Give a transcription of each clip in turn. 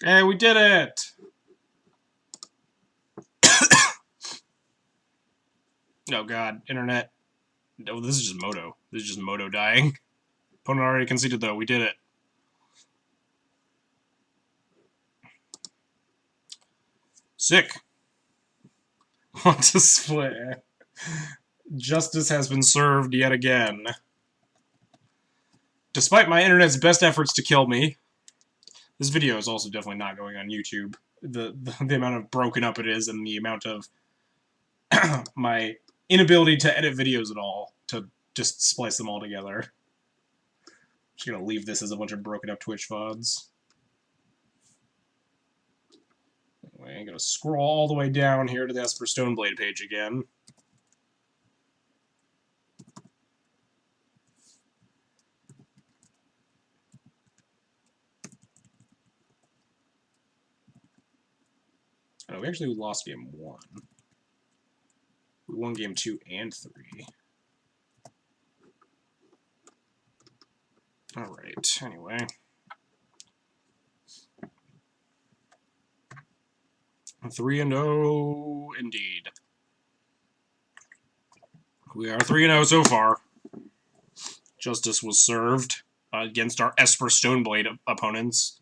Hey, we did it! Oh god, internet. No, this is just Moto. This is just Moto dying. Opponent already conceded though, we did it. Sick. Want to split. Justice has been served yet again. Despite my internet's best efforts to kill me, this video is also definitely not going on YouTube. The amount of broken up it is and the amount of my inability to edit videos at all, to just splice them all together. Just gonna leave this as a bunch of broken up Twitch VODs. Anyway, I'm gonna scroll all the way down here to the Esper Stoneblade page again. Oh, we actually lost game 1. We won game 2 and 3. Alright, anyway. I'm 3-0 indeed. We are 3-0 so far. Justice was served against our Esper Stoneblade opponents.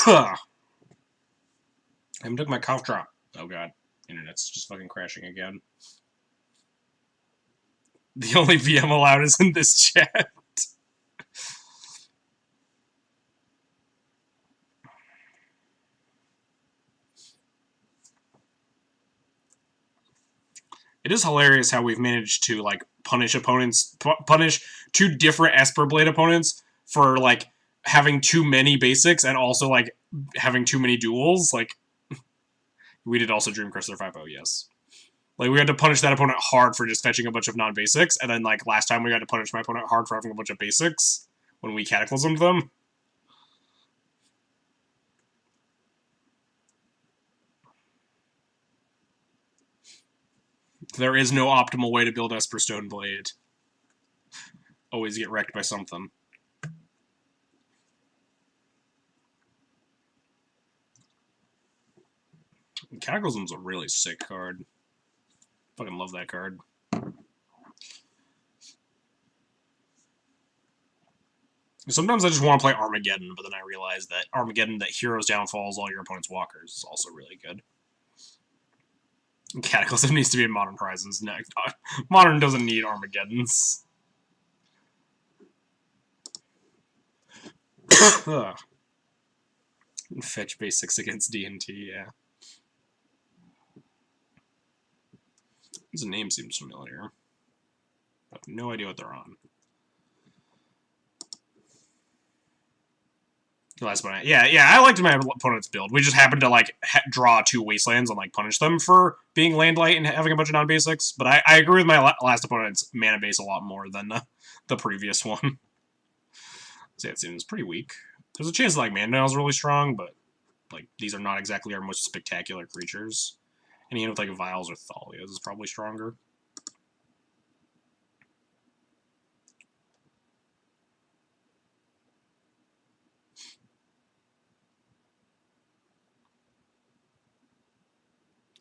I took my cough drop. Oh god, internet's just fucking crashing again. The only VM allowed is in this chat. It is hilarious how we've managed to, like, punish opponents, punish two different Esper Blade opponents for, like, having too many basics and also, like, having too many duels. Like, we did also Dream Crystal 5-0, yes. Like, we had to punish that opponent hard for just fetching a bunch of non-basics, and then, like, last time we had to punish my opponent hard for having a bunch of basics when we cataclysmed them. There is no optimal way to build Esper Stoneblade. Always get wrecked by something. Cataclysm's a really sick card. Fucking love that card. Sometimes I just want to play Armageddon, but then I realize that Armageddon that heroes downfalls all your opponent's walkers is also really good. Cataclysm needs to be in Modern Horizons next. Modern doesn't need Armageddons. Fetch basics against D&T, yeah. His name seems familiar. I have no idea what they're on. Last one, yeah, I liked my opponent's build. We just happened to, like, draw 2 Wastelands and, like, punish them for being land light and having a bunch of non-basics. But I agree with my last opponent's mana base a lot more than the previous one. So yeah, it seems pretty weak. There's a chance that, like, Mana is really strong, but, like, these are not exactly our most spectacular creatures. And even with, like, Vials or Thalias is probably stronger.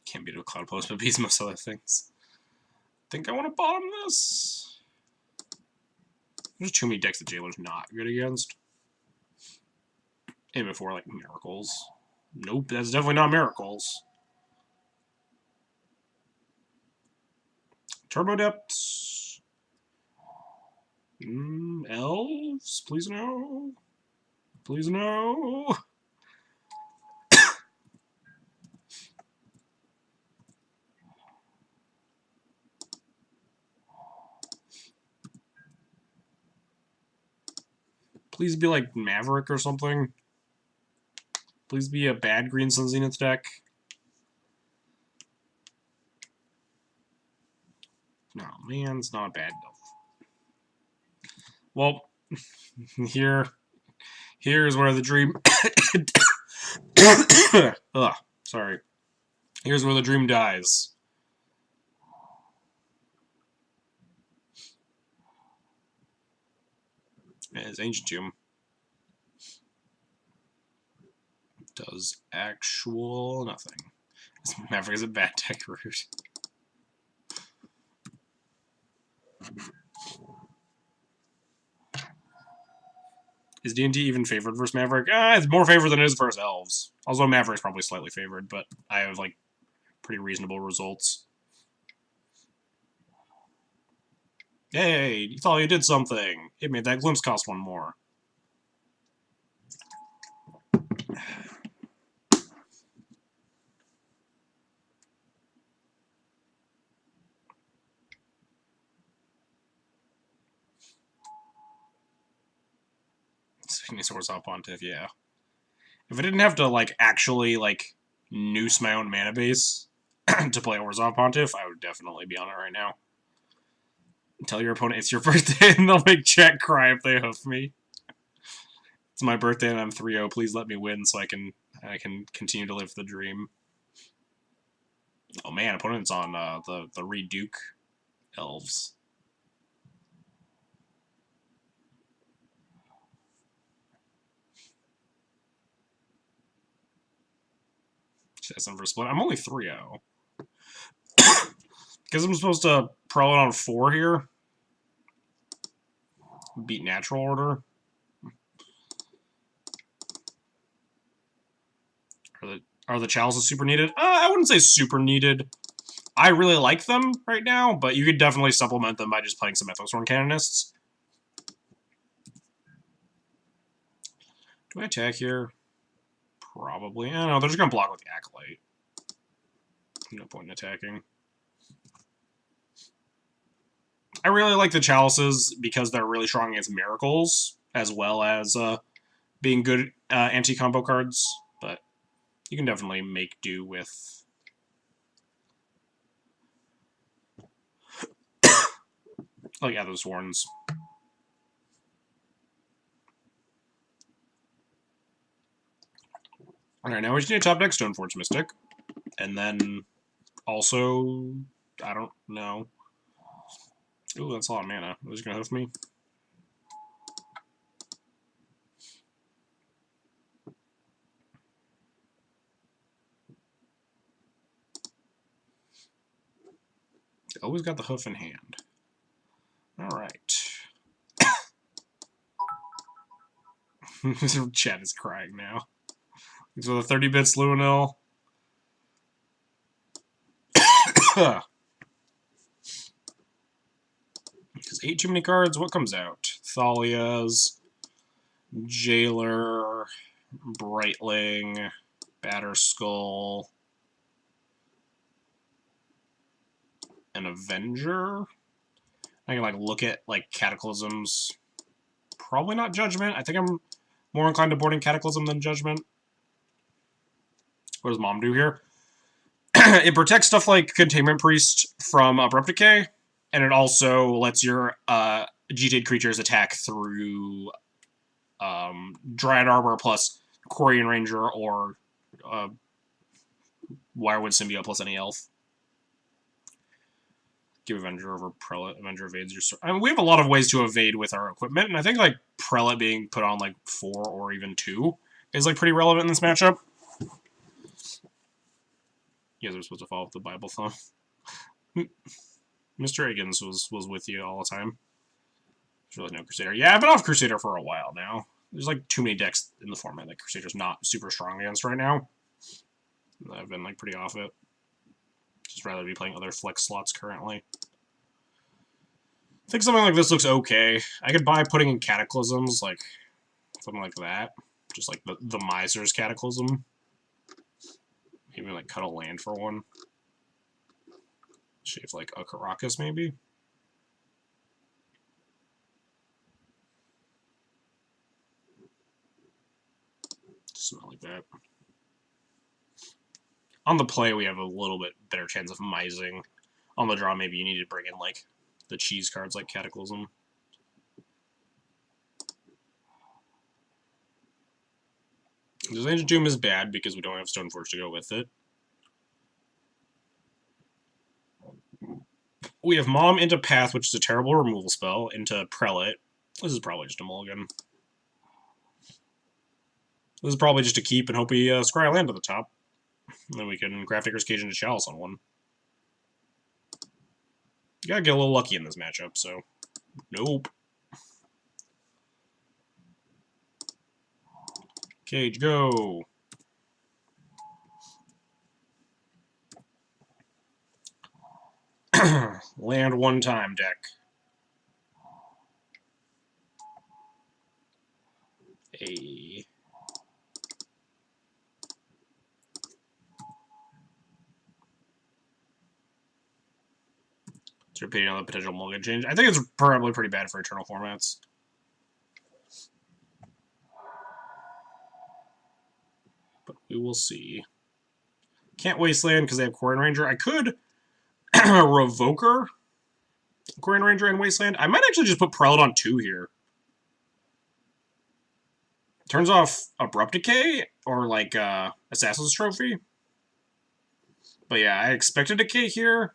Can't beat a Cloud Post, but beats most other things. Think I want to bottom this? There's too many decks that Jailer's not good against. And before, like, Miracles. Nope, that's definitely not Miracles. Turbo Depths. Elves? Please no. Please no. Please be like Maverick or something. Please be a bad Green Sun Zenith deck. No, man, it's not a bad elf. Well, here's where the dream... Ugh, sorry. Here's where the dream dies. It's Ancient Tomb. Does actual nothing. This Maverick is a bad tech route. Is D&T even favored versus Maverick? It's more favored than it is versus Elves. Although Maverick's probably slightly favored, but I have, like, pretty reasonable results. Hey, you thought you did something. It made that glimpse cost one more. Sphinxosaur's off Pontiff, yeah. If I didn't have to, like, actually, like, noose my own mana base to play Orzhov Pontiff, I would definitely be on it right now. Tell your opponent it's your birthday and they'll make chat cry if they hoof me. It's my birthday and I'm 3-0. Please let me win so I can continue to live the dream. Oh man, opponent's on the Reduke Elves. Chasing for split. I'm only 3-0. Because I'm supposed to pro it on 4 here. Beat natural order. Are the chalices super needed? I wouldn't say super needed. I really like them right now, but you could definitely supplement them by just playing some Mythosworn Canonists. Do I attack here? Probably. I don't know, they're just going to block with the Acolyte. No point in attacking. I really like the chalices because they're really strong against miracles, as well as being good anti-combo cards, but you can definitely make do with... oh yeah, those Warrens. Alright, now we just need a top deck Stoneforge Mystic. And then also, I don't know. Ooh, that's a lot of mana. Is it gonna hoof me? Always got the hoof in hand. Alright. Chat is crying now. So the 30-bit Sluanil. Because 8 too many cards, what comes out? Thalia's, Jailer, Brightling, Batterskull, an Avenger. I can like look at like Cataclysms. Probably not Judgment. I think I'm more inclined to boarding Cataclysm than Judgment. What does Mom do here? It protects stuff like Containment Priest from Abrupt Decay, and it also lets your GT'd creatures attack through Dryad Arbor plus Quarian Ranger or Wirewood Symbiote plus any elf. Give Avenger over Prelate. Avenger evades your... I mean, we have a lot of ways to evade with our equipment, and I think like Prelate being put on like 4 or even 2 is like pretty relevant in this matchup. You guys are supposed to follow up the Bible thumb. Mr. Higgins was with you all the time. There's really no Crusader. Yeah, I've been off Crusader for a while now. There's like too many decks in the format that Crusader's not super strong against right now. I've been like pretty off it. Just rather be playing other flex slots currently. I think something like this looks okay. I could buy putting in Cataclysms, like something like that. Just like the Miser's Cataclysm. Even like cut a land for one. Shave like a Caracas maybe. Something like that. On the play, we have a little bit better chance of mising. On the draw, maybe you need to bring in like the cheese cards like Cataclysm. This Ancient Tomb is bad because we don't have Stoneforge to go with it. We have Mom into Path, which is a terrible removal spell, into Prelate. This is probably just a mulligan. This is probably just a keep and hope we scry land to the top. And then we can Grafdigger's Cage into Chalice on one. You gotta get a little lucky in this matchup, so... Nope. Cage, go! Land one time, deck. A... It's repeating on the potential mulligan change. I think it's probably pretty bad for Eternal formats. But we will see. Can't Wasteland because they have Quarry Ranger. I could Revoker Quarry Ranger and Wasteland. I might actually just put Prelate on 2 here. Turns off Abrupt Decay or like Assassin's Trophy. But yeah, I expect a Decay here.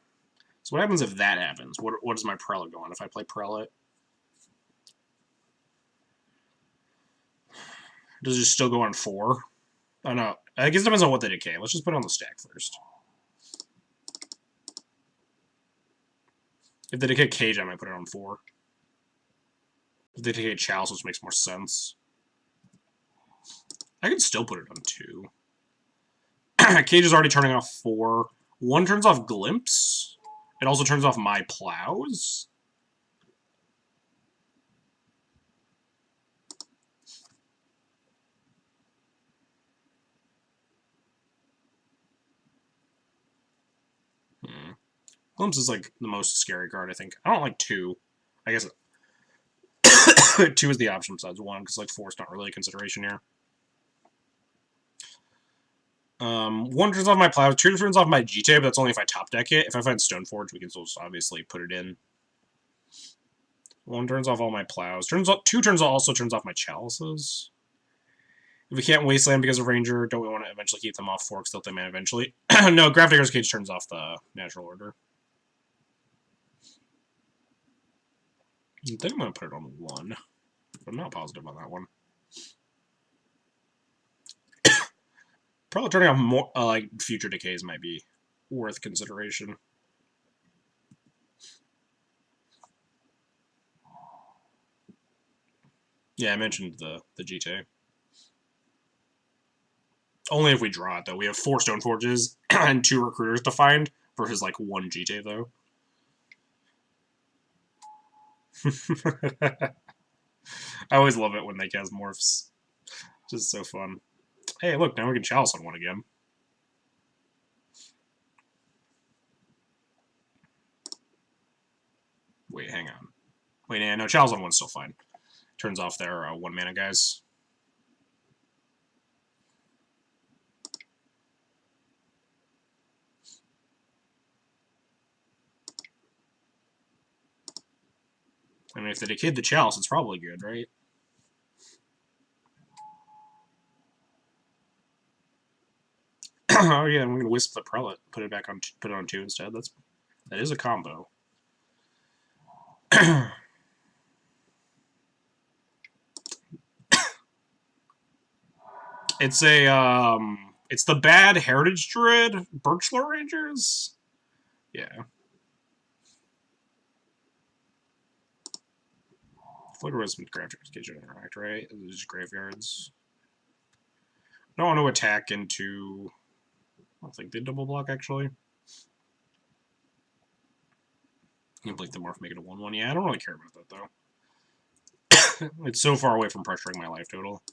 So what happens if that happens? What does my Prelate go on if I play Prelate? Does it still go on 4? Oh no, I guess it depends on what they decay. Let's just put it on the stack first. If they decay Cage, I might put it on 4. If they decay Chalice, which makes more sense. I could still put it on 2. Cage is already turning off 4. 1 turns off Glimpse. It also turns off my Plows. Glimpse is like the most scary card, I think. I don't like 2. I guess 2 is the option besides 1, because like 4 is not really a consideration here. 1 turns off my Plow, 2 turns off my GT, but that's only if I top deck it. If I find Stoneforge, we can still obviously put it in. 1 turns off all my Plows. 2 turns also turns off my Chalices. If we can't Wasteland because of Ranger, don't we want to eventually keep them off 4 because they'll take mana eventually? No, Grafdigger's Cage turns off the Natural Order. I think I'm going to put it on 1, but I'm not positive on that one. Probably turning off more, like, future decays might be worth consideration. Yeah, I mentioned the GTA. Only if we draw it, though. We have 4 Stoneforges and 2 Recruiters to find versus, like, 1 GTA, though. I always love it when they cast Morphs. Just so fun. Hey, look, now we can Chalice on 1 again. Wait, hang on. Wait, yeah, no, Chalice on 1's still fine. Turns off their 1 mana guys. I mean, if they decayed the Chalice, it's probably good, right? Oh yeah, I'm gonna Wisp the Prelate, put it back on, put it on 2 instead. That is a combo. It's a it's the bad Heritage Druid Birchlore Rangers. Yeah. Flicker Wisp and Grafdigger's Cage interact, right? These are just graveyards. I don't want to attack into. I don't think they double block actually. You can blink the morph, make it a 1/1. Yeah, I don't really care about that though. It's so far away from pressuring my life total. I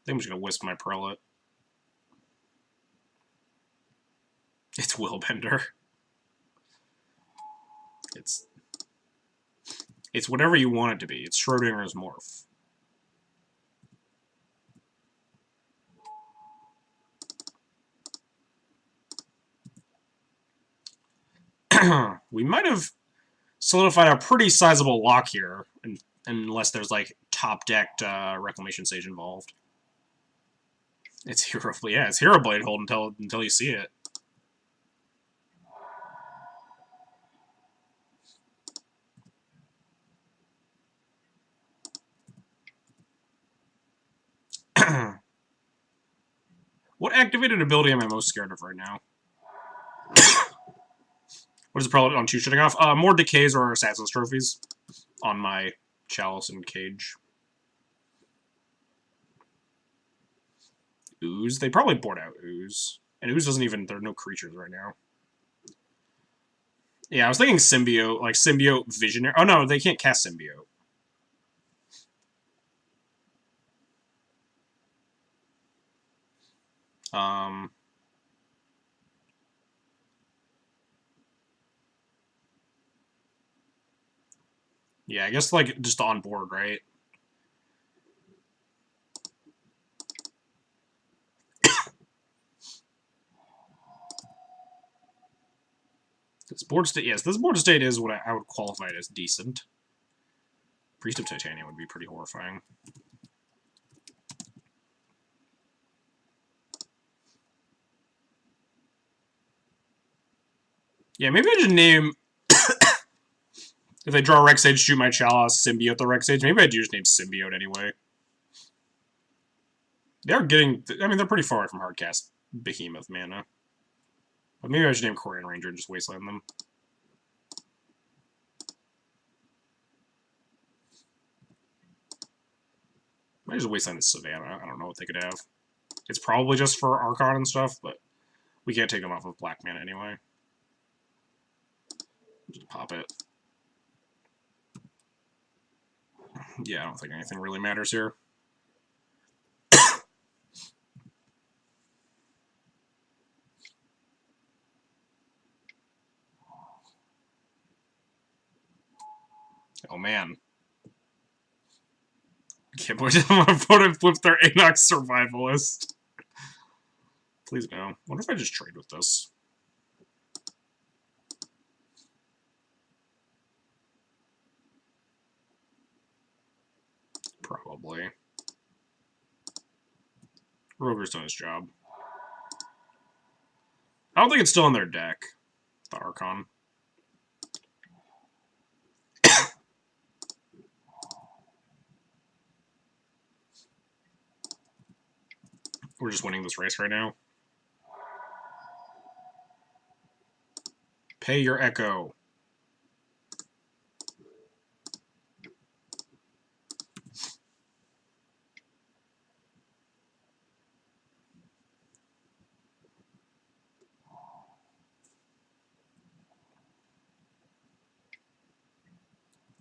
think I'm just gonna Wisp my Prelate. It's Willbender. It's whatever you want it to be. It's Schrodinger's Morph. We might have solidified a pretty sizable lock here, unless there's like top-decked Reclamation Sage involved. It's Hero, yeah, it's Hero Blade Hold until you see it. What activated ability am I most scared of right now? What is the problem on 2 shutting off? More decays or assassin's trophies on my chalice and cage. Ooze? They probably board out Ooze. And Ooze doesn't even... There are no creatures right now. Yeah, I was thinking Symbiote, like Symbiote Visionary. Oh no, they can't cast Symbiote. Yeah, I guess like just on board, right? This board state, yes, this board state is what I would qualify it as decent. Priest of Titania would be pretty horrifying. Yeah, maybe I should name... If they draw Rex Sage, shoot my Chalice, Symbiote the Rex Sage. Maybe I do just name Symbiote anyway. They're getting... I mean, they're pretty far from hardcast Behemoth mana. But maybe I should name Korean Ranger and just Wasteland them. Might just Wasteland the Savannah. I don't know what they could have. It's probably just for Archon and stuff, but we can't take them off of black mana anyway. Just pop it. Yeah, I don't think anything really matters here. Oh man. I can't believe my opponent flipped their Anox Survivalist. Please no. I wonder if I just trade with this. Probably. Roger's done his job. I don't think it's still in their deck, the Archon. We're just winning this race right now. Pay your Echo.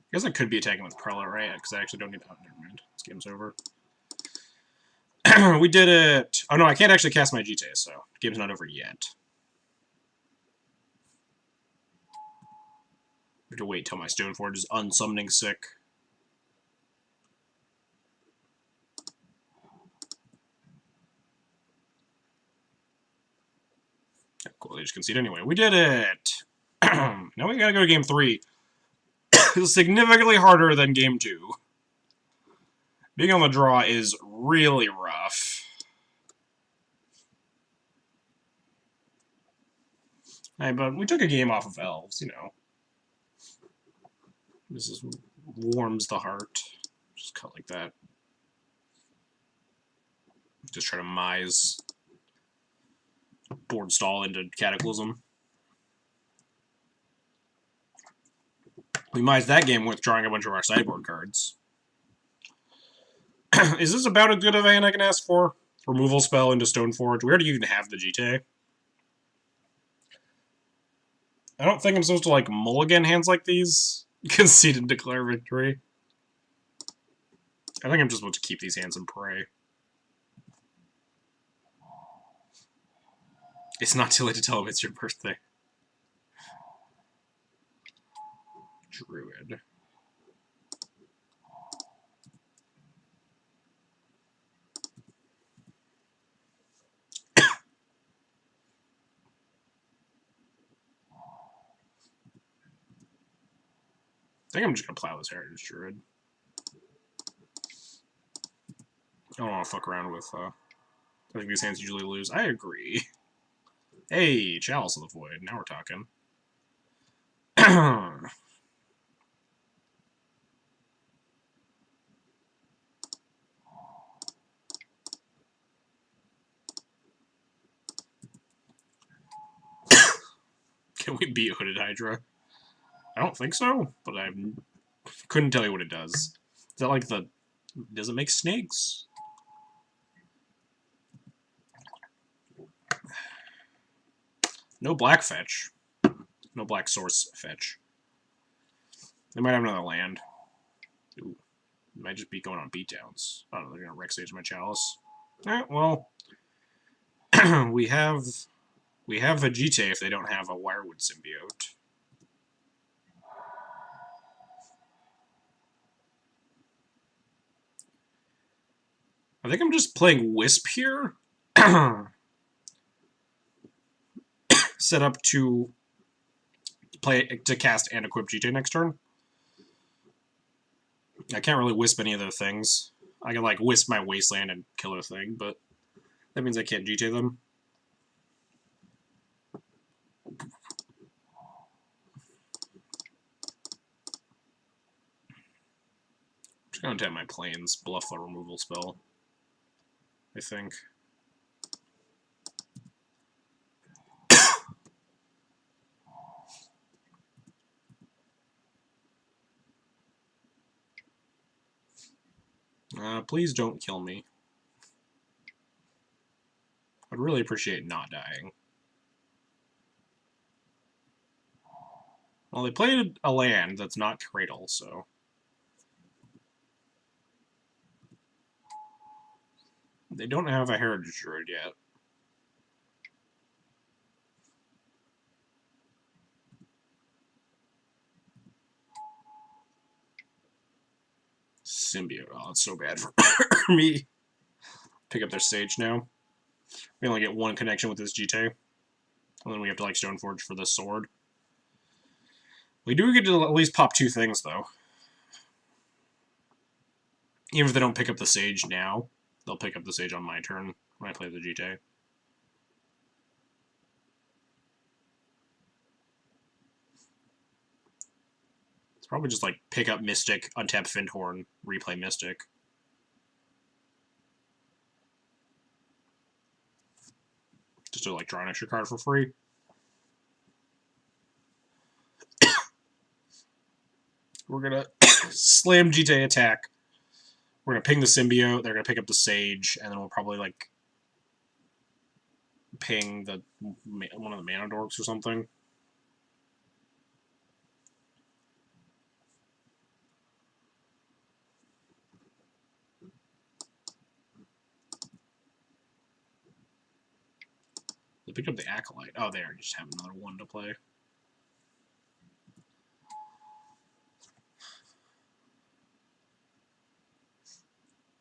I guess I could be attacking with Prelate, right? Because I actually don't need... Oh, never mind. This game's over. We did it... Oh, no, I can't actually cast my GTA, so the game's not over yet. I have to wait till my Stoneforge is unsummoning sick. Cool, they just concede anyway. We did it! Now we gotta go to game 3. It's significantly harder than game 2. Being on the draw is really rough. Hey, but we took a game off of Elves, you know. This is warms the heart. Just cut like that. Just try to mise board stall into Cataclysm. We mised that game with drawing a bunch of our sideboard cards. Is this about as good of a hand I can ask for? Removal spell into Stoneforge. Where do you even have the GTA? I don't think I'm supposed to, like, mulligan hands like these. Concede and declare victory. I think I'm just supposed to keep these hands and pray. It's not too late to tell him it's your birthday. Druid. I think I'm just gonna plow this Heritage Druid. I don't want to fuck around with, I think these hands usually lose. I agree. Hey, Chalice of the Void. Now we're talking. Can we beat Hooded Hydra? I don't think so, but I couldn't tell you what it does. Is that like the... Does it make snakes? No black fetch. No black source fetch. They might have another land. Ooh. It might just be going on beatdowns. Oh, they're gonna Rex Sage my Chalice. Alright, well... we have Vegeta if they don't have a Wirewood Symbiote. I think I'm just playing Wisp here. Set up to cast and equip GT next turn. I can't really Wisp any other things. I can like Wisp my Wasteland and kill a thing, but that means I can't GT them. I'm just gonna tap my Plains, bluff a removal spell. I think. Please don't kill me. I'd really appreciate not dying. Well, they played a land that's not Cradle, so... They don't have a Heritage Druid yet. Symbiote. Oh, that's so bad for me. Pick up their Sage now. We only get one connection with this GT. And then we have to like Stoneforge for the sword. We do get to at least pop two things, though. Even if they don't pick up the Sage now, they'll pick up the Sage on my turn when I play the GT. It's probably just like pick up Mystic, untap Findhorn, replay Mystic. Just to like draw an extra card for free. We're gonna slam GT attack. We're gonna ping the Symbiote, they're gonna pick up the Sage, and then we'll probably like ping the one of the Mana Dorks or something. They picked up the Acolyte. Oh, there, just have another one to play.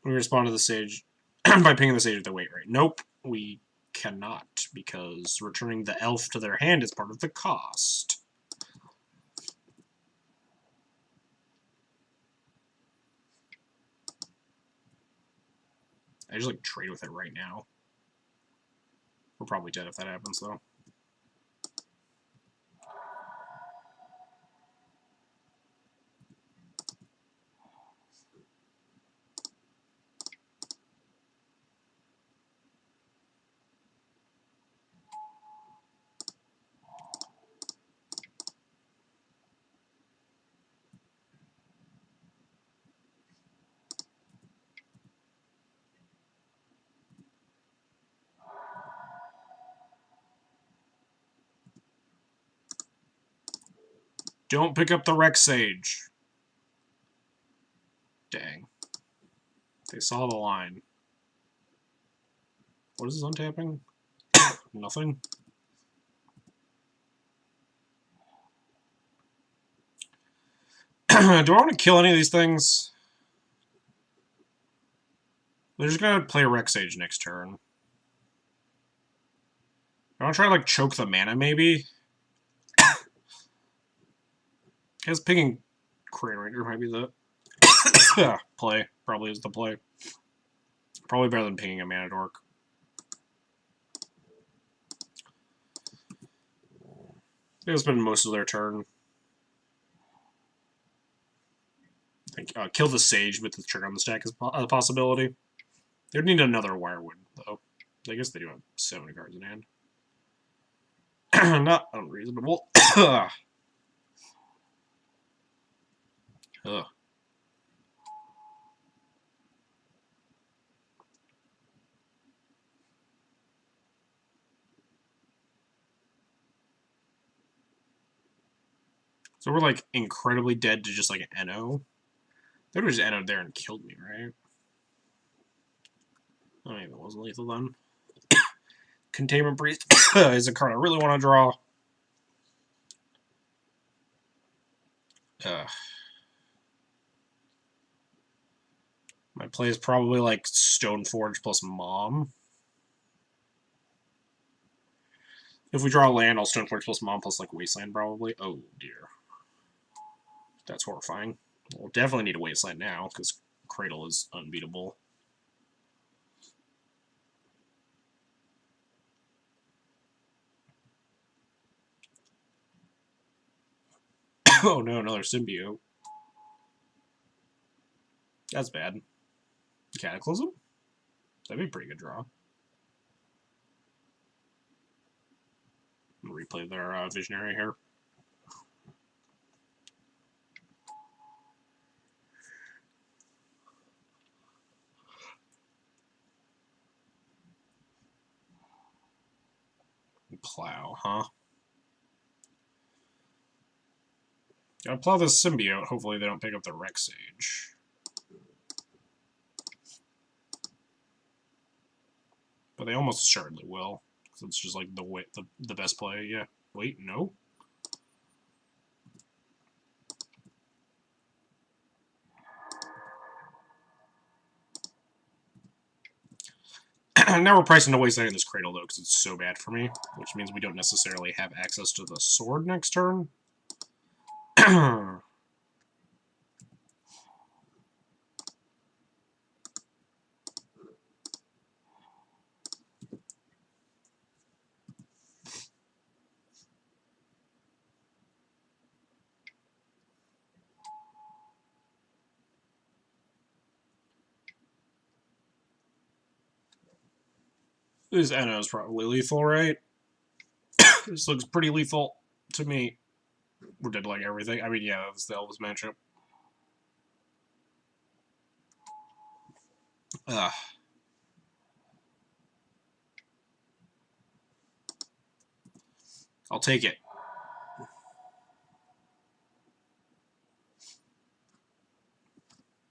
We respond to the Sage by pinging the Sage at the weight rate. Nope, we cannot, because returning the Elf to their hand is part of the cost. I just like trade with it right now. We're probably dead if that happens, though. Don't pick up the Rex Sage. Dang. They saw the line. What is this untapping? Nothing. Do I want to kill any of these things? They're just gonna play Rex Sage next turn. I want to try to like choke the mana, maybe. I guess picking Crane Ranger might be the play. Probably is the play. Probably better than picking a Mana Dork. They'll spend most of their turn. I think kill the Sage with the trigger on the stack is a possibility. They would need another Wirewood, though. I guess they do have 70 cards in hand. Not unreasonable. Ugh. So we're like incredibly dead to just like an NO. They would have just NO'd there and killed me, right? Oh, maybe it wasn't lethal then. Containment Priest is a card I really want to draw. My play is probably like Stoneforge plus Mom. If we draw a land, I'll Stoneforge plus Mom plus like Wasteland probably. Oh dear. That's horrifying. We'll definitely need a Wasteland now because Cradle is unbeatable. Oh no, another Symbiote. That's bad. Cataclysm? That'd be a pretty good draw. Replay their Visionary here. Plow, huh? Gotta plow this Symbiote. Hopefully they don't pick up the Rex Sage. But they almost assuredly will. Because it's just like the best play. Yeah. Wait, no? Now we're pricing to Wasteland in this Cradle, though, because it's so bad for me. Which means we don't necessarily have access to the sword next turn. This NO is probably lethal, right? This looks pretty lethal to me. We're dead like everything. I mean, yeah, that was the Elvis matchup. Ugh. I'll take it.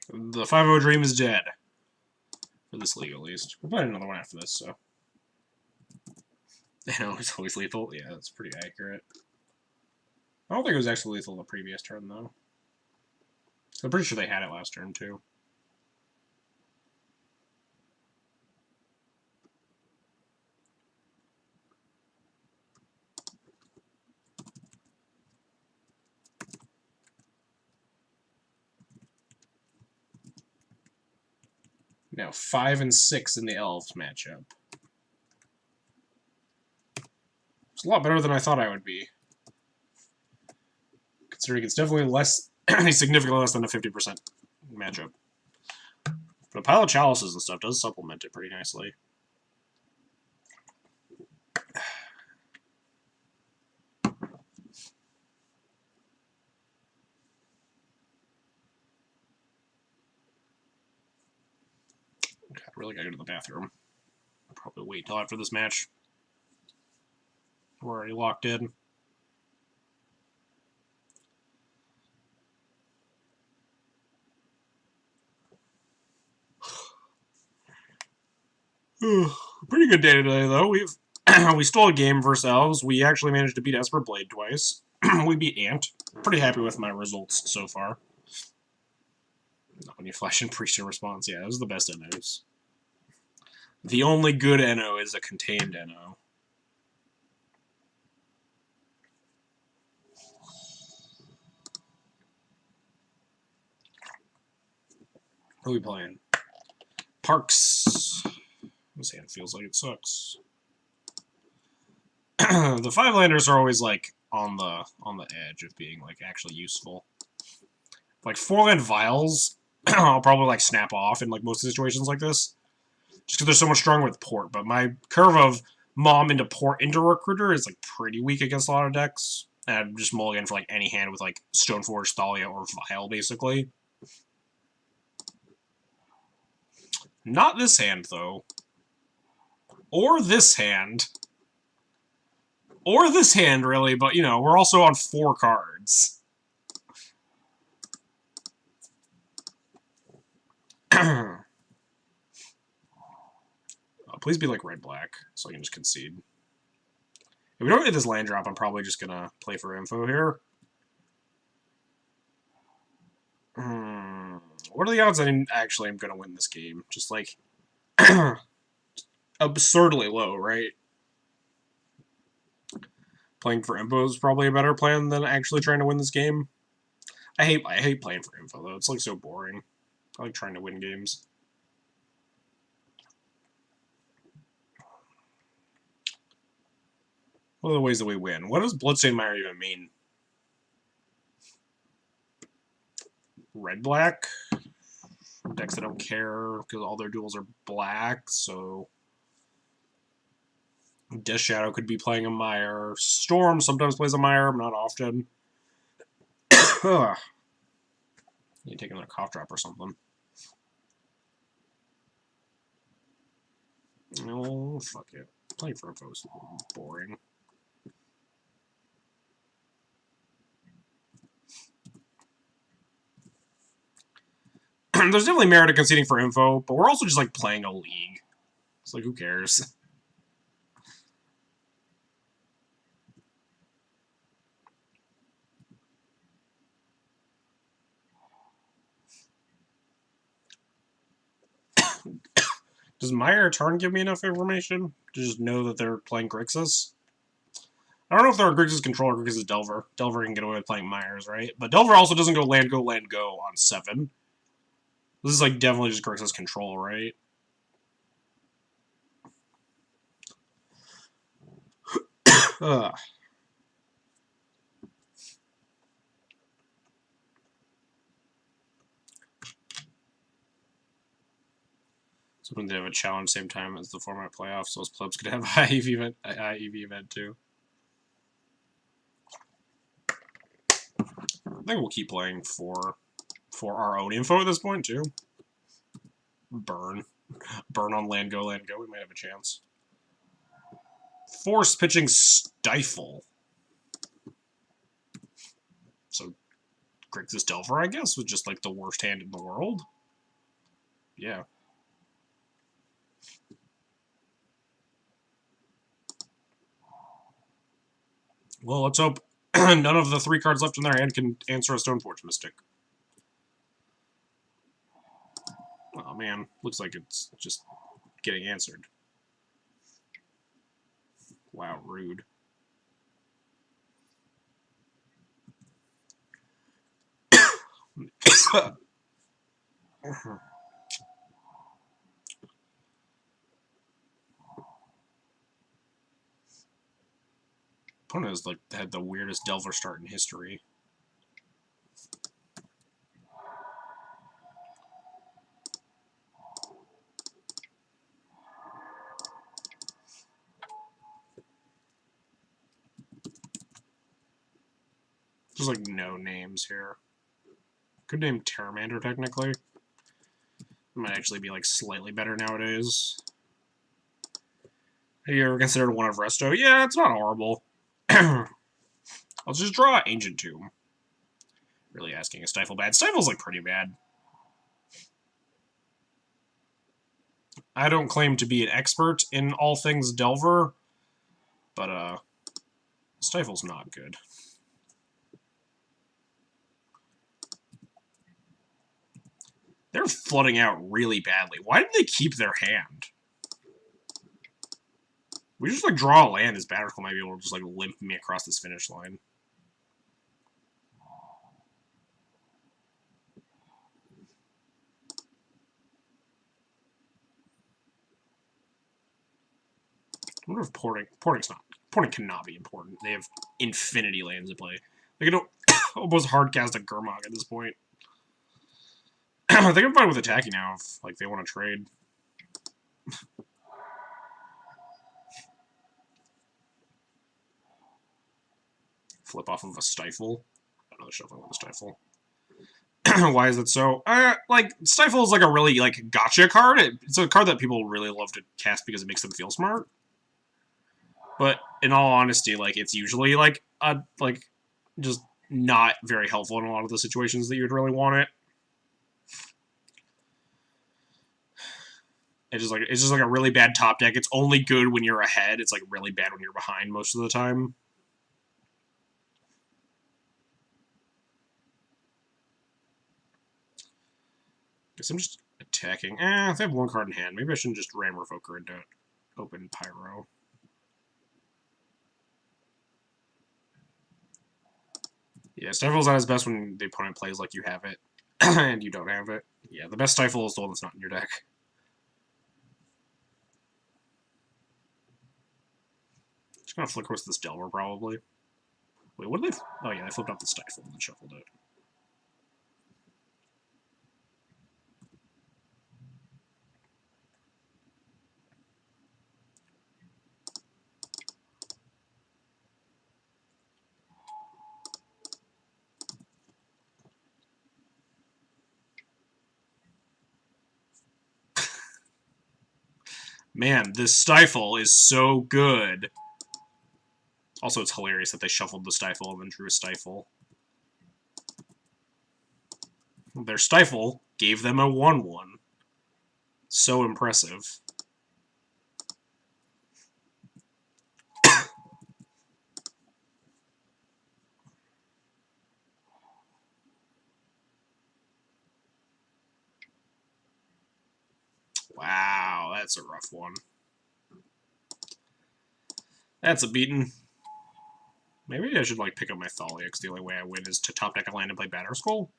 The 5-0 dream is dead. For this league, at least. We'll find another one after this, so. You know, it's always lethal. Yeah, that's pretty accurate. I don't think it was actually lethal the previous turn, though. I'm pretty sure they had it last turn, too. Now, 5 and 6 in the Elves matchup. It's a lot better than I thought I would be. Considering it's definitely less, significantly less than a 50% matchup. But a pile of chalices and stuff does supplement it pretty nicely. God, I really gotta go to the bathroom. I'll probably wait until after this match. We're already locked in. Pretty good day today, though. We stole a game versus Elves. We actually managed to beat Esper Blade twice. We beat Ant. Pretty happy with my results so far. When you flash in Priest response, yeah, that was the best NOs. The only good NO is a contained NO. Who are we playing? Parks. This hand feels like it sucks. The 5-landers are always like on the edge of being like actually useful. Like 4-land Vials, I'll probably like snap off in like most situations like this, just because they're so much stronger with port. But my curve of Mom into Port into Recruiter is like pretty weak against a lot of decks. And I'd just mulligan for like any hand with like Stoneforge, Thalia, or Vial, basically. Not this hand, though. Or this hand. Or this hand, really, but, you know, we're also on 4 cards. Please be, like, red-black, so I can just concede. If we don't get this land drop, I'm probably just gonna play for info here. What are the odds I actually am gonna win this game? Just, like, absurdly low, right? Playing for info is probably a better plan than actually trying to win this game. I hate playing for info, though. It's, like, so boring. I like trying to win games. What are the ways that we win? What does Bloodstained Mire even mean? Red-black? Decks that don't care, because all their duels are black, so... Death Shadow could be playing a Mire. Storm sometimes plays a Mire, not often. You take another cough drop or something. Oh, fuck it. Playing for info is boring. There's definitely merit to conceding for info, but we're also just like playing a league. It's like, who cares? Does Mire turn give me enough information to just know that they're playing Grixis? I don't know if they're a Grixis controller or Grixis Delver. Delver can get away with playing Mires, right? But Delver also doesn't go land, go, land, go on 7. This is like definitely just Grixis control, right? Ugh. So when they have a challenge same time as the format playoffs, those clubs could have a high EV event too. I think we'll keep playing for our own info at this point too. Burn on land go. We might have a chance. Force pitching Stifle. So Grixis Delver, I guess, was just like the worst hand in the world. Yeah. Well, let's hope none of the 3 cards left in their hand can answer a Stoneforge Mystic. Oh man, looks like it's just getting answered. Wow, rude. Opponent has like had the weirdest Delver start in history. There's like no names here. Could name Terramander technically. It might actually be like slightly better nowadays. Have you ever considered one of Resto? Yeah, it's not horrible. I'll just draw Ancient Tomb. Really asking, is Stifle bad? Stifle's like pretty bad. I don't claim to be an expert in all things Delver, but Stifle's not good. They're flooding out really badly. Why did they keep their hand? We just like draw a land, this Batterclaw might be able to just like limp me across this finish line. I wonder if porting cannot be important. They have infinity lands to play. They can almost hardcast a Gurmag at this point. They can fight with attacking now if like they want to trade. Flip off of a Stifle. Another shuffling with a Stifle. Why is it so? Like, Stifle is like a really, like, gotcha card. It's a card that people really love to cast because it makes them feel smart. But in all honesty, like, it's usually, like, just not very helpful in a lot of the situations that you'd really want it. It's just like a really bad top deck. It's only good when you're ahead. It's like really bad when you're behind most of the time. Guess I'm just attacking. If they have one card in hand, maybe I shouldn't just ram Revoker into open Pyro. Yeah, Stifle's at its best when the opponent plays like you have it, and you don't have it. Yeah, the best Stifle is the one that's not in your deck. Just gonna flicker with this Delver, probably. Wait, what did they... Oh yeah, they flipped off the Stifle and then shuffled it. Man, this Stifle is so good. Also, it's hilarious that they shuffled the Stifle and then drew a Stifle. Their Stifle gave them a 1/1. So impressive. Wow, that's a rough one. That's a beating. Maybe I should, like, pick up my Thalia, because the only way I win is to top deck a land and play Batterskull.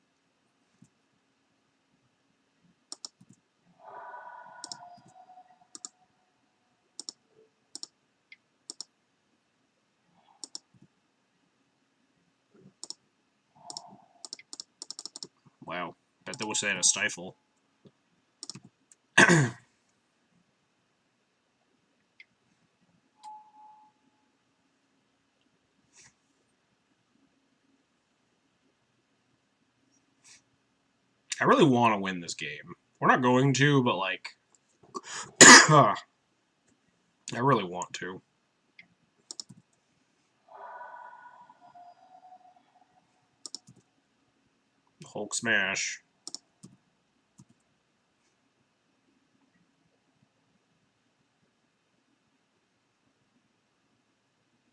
Wow, bet they wish they had a Stifle. I really want to win this game. We're not going to, but, like... I really want to. Hulk smash.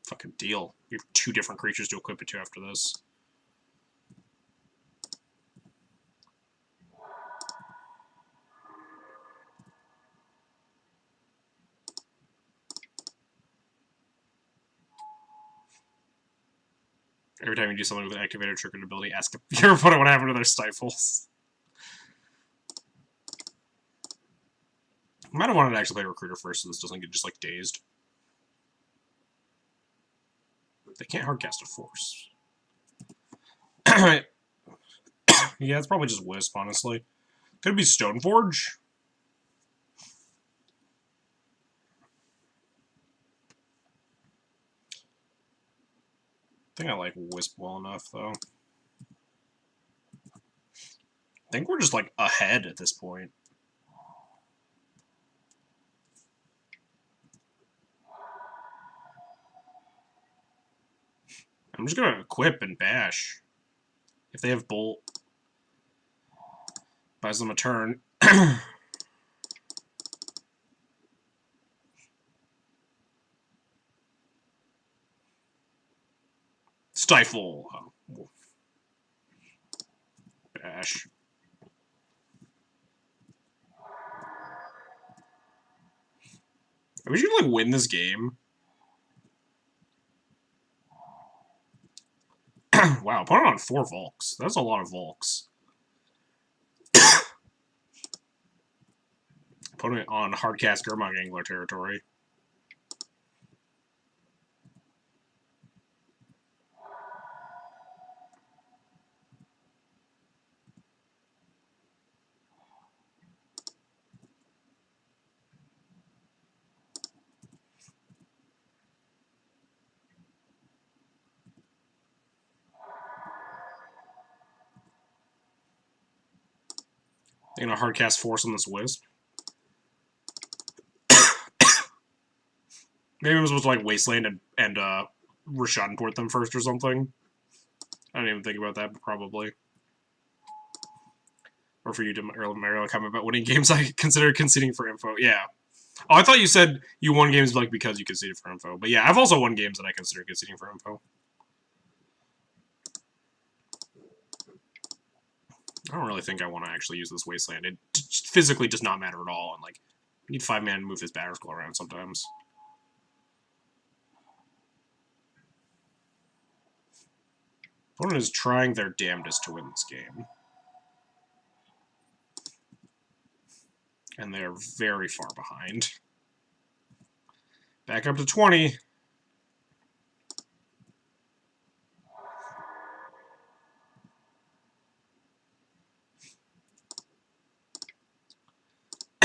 Fucking deal. You have 2 different creatures to equip it to after this. Every time you do something with an activated triggered ability, ask your opponent what happened to their Stifles. I might have wanted to actually play Recruiter first so this doesn't get just, like, dazed. They can't hardcast a Force. Yeah, it's probably just Wisp, honestly. Could be Stoneforge. I think I like Wisp well enough, though. I think we're just, like, ahead at this point. I'm just gonna equip and bash. If they have Bolt, buys them a turn. Stifle. Oh. Bash. Are we gonna, like, win this game? Wow, put it on 4 Volks. That's a lot of Volks. Put it on hardcast Gurmag Angler territory. They're gonna hardcast Force on this Wisp. Maybe it was supposed to like Wasteland and Rashad port them first or something. I didn't even think about that, but probably. Or for you to earlier comment about winning games I consider conceding for info. Yeah. Oh, I thought you said you won games like because you conceded for info. But yeah, I've also won games that I consider conceding for info. I don't really think I want to actually use this Wasteland. It physically does not matter at all. And like, you need 5 mana to move his Batterskull around sometimes. Opponent is trying their damnedest to win this game. And they're very far behind. Back up to 20.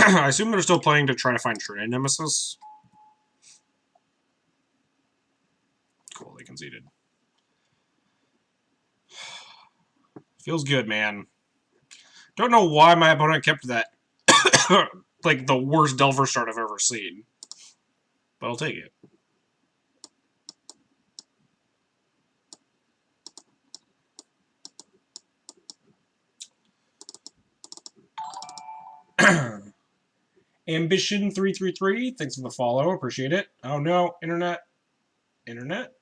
I assume they're still playing to try to find True Nemesis. Cool, they conceded. Feels good, man. Don't know why my opponent kept that like the worst Delver start I've ever seen. But I'll take it. Ambition 333, thanks for the follow, appreciate it. Oh no, internet. Internet?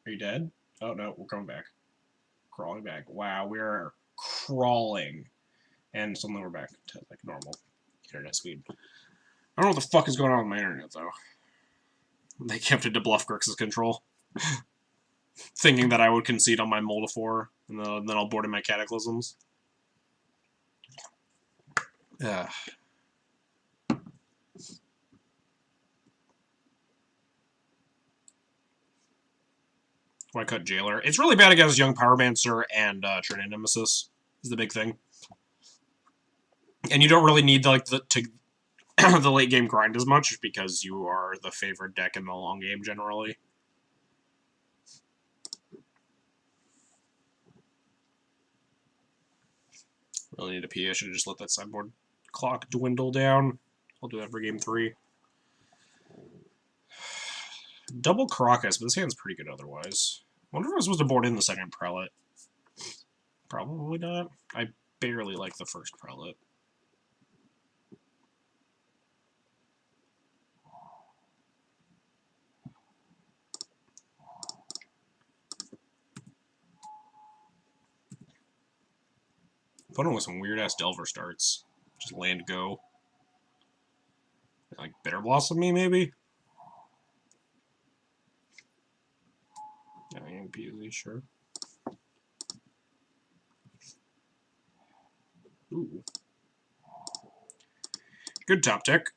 Are you dead? Oh no, we're coming back. Crawling back. Wow, we're crawling. And suddenly we're back to like normal internet speed. I don't know what the fuck is going on with my internet though. They kept it to Bluff Grix's control. Thinking that I would concede on my Moldifor, and then I'll board in my Cataclysms. Yeah. Why cut Jailer? It's really bad against Young Pyromancer and Trinity Nemesis is the big thing. And you don't really need like the late game grind as much because you are the favorite deck in the long game generally. Really need a P. I should have just let that sideboard clock dwindle down. I'll do that for game 3. Double Caracas, but this hand's pretty good otherwise. I wonder if I was supposed to board in the second Prelate. Probably not. I barely like the first Prelate. Opponent with some weird-ass Delver starts. Just land go. Like, Bitter Blossom me, maybe? Yeah, I am PZ, sure. Ooh. Good top deck.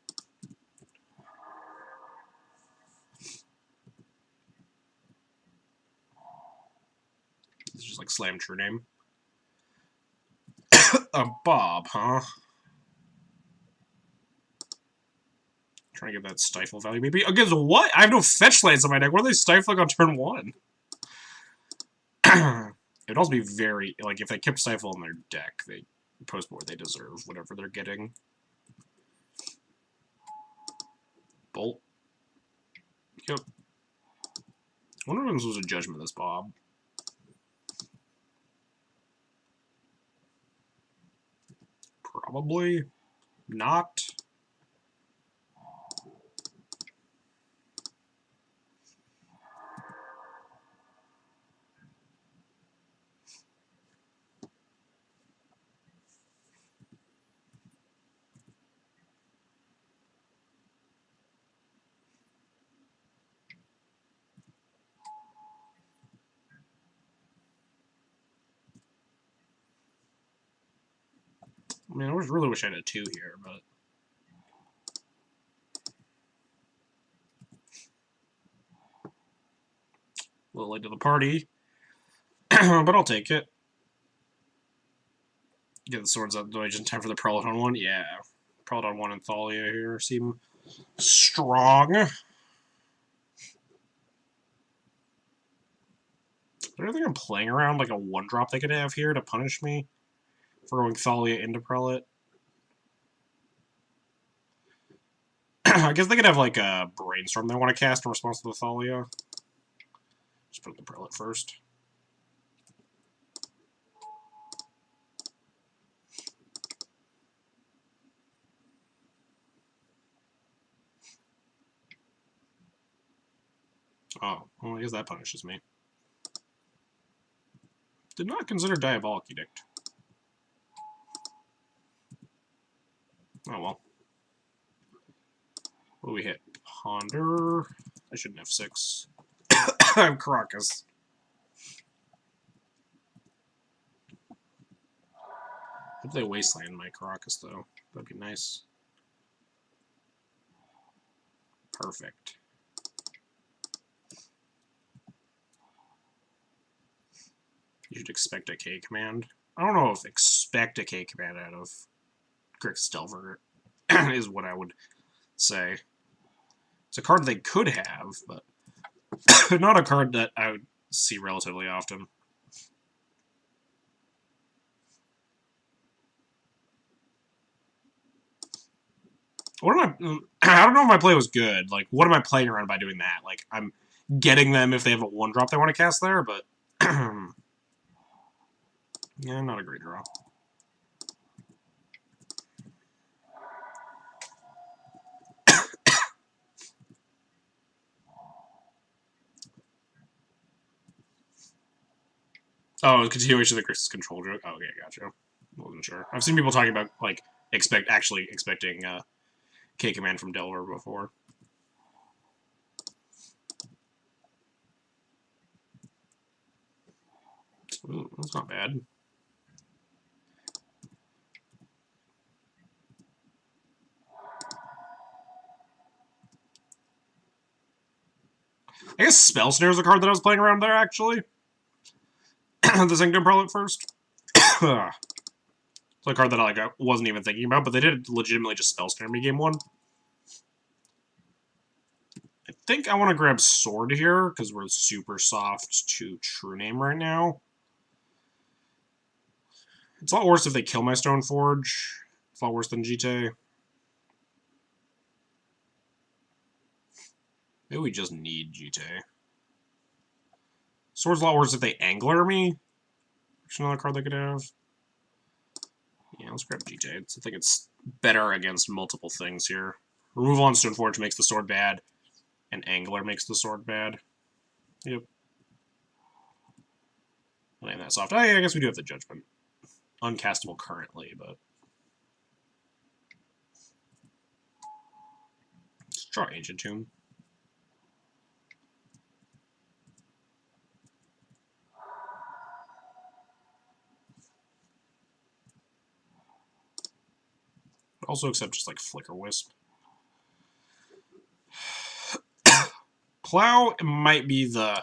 This is just like slam true name. A Bob, huh? Trying to get that stifle value, maybe. Against what? I have no fetch lands on my deck. What are they stifling on turn 1? It'd also be very like if they kept stifle in their deck, they post board they deserve whatever they're getting. Bolt. Yep. I wonder if this was a judgment, this Bob. Probably not. I mean, I really wish I had a 2 here, but... A little late to the party. But I'll take it. Get the swords up. Do I just in time for the Prelate on 1? Yeah. Prelate on 1 and Thalia here seem strong. Is there anything I'm playing around, like a 1-drop they could have here to punish me for going Thalia into Prelate? I guess they could have like a brainstorm they want to cast in response to the Thalia. Just put the prelate first. Oh, well, I guess that punishes me. Did not consider Diabolic Edict. Oh well. What do we hit? Ponder. I shouldn't have 6. I'm Caracas. Hope they wasteland my Caracas though. That'd be nice. Perfect. You should expect a K command. I don't know if expect a K command out of Grix Delver is what I would say. It's a card they could have, but not a card that I would see relatively often. What am I don't know if my play was good. Like, what am I playing around by doing that? Like, I'm getting them if they have a 1-drop they want to cast there, but yeah, not a great draw. Oh, continuation of the Grixis control joke. Oh, okay, gotcha. Wasn't sure. I've seen people talking about like actually expecting K command from Delver before. Ooh, that's not bad. I guess Spell Snare is a card that I was playing around there, actually. The Sanctum Prelate first. It's a card that I wasn't even thinking about, but they did legitimately just Spell Snare me game 1. I think I want to grab Sword here, because we're super soft to True Name right now. It's a lot worse if they kill my Stoneforge. It's a lot worse than GT. Maybe we just need GT. Sword's a lot worse if they Angler me. There's another card they could have. Yeah, let's grab GT. I think it's better against multiple things here. Removal on Stoneforge makes the sword bad, and Angler makes the sword bad. Yep. Playing that soft. Oh, yeah, I guess we do have the Judgment. Uncastable currently, but... Let's draw Ancient Tomb. Also accept just like Flicker Wisp. Plow might be the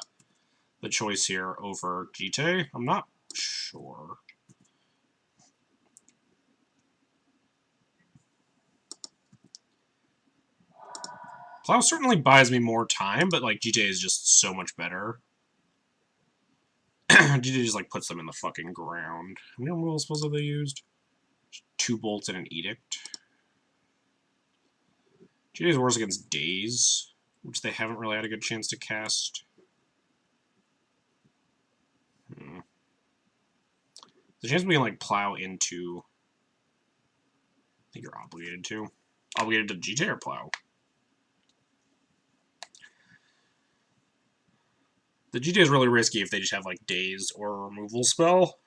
choice here over GT. I'm not sure. Plow certainly buys me more time, but like GT is just so much better. GT just like puts them in the fucking ground. How many removal spells have they used? 2 bolts and an edict. GT is worse against Daze, which they haven't really had a good chance to cast. There's a chance we can like plow into. I think you're obligated to. Obligated to GT or plow. The GT is really risky if they just have like Daze or a removal spell.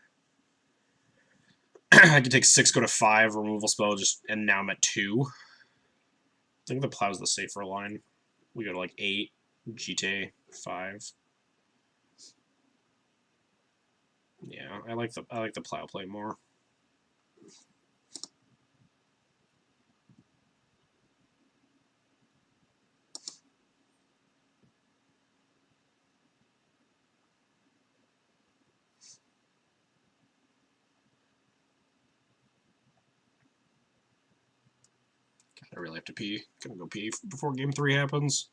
I could take 6, go to 5, removal spell, and now I'm at 2. I think the plow's the safer line. We go to like 8, GT 5. Yeah, I like the plow play more. I really have to pee. Gonna go pee before game 3 happens.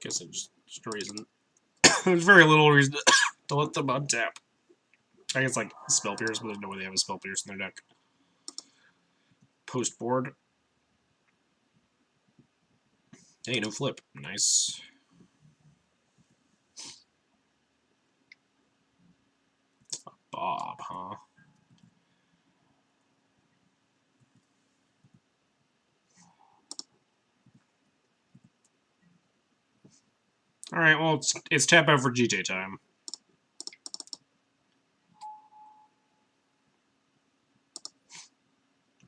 Guess there's just no reason. There's very little reason to let them untap. I guess like Spell Pierce, but there's no way they have a Spell Pierce in their deck. Post board. Hey, no flip. Nice. Bob, huh? Alright, well, it's tap out for GT time.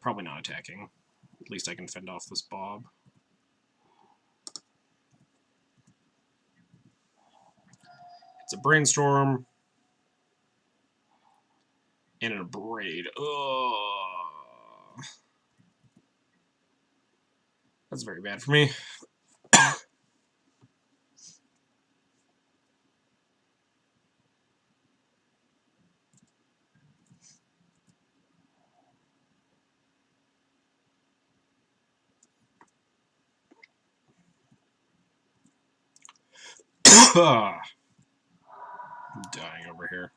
Probably not attacking. At least I can fend off this Bob. It's a Brainstorm. And a Braid. Ugh. That's very bad for me. I'm dying over here.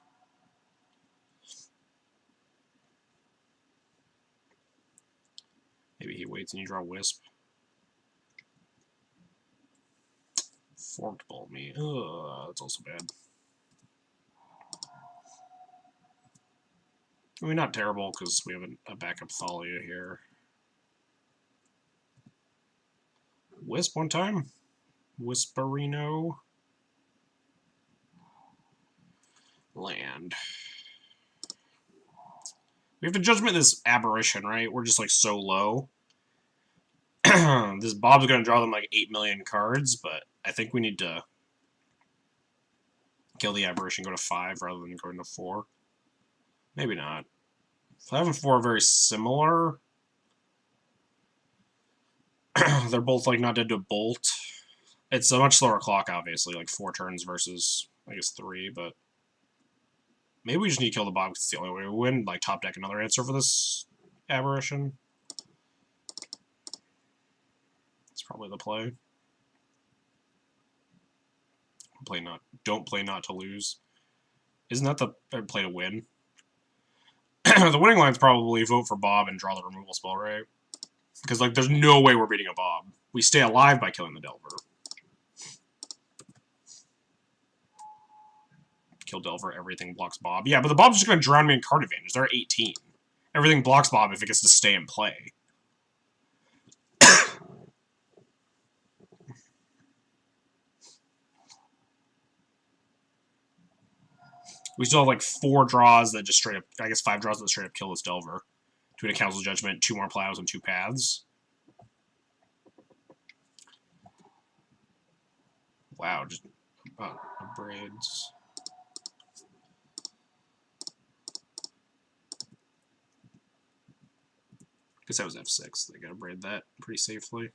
Maybe he waits and you draw Wisp. Forked Bolt me. Ugh, that's also bad. I mean, not terrible, because we have a backup Thalia here. Wisp one time. Whisperino. Land. We have to judgment this Aberration, right? We're just, like, so low. This Bob's going to draw them, like, 8 million cards, but I think we need to kill the Aberration, go to 5 rather than going to 4. Maybe not. 5 and 4 are very similar. They're both, like, not dead to a Bolt. It's a much slower clock, obviously, like 4 turns versus, I guess, 3, but maybe we just need to kill the Bob because it's the only way we win. Like, top deck another answer for this Aberration. It's probably the play. Don't play not to lose. Isn't that the play to win? The winning line's probably vote for Bob and draw the removal spell, right? Because, like, there's no way we're beating a Bob. We stay alive by killing the Delver. Kill Delver, everything blocks Bob. Yeah, but the Bob's just going to drown me in card advantage. They're 18. Everything blocks Bob if it gets to stay in play. We still have like 4 draws that just straight up, I guess 5 draws that straight up kill this Delver. Between a Council Judgment, 2 more plows, and 2 paths. Wow, just braids. Guess that was F6. They gotta braid that pretty safely.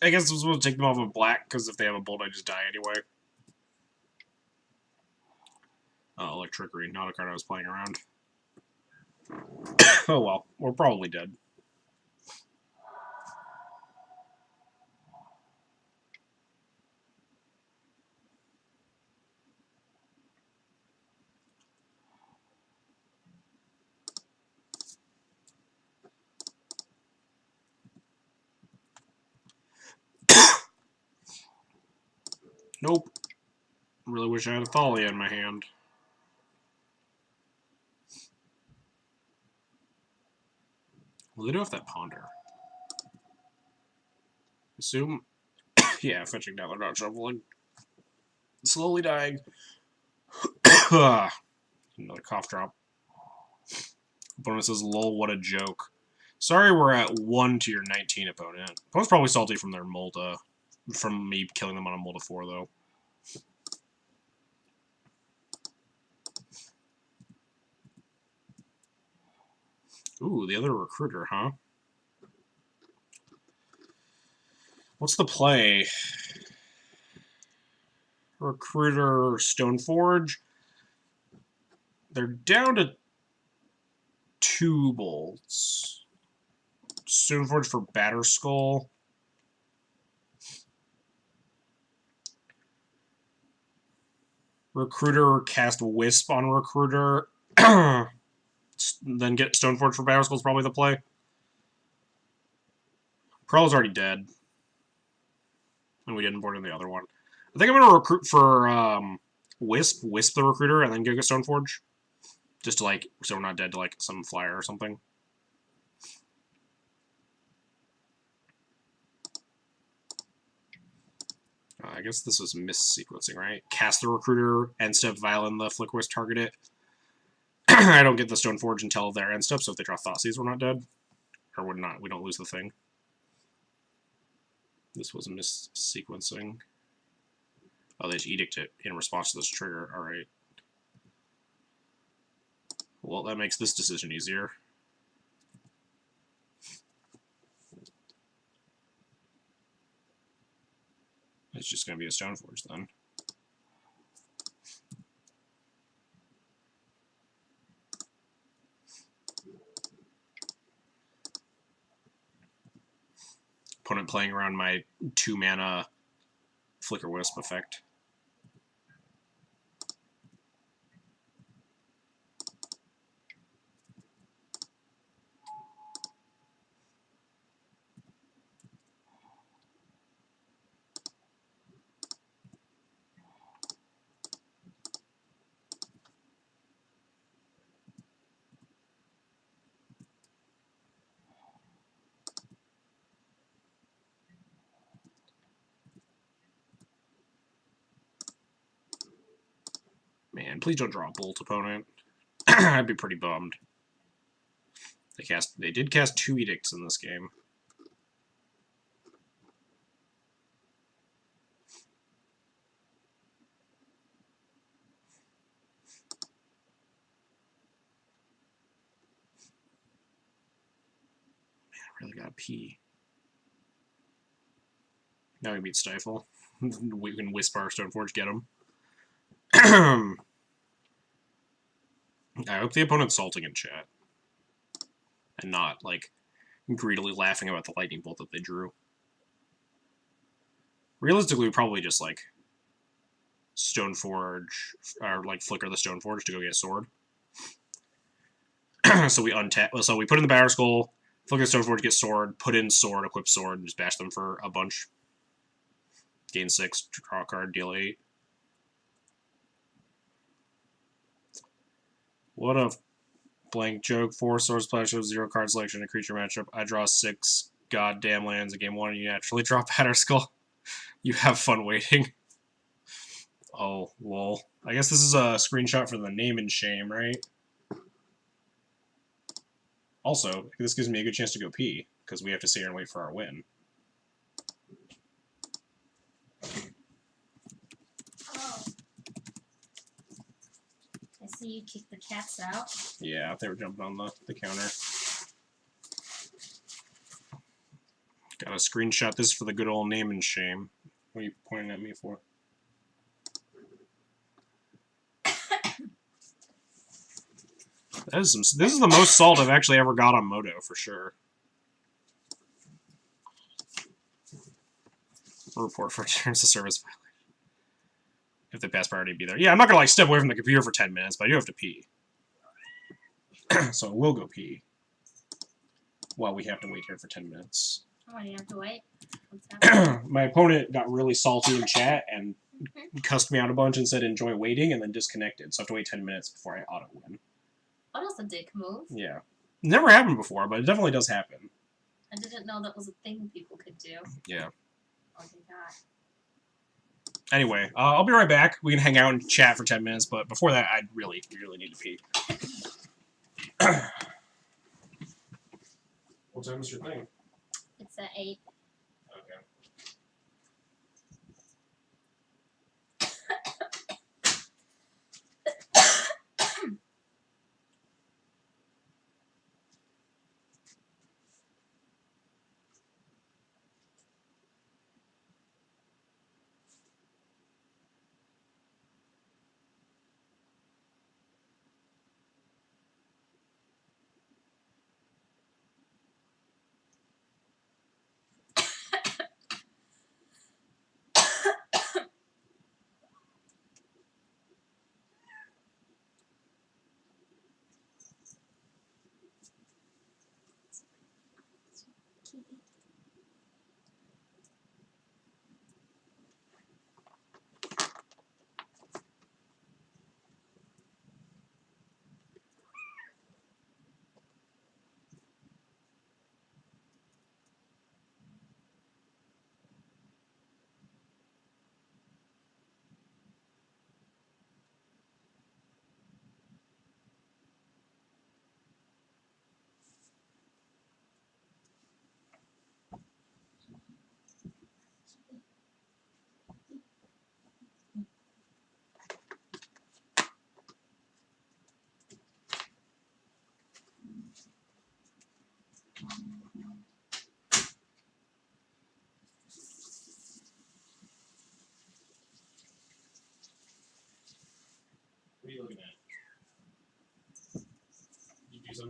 I guess I was supposed to take them off of black, because if they have a bolt, I just die anyway. Electrickery, not a card I was playing around. Oh well, we're probably dead. Nope. Really wish I had a Thalia in my hand. Well, they do have that Ponder. Assume. Yeah, fetching down, they're not shuffling. Slowly dying. Another cough drop. Opponent says, lol, what a joke. Sorry we're at 1 to your 19 opponent. Opponent's probably salty from their Molda. From me killing them on a Molda 4, though. Ooh, the other recruiter, huh? What's the play? Recruiter, Stoneforge. They're down to 2 bolts. Stoneforge for Batterskull. Recruiter, cast Wisp on Recruiter. Then get Stoneforge for Batterskull is probably the play. Pearl's already dead. And we didn't board in the other one. I think I'm going to recruit for Wisp the Recruiter, and then go get Stoneforge. Just to, like, so we're not dead to, like, some flyer or something. I guess this was mis-sequencing, right? Cast the Recruiter, end step, Violin the Flicker Wisp, target it. I don't get the Stoneforge until their end step, so if they draw Thoughtseize, we're not dead. Or we're not, we don't lose the thing. This was mis-sequencing. Oh, they just edict it in response to this trigger. Alright. Well, that makes this decision easier. It's just going to be a Stoneforge then. Opponent playing around my 2-mana Flicker Wisp effect. Man, please don't draw a Bolt, opponent. I'd be pretty bummed. They did cast 2 Edicts in this game. Man, I really gotta pee. Now we beat Stifle. We can Wisp our Stoneforge, get him. I hope the opponent's salting in chat. And not, like, greedily laughing about the lightning bolt that they drew. Realistically, we probably just, like, Stoneforge, or, like, flicker the Stoneforge to go get Sword. So we untap, so we put in the Batterskull, flicker the Stoneforge, get Sword, put in Sword, equip Sword, and just bash them for a bunch. Gain 6, draw a card, deal 8. What a blank joke. 4 swords, splash of 0 card selection, a creature matchup. I draw 6 goddamn lands in game 1, and you naturally draw Batterskull. You have fun waiting. Oh, lol. I guess this is a screenshot for the name and shame, right? Also, this gives me a good chance to go pee, because we have to sit here and wait for our win. Oh. I see you kick the cats out. Yeah, they were jumping on the counter. Gotta screenshot this for the good old name and shame. What are you pointing at me for? This is the most salt I've actually ever got on Moto, for sure. Report for returns to service violation. If they pass priority, be there. Yeah, I'm not gonna like step away from the computer for 10 minutes, but I do have to pee. So I will go pee. While we have to wait here for 10 minutes. Why do you have to wait? What's happening? My opponent got really salty in chat and cussed me out a bunch and said enjoy waiting and then disconnected. So I have to wait 10 minutes before I auto-win. What else a dick move? Yeah. Never happened before, but it definitely does happen. I didn't know that was a thing people could do. Yeah. Oh my god. Anyway, I'll be right back. We can hang out and chat for 10 minutes, but before that, I really need to pee. What time is your thing? It's at 8. Okay.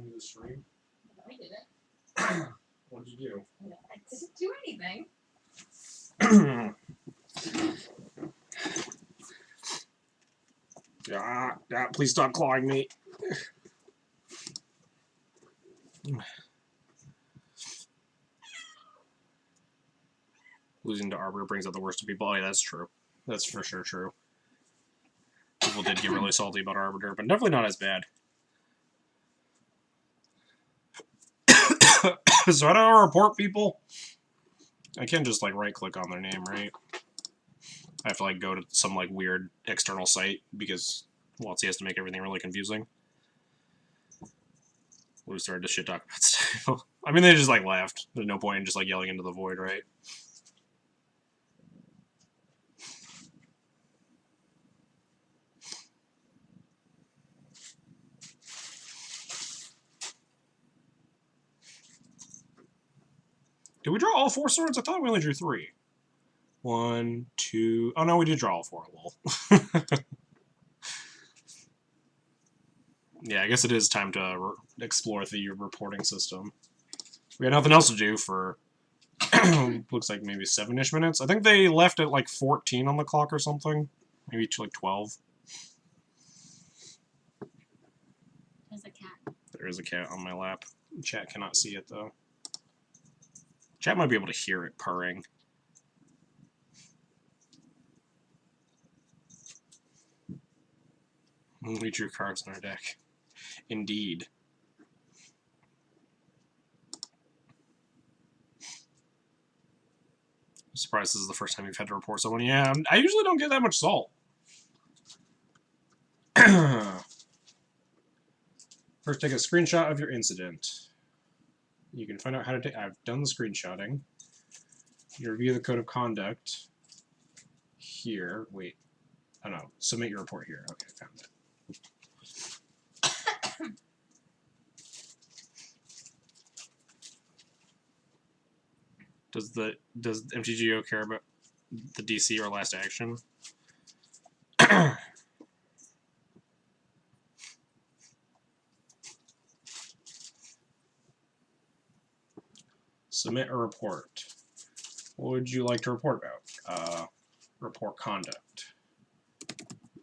showing you the stream? No, I didn't. What did you do? No, I didn't do anything. Please stop clawing me. Losing to Arbiter brings out the worst of people. Oh, yeah, that's true. That's for sure true. People did get really salty about Arbiter, but definitely not as bad. So how do I report people? I can't just, like, right-click on their name, right? I have to, like, go to some, like, weird external site because, well, he has to make everything really confusing. We started to shit talk about stuff. I mean, they just, like, laughed. There's no point in just, like, yelling into the void, right? Did we draw all 4 swords? I thought we only drew 3. 1, 2... Oh, no, we did draw all 4. Lol. Yeah, I guess it is time to explore the reporting system. We had nothing else to do for... looks like maybe 7-ish minutes. I think they left at like 14 on the clock or something. Maybe to like 12. There's a cat. There is a cat on my lap. Chat cannot see it, though. Chat might be able to hear it purring. We drew cards in our deck. Indeed. I'm surprised this is the first time you've had to report someone. Yeah, I usually don't get that much salt. First, take a screenshot of your incident. You can find out how to take... I've done the screenshotting. You review the code of conduct. Here. Wait. Oh, no. Submit your report here. Okay, I found it. Does MTGO care about the DC or last action? Submit a report. What would you like to report about? Report conduct.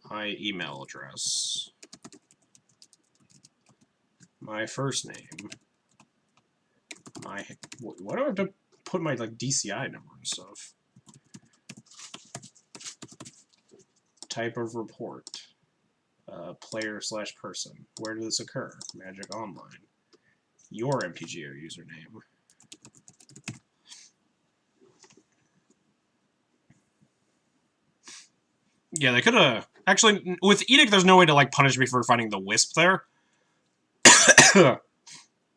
My email address. My first name. My... Why do I have to put my, like, DCI number and stuff? Type of report. Player/person. Where did this occur? Magic Online. Your MTGO username. Yeah, they could have... Actually, with Edict, there's no way to, like, punish me for finding the Wisp there.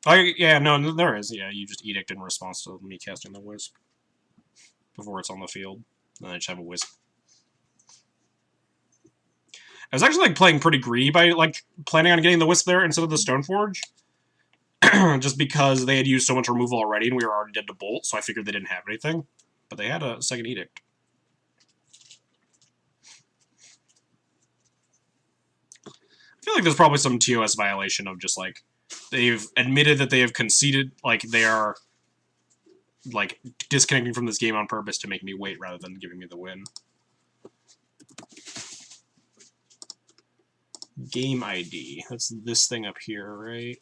Yeah, no, there is. Yeah, you just Edict in response to me casting the Wisp. Before it's on the field. Then I just have a Wisp. I was actually, like, playing pretty greedy by, like, planning on getting the Wisp there instead of the Stoneforge. Just because they had used so much removal already and we were already dead to Bolt, so I figured they didn't have anything. But they had a second Edict. I feel like there's probably some TOS violation of just, like, they've admitted that they have conceded, like, they are, like, disconnecting from this game on purpose to make me wait rather than giving me the win. Game ID. That's this thing up here, right?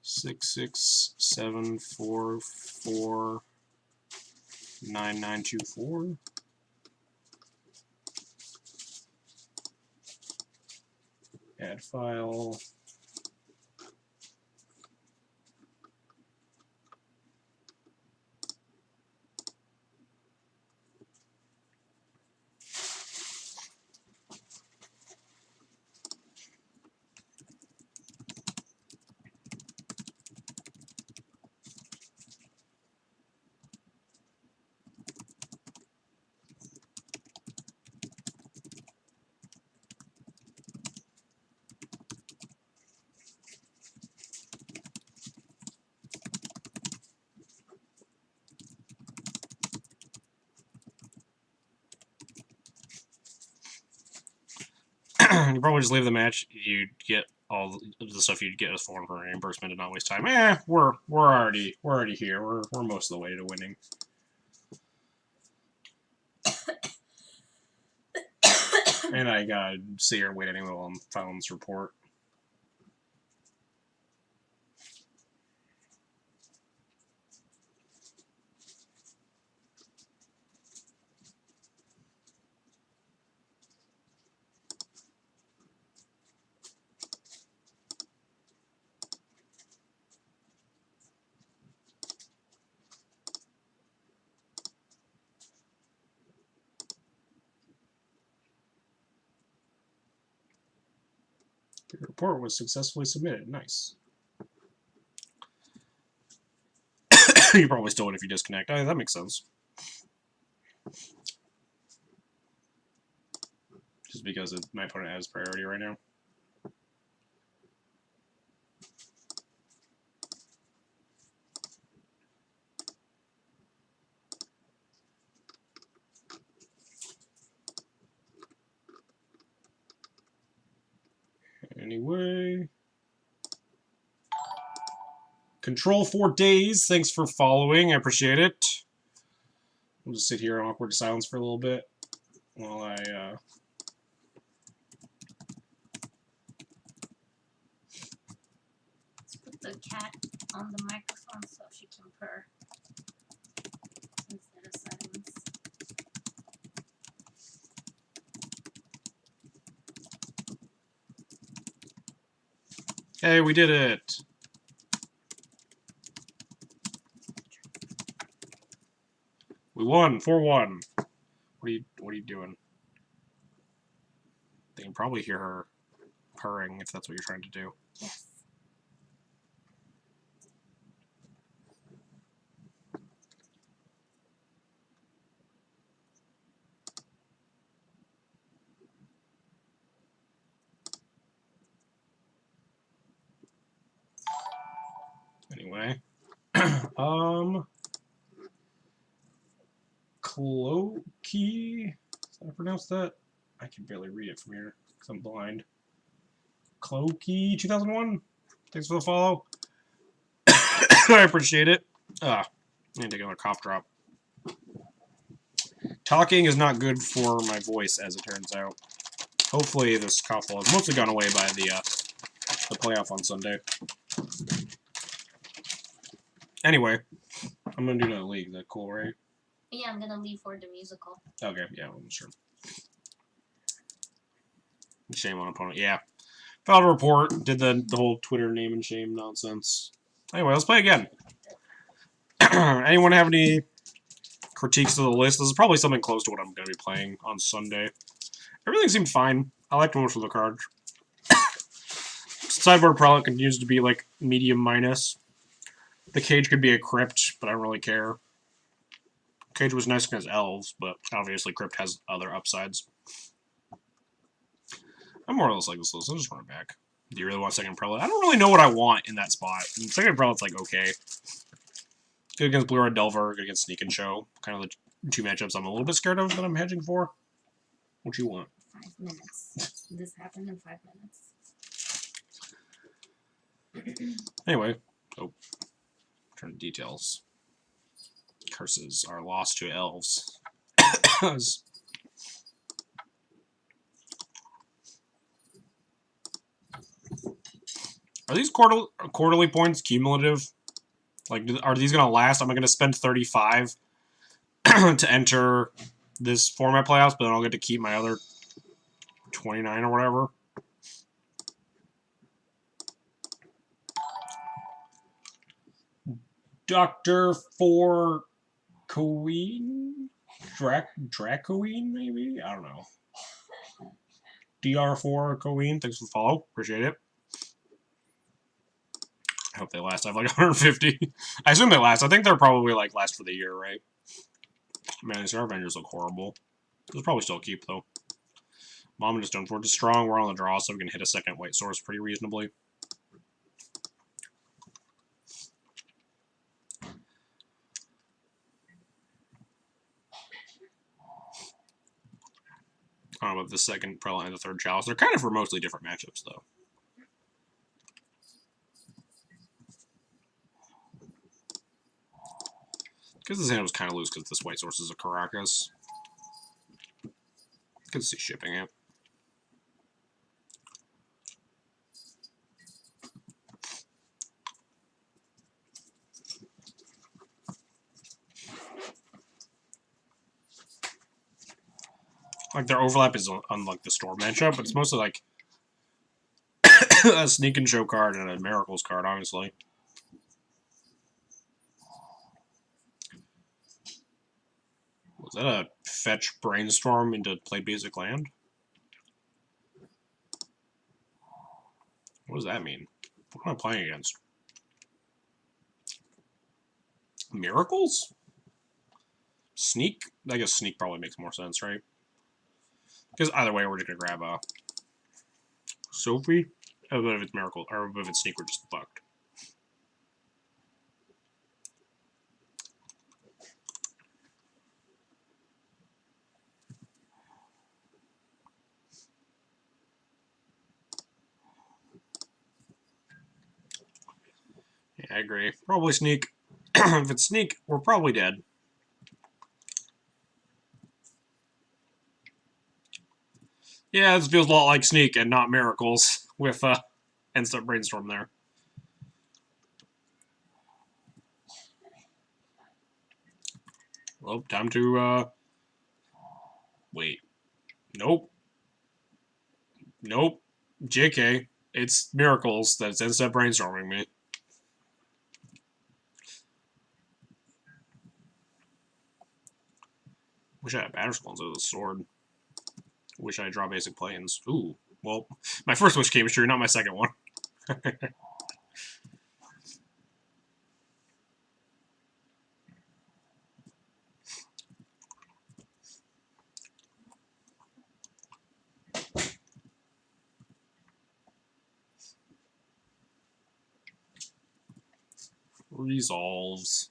667449924. Add file. You probably just leave the match. You get all the stuff you'd get as for reimbursement and not waste time. We're already here. We're most of the way to winning. And I gotta sit here and wait anyway while I'm filing this report. The report was successfully submitted. Nice. You probably still would if you disconnect. Oh, that makes sense. Just because my opponent has priority right now. Anyway. Control 4 days. Thanks for following. I appreciate it. We'll just sit here in awkward silence for a little bit while I Let's put the cat on the microphone so she can purr instead of silence. Hey, we did it. We won 4-1. What are you doing? They can probably hear her purring if that's what you're trying to do. Yes. Anyway. Cloaky. Did I pronounce that? I can barely read it from here because I'm blind. Cloaky 2001. Thanks for the follow. I appreciate it. I need to take another cough drop. Talking is not good for my voice, as it turns out. Hopefully this cough will have mostly gone away by the playoff on Sunday. Anyway, I'm gonna do another league. Is that cool, right? Yeah, I'm gonna leave for the musical. Okay, yeah, I'm sure. Shame on opponent. Yeah. Filed a report, did the whole Twitter name and shame nonsense. Anyway, let's play again. Anyone have any critiques of the list? This is probably something close to what I'm going to be playing on Sunday. Everything seemed fine. I liked most of the cards. Sideboard Prelate continues to be like medium minus. The Cage could be a Crypt, but I don't really care. Cage was nice against Elves, but obviously Crypt has other upsides. I'm more or less like this list. I'll just run it back. Do you really want second Prelate? I don't really know what I want in that spot. And second Prelate's like okay. Good against Blue Red Delver, good against Sneak and Show. Kind of the two matchups I'm a little bit scared of that I'm hedging for. What you want? 5 minutes. This happened in 5 minutes. Anyway. Oh. Turn to details. Curses are lost to elves. Are these quarterly points cumulative? Like, are these going to last? Am I going to spend 35 to enter this format playoffs, but then I'll get to keep my other 29 or whatever? Dr. For Queen? Dracoine, maybe? I don't know. DR4 Queen, thanks for the follow. Appreciate it. I hope they last. I have like 150. I assume they last. I think they're probably like last for the year, right? Man, these Avengers look horrible. They'll probably still keep though. Mom and Stone Forge is strong. We're on the draw, so we can hit a second white source pretty reasonably. I don't know about the second Prelate and the third Chalice. They're kind of for mostly different matchups, though. Because this hand was kind of loose because this white source is a Caracas. Could see shipping it. Like their overlap is on like the store matchup, but it's mostly like a sneak and show card and a miracles card, honestly. Was that a fetch brainstorm into play basic land? What does that mean? What am I playing against? Miracles? Sneak? I guess sneak probably makes more sense, right? Because either way, we're just gonna grab a Sophie. Oh, but if it's miracle or if it's sneak, we're just fucked. Yeah, I agree. Probably sneak. If it's sneak, we're probably dead. Yeah, this feels a lot like sneak and not miracles with instant brainstorm there. Well, time to wait. Nope. Nope. JK. It's miracles that's instant brainstorming me. Wish I had Batterskull instead of the sword. Wish I had draw basic planes. Ooh. Well, my first wish came true, not my second one. Resolves.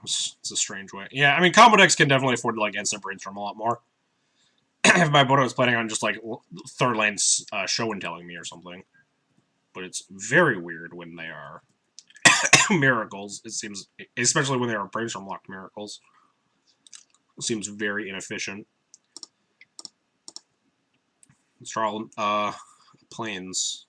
It's a strange way. Yeah, I mean, combo decks can definitely afford to like instant brainstorm a lot more. If my opponent was planning on just like third lane show and telling me or something, but it's very weird when they are miracles. It seems, especially when they are brainstorm locked miracles, it seems very inefficient. Let's draw planes.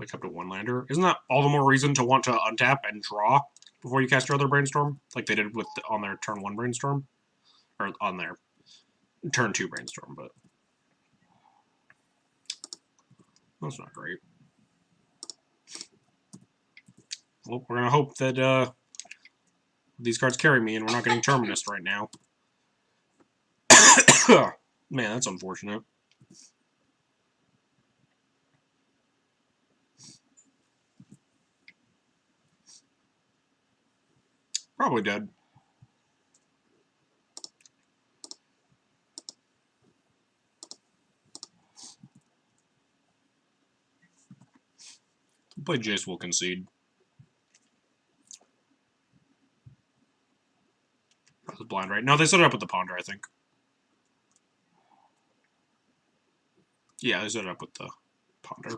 Wake up to one lander. Isn't that all the more reason to want to untap and draw before you cast your other brainstorm, like they did with on their turn 1 brainstorm, or on their turn 2 brainstorm? But that's not great. Well, we're gonna hope that these cards carry me, and we're not getting Terminus right now. Man, that's unfortunate. Probably dead. Play Jace will concede. I was blind, right? No, they set it up with the Ponder, I think. Yeah, they set it up with the Ponder.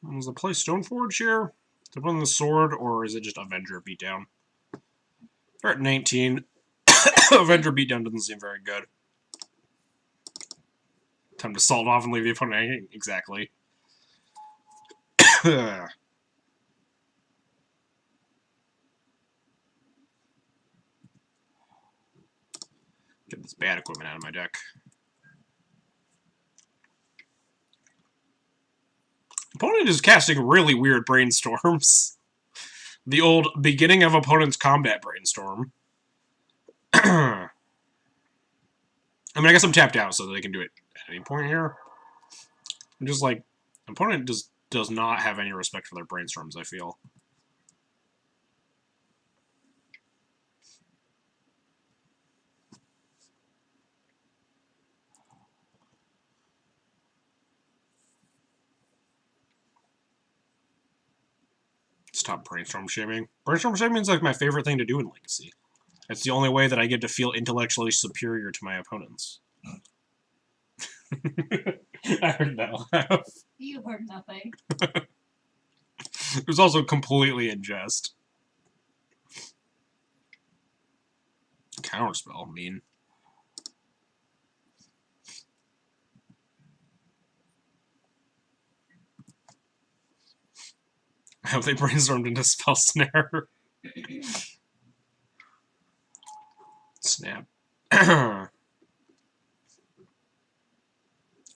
Was the play Stoneforge here? To put on the sword, or is it just Avenger Beatdown? We're at 19. Avenger Beatdown doesn't seem very good. Time to salt off and leave the opponent hanging. Exactly. Get this bad equipment out of my deck. Opponent is casting really weird brainstorms. The old beginning of opponent's combat brainstorm. I mean, I guess I'm tapped out so that they can do it at any point here. I'm just like, opponent does not have any respect for their brainstorms, I feel. Stop brainstorm shaming. Brainstorm shaming is like my favorite thing to do in Legacy. It's the only way that I get to feel intellectually superior to my opponents. I heard that laugh. You heard nothing. It was also completely in jest. Counterspell, mean. How they brainstormed into spell snare. Snap.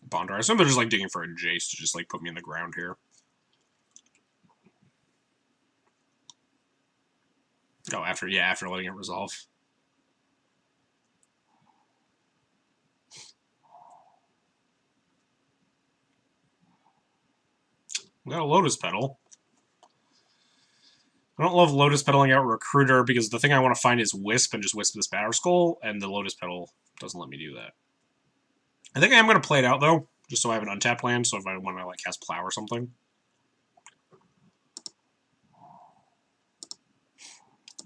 Bondar. I assume they're just like digging for a Jace to just like put me in the ground here. Oh, after letting it resolve. We got a Lotus Petal. I don't love Lotus Petaling out Recruiter because the thing I want to find is Wisp and just Wisp this Batterskull, and the Lotus Petal doesn't let me do that. I think I am going to play it out, though, just so I have an untapped land, so if I want to like cast Plow or something.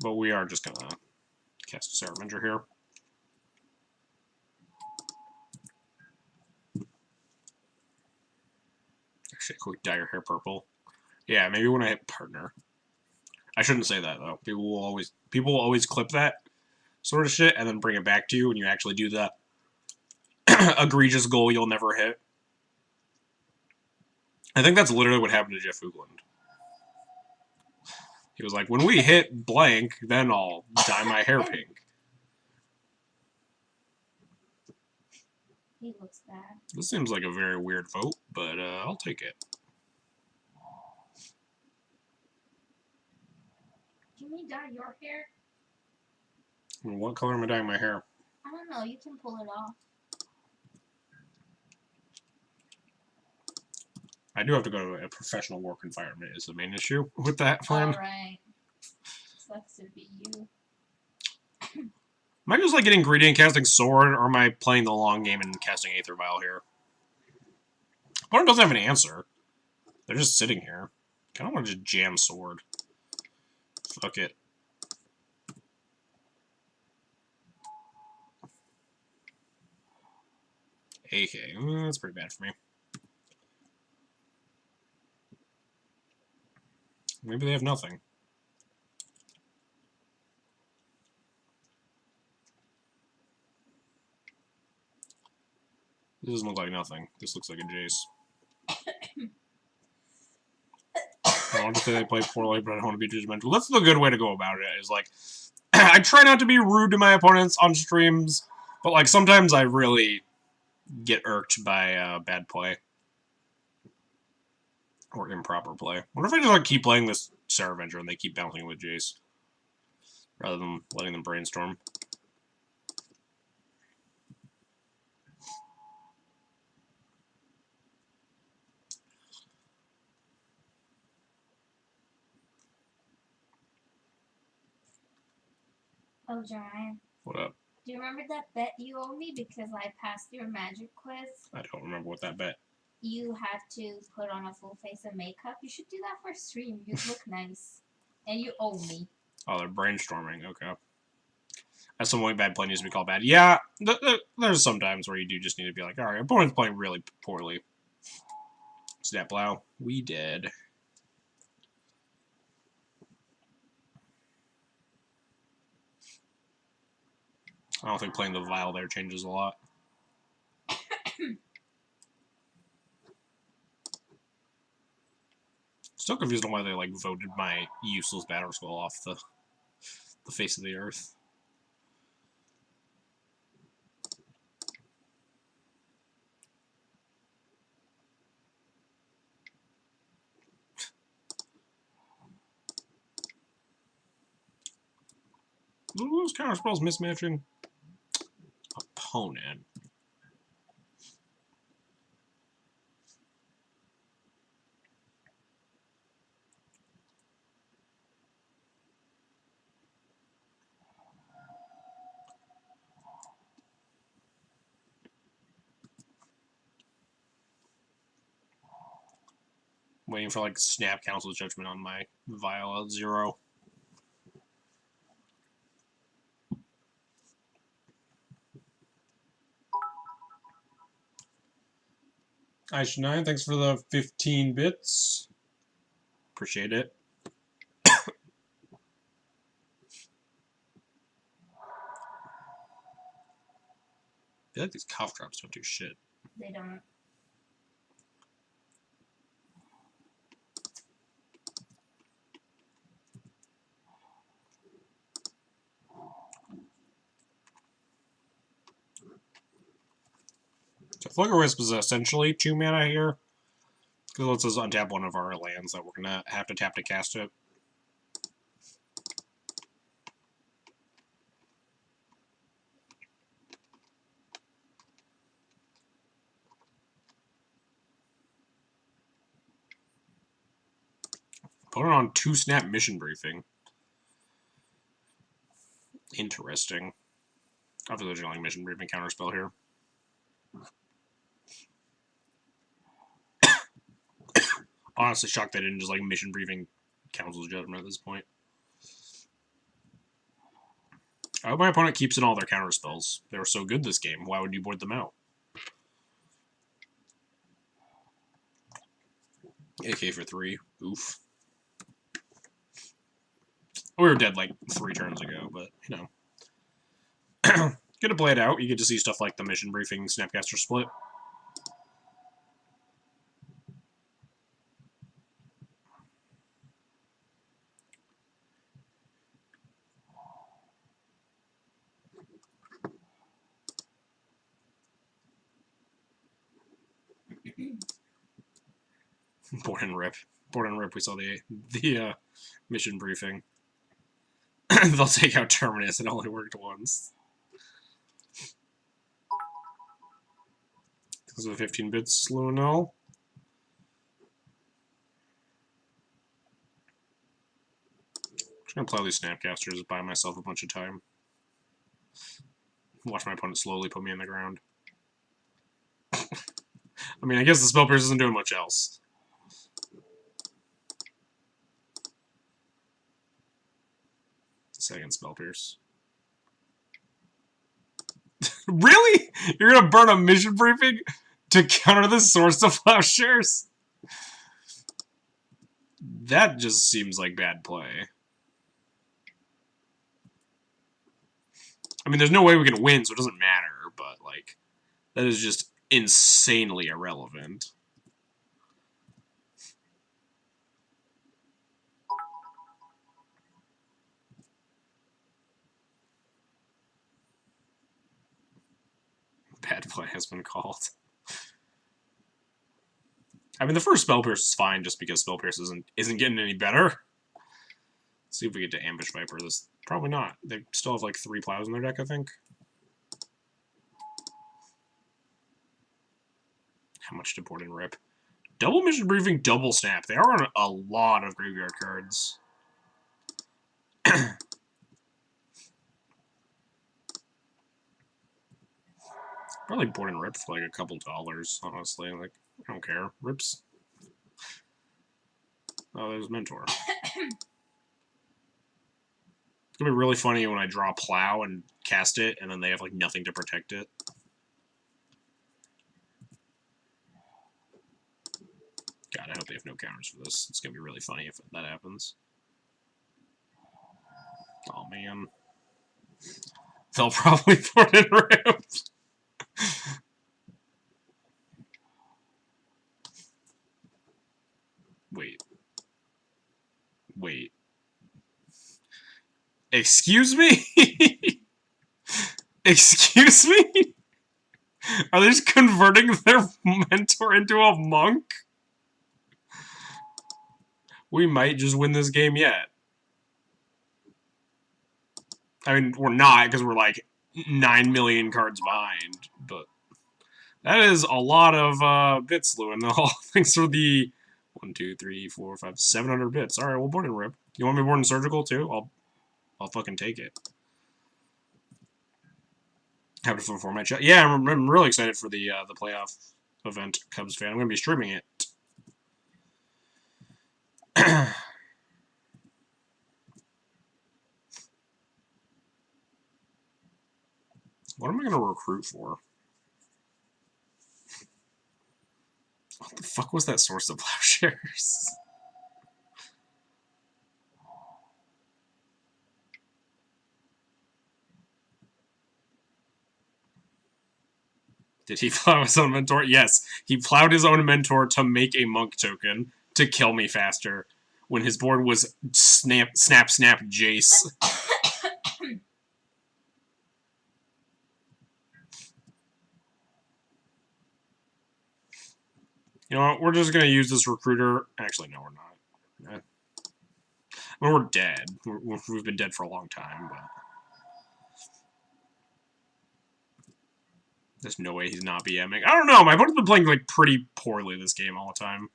But we are just going to cast Scavenger here. Actually, quick dye your hair purple. Yeah, maybe when I hit partner. I shouldn't say that though. People will always clip that sort of shit and then bring it back to you when you actually do the egregious goal you'll never hit. I think that's literally what happened to Jeff Hoogland. He was like, when we hit blank, then I'll dye my hair pink. He looks bad. This seems like a very weird vote, but I'll take it. Can we dye your hair? What color am I dyeing my hair? I don't know. You can pull it off. I do have to go to a professional work environment is the main issue with that plan. Alright. Sucks to be you. Am I just like getting greedy and casting Sword, or am I playing the long game and casting Aether Vial here? Opponent doesn't have an answer. They're just sitting here. I kind of want to just jam Sword. Fuck it. AK. That's pretty bad for me. Maybe they have nothing. This doesn't look like nothing. This looks like a Jace. I want to say they play poorly, but I don't want to be judgmental. That's the good way to go about it, is like, I try not to be rude to my opponents on streams, but like sometimes I really get irked by bad play. Or improper play. What if I just like keep playing this Scavenger and they keep bouncing with Jace? Rather than letting them brainstorm. Oh, Giant. What up? Do you remember that bet you owe me because I passed your magic quiz? I don't remember what that bet. You have to put on a full face of makeup. You should do that for stream. You look nice. And you owe me. Oh, they're brainstorming. Okay. That's some way bad play needs to be called bad. Yeah, there's some times where you do just need to be like, alright, opponent's playing really poorly. Snap Plow. We did. I don't think playing the Vial there changes a lot. Still confused on why they like voted my useless Batterskull off the face of the earth. Those counterspells mismatching. Opponent. Waiting for, like, snap council's judgment on my Viola 0. Aisha9, thanks for the 15 bits. Appreciate it. I feel like these cough drops don't do shit. They don't. So Flicker Wisp is essentially 2 mana here. Because it lets us untap one of our lands that we're going to have to tap to cast it. Put it on 2-snap mission briefing. Interesting. Obviously, there's like mission briefing counterspell here. Honestly, shocked they didn't just like mission briefing Council's Judgment at this point. I hope my opponent keeps in all their counterspells. They were so good this game. Why would you board them out? AK for 3. Oof. We were dead like 3 turns ago, but, you know. Good to play it out. You get to see stuff like the mission briefing Snapcaster split. Board and rip. Board and rip, we saw the mission briefing. They'll take out Terminus. It only worked once. Because of the 15 bits, Lunel. Just gonna play all these Snapcasters, buy myself a bunch of time. Watch my opponent slowly put me in the ground. I mean, I guess the Spell Pierce isn't doing much else. Second Spell Pierce. Really? You're gonna burn a mission briefing to counter the Source of Plowshares? That just seems like bad play. I mean, there's no way we can win, so it doesn't matter, but, like, that is just insanely irrelevant. Bad play has been called. I mean, the first Spell Pierce is fine just because Spell Pierce isn't getting any better. Let's see if we get to Ambush Viper this. Probably not. They still have like 3 plows in their deck, I think. How much to board and rip? Double mission briefing, double snap. They are on a lot of graveyard cards. Probably board and rip for like a couple dollars, honestly. Like, I don't care. Rips. Oh, there's Mentor. It's gonna be really funny when I draw Plow and cast it, and then they have like nothing to protect it. God, I hope they have no counters for this. It's gonna be really funny if that happens. Oh man. They'll probably board and rip. Wait. Wait. Excuse me? Excuse me? Are they just converting their mentor into a monk? We might just win this game yet. I mean, we're not, because we're like 9 million cards behind, but that is a lot of bits, Lewin. Thanks for the 1, 2, 3, 4, 5, 700 bits. Alright, we'll board and rip. You want me board and surgical too? I'll fucking take it. Happy for format chat. Yeah, I'm really excited for the playoff event, Cubs fan. I'm gonna be streaming it. What am I gonna recruit for? What the fuck was that source of plowshares? Did he plow his own mentor? Yes, he plowed his own mentor to make a monk token to kill me faster when his board was snap, snap, snap, Jace. You know what? We're just gonna use this recruiter. Actually, no, we're not. I mean, we're dead. We've been dead for a long time, but there's no way he's not BMing. I don't know. My opponent's been playing like pretty poorly this game all the time.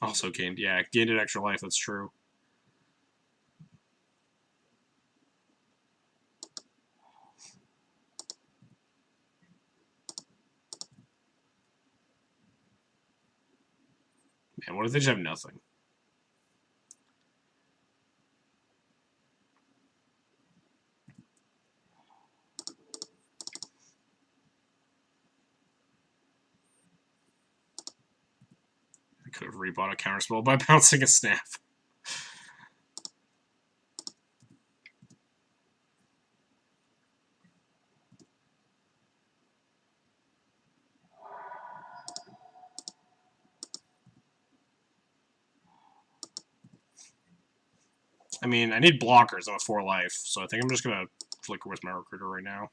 Also gained an extra life. That's true. Man, what if they just have nothing? I could have rebought a counterspell by bouncing a snap. I mean, I need blockers. I'm a 4 life, so I think I'm just gonna flicker with my recruiter right now.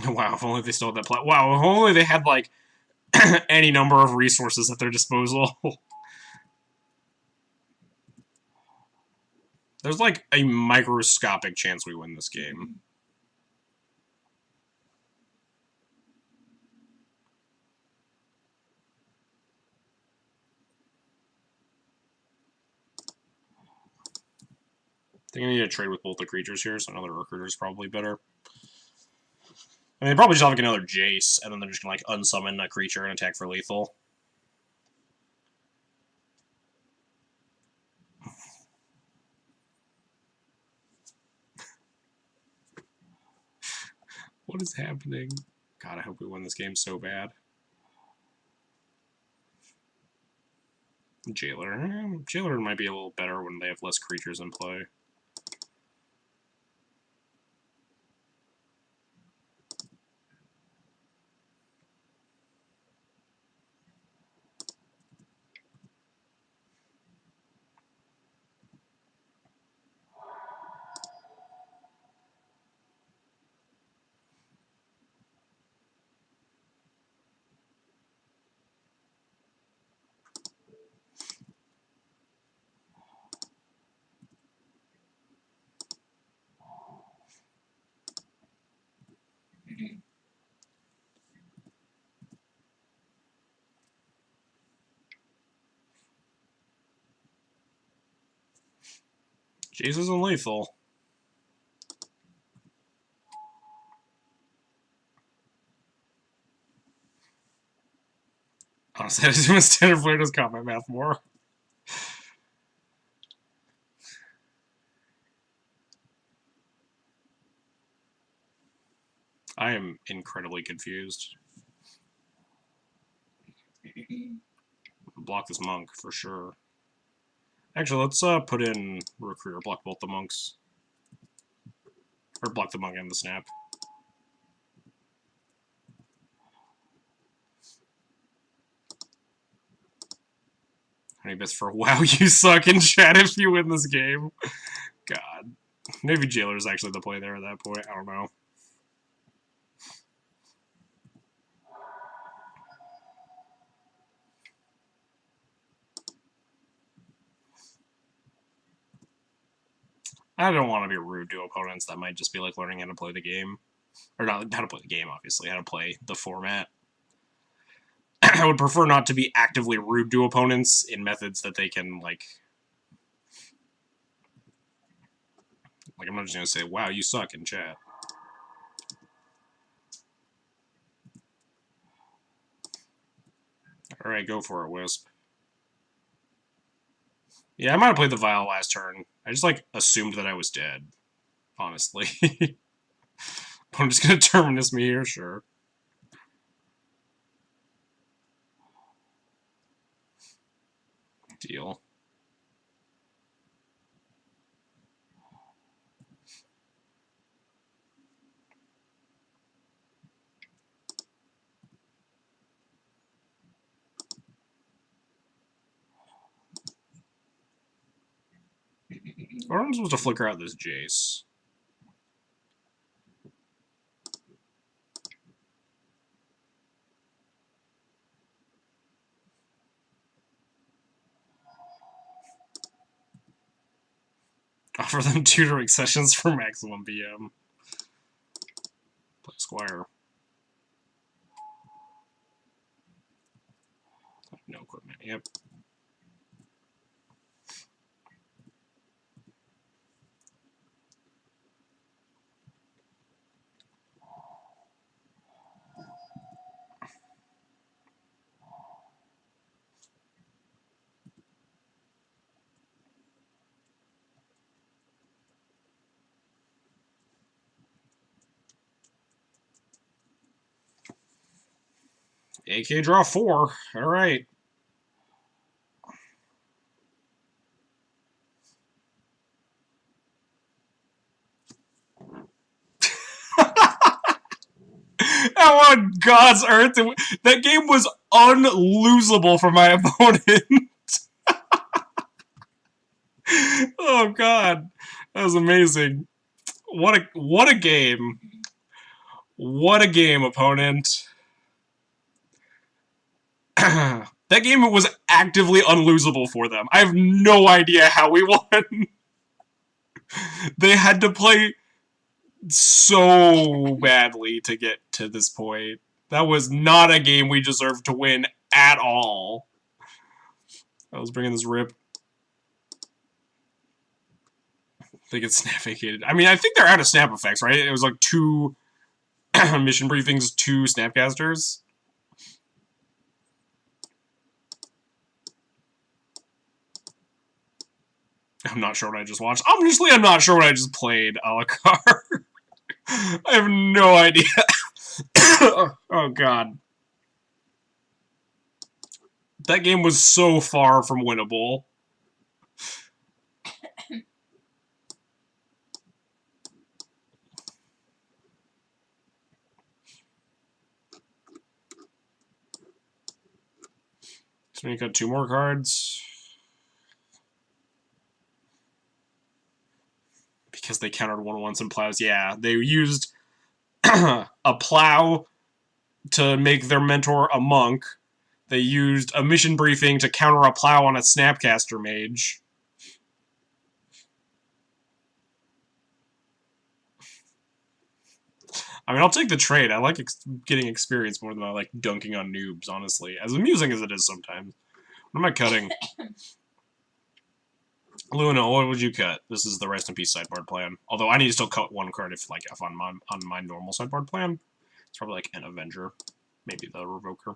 Wow, if only they still had that play. Wow, if only they had, like, any number of resources at their disposal. There's, like, a microscopic chance we win this game. I think I need to trade with both the creatures here, so another recruiter is probably better. I mean, they probably just have like another Jace, and then they're just gonna like unsummon a creature and attack for lethal. What is happening? God, I hope we win this game so bad. Jailer. Jailer might be a little better when they have less creatures in play. Jace isn't lethal. Honestly, I just want to standard flare does combat math more. I am incredibly confused. Block this monk for sure. Actually, let's put in recruiter, block both the monks. Or block the monk and the snap. Honey bits for wow, you suck in chat if you win this game. God. Maybe Jailer's actually the play there at that point. I don't know. I don't want to be rude to opponents that might just be like learning how to play the game. Or not how to play the game, obviously, how to play the format. I would prefer not to be actively rude to opponents in methods that they can, like, Like, I'm not just gonna say, wow, you suck in chat. Alright, go for it, Wisp. Yeah, I might have played the Vial last turn. I just, like, assumed that I was dead. Honestly. I'm just gonna Terminus me here, sure. Deal. Or I'm supposed to flicker out this Jace. Offer them tutoring sessions for maximum BM. Play Squire. No equipment, yep. AK draw 4. Alright. How on God's earth? That game was unlosable for my opponent. Oh God, that was amazing. What a game. What a game, opponent. That game was actively unlosable for them. I have no idea how we won. They had to play so badly to get to this point. That was not a game we deserved to win at all. I was bringing this rip. They get snap vacated. I mean, I think they're out of snap effects, right? It was like 2 mission briefings, 2 snapcasters. I'm not sure what I just watched. Obviously, I'm not sure what I just played, Alakar. I have no idea. Oh, God. That game was so far from winnable. So we got 2 more cards. Because they countered 1/1s and plows. Yeah, they used a plow to make their mentor a monk. They used a mission briefing to counter a plow on a Snapcaster mage. I mean, I'll take the trade. I like getting experience more than I like dunking on noobs, honestly. As amusing as it is sometimes. What am I cutting? Luna, what would you cut? This is the rest in peace sideboard plan. Although I need to still cut 1 card if on my normal sideboard plan. It's probably like an Avenger. Maybe the Revoker.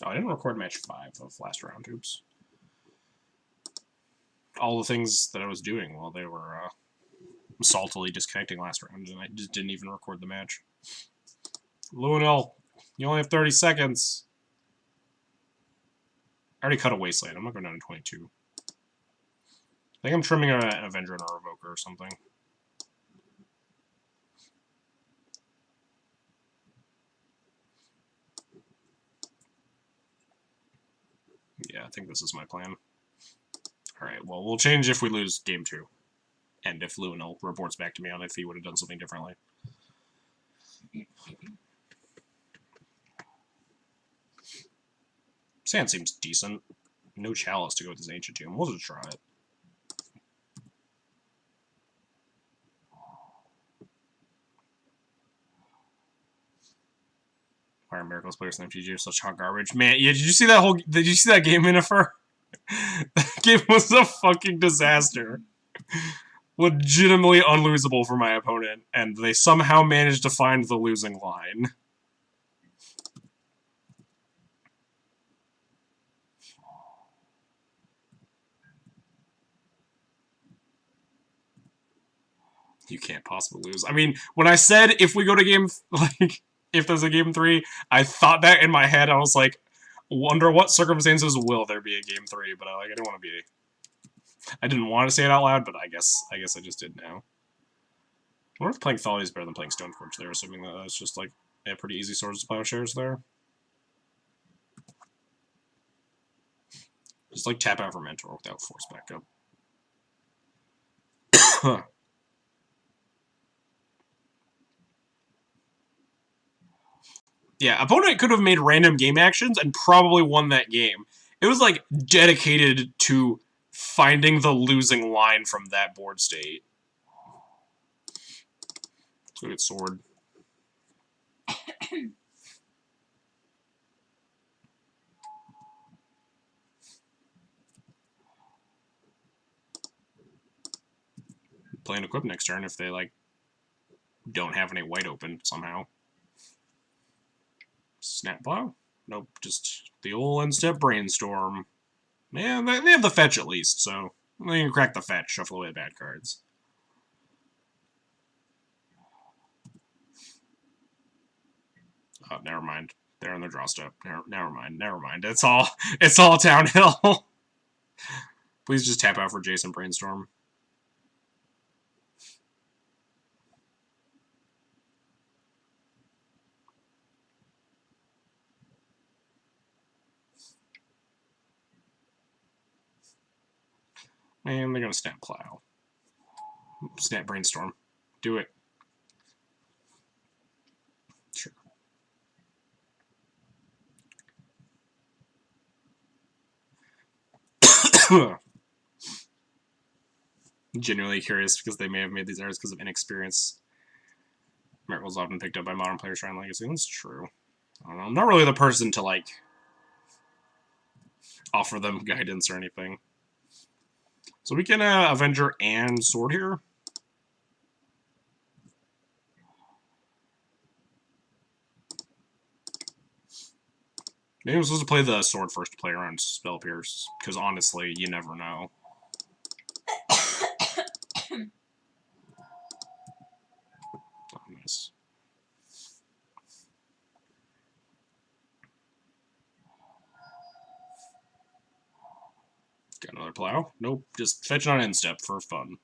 Oh, I didn't record match 5 of last round. Oops. All the things that I was doing while they were saltily disconnecting last round, and I just didn't even record the match. Luenel, you only have 30 seconds. I already cut a Wasteland. I'm not going down to 22. I think I'm trimming an Avenger and a Revoker or something. Yeah, I think this is my plan. Alright, well, we'll change if we lose game 2. And if Luenel reports back to me on if he would have done something differently. Sand seems decent. No Chalice to go with this Ancient Tomb. We'll just try it. Fire Miracles players in MTG are such hot garbage. Man, yeah, did you see that did you see that game, Innifer? That game was a fucking disaster. Legitimately unlosable for my opponent, and they somehow managed to find the losing line. You can't possibly lose. I mean, when I said if we go to game, like, if there's a game 3, I thought that in my head. I was like, under what circumstances will there be a game 3? But I didn't want to be. I didn't want to say it out loud, but I guess I just did now. I wonder if playing Thali is better than playing Stoneforge there, assuming that that's just like a pretty easy source of plowshares there. Just like tap out for Mentor without force backup. Yeah, opponent could have made random game actions and probably won that game. It was like dedicated to finding the losing line from that board state. Let's go get sword. Play an equip next turn if they like don't have any white open somehow. Snap plow? Nope, just the old end-step brainstorm. Man, they have the fetch at least, so they can crack the fetch, shuffle away the bad cards. Oh, never mind. They're in the draw step. Never mind. It's all downhill. Please just tap out for Jason Brainstorm. And they're gonna snap plow. Snap brainstorm. Do it. Sure. Genuinely curious because they may have made these errors because of inexperience. Miracle's often picked up by modern players trying Legacy. That's true. I don't know. I'm not really the person to like offer them guidance or anything. So we can Avenger and Sword here. Maybe I'm supposed to play the Sword first to play around Spell Pierce, because honestly, you never know. Oh, nice. Got another plow? Nope, just fetch on end step for fun.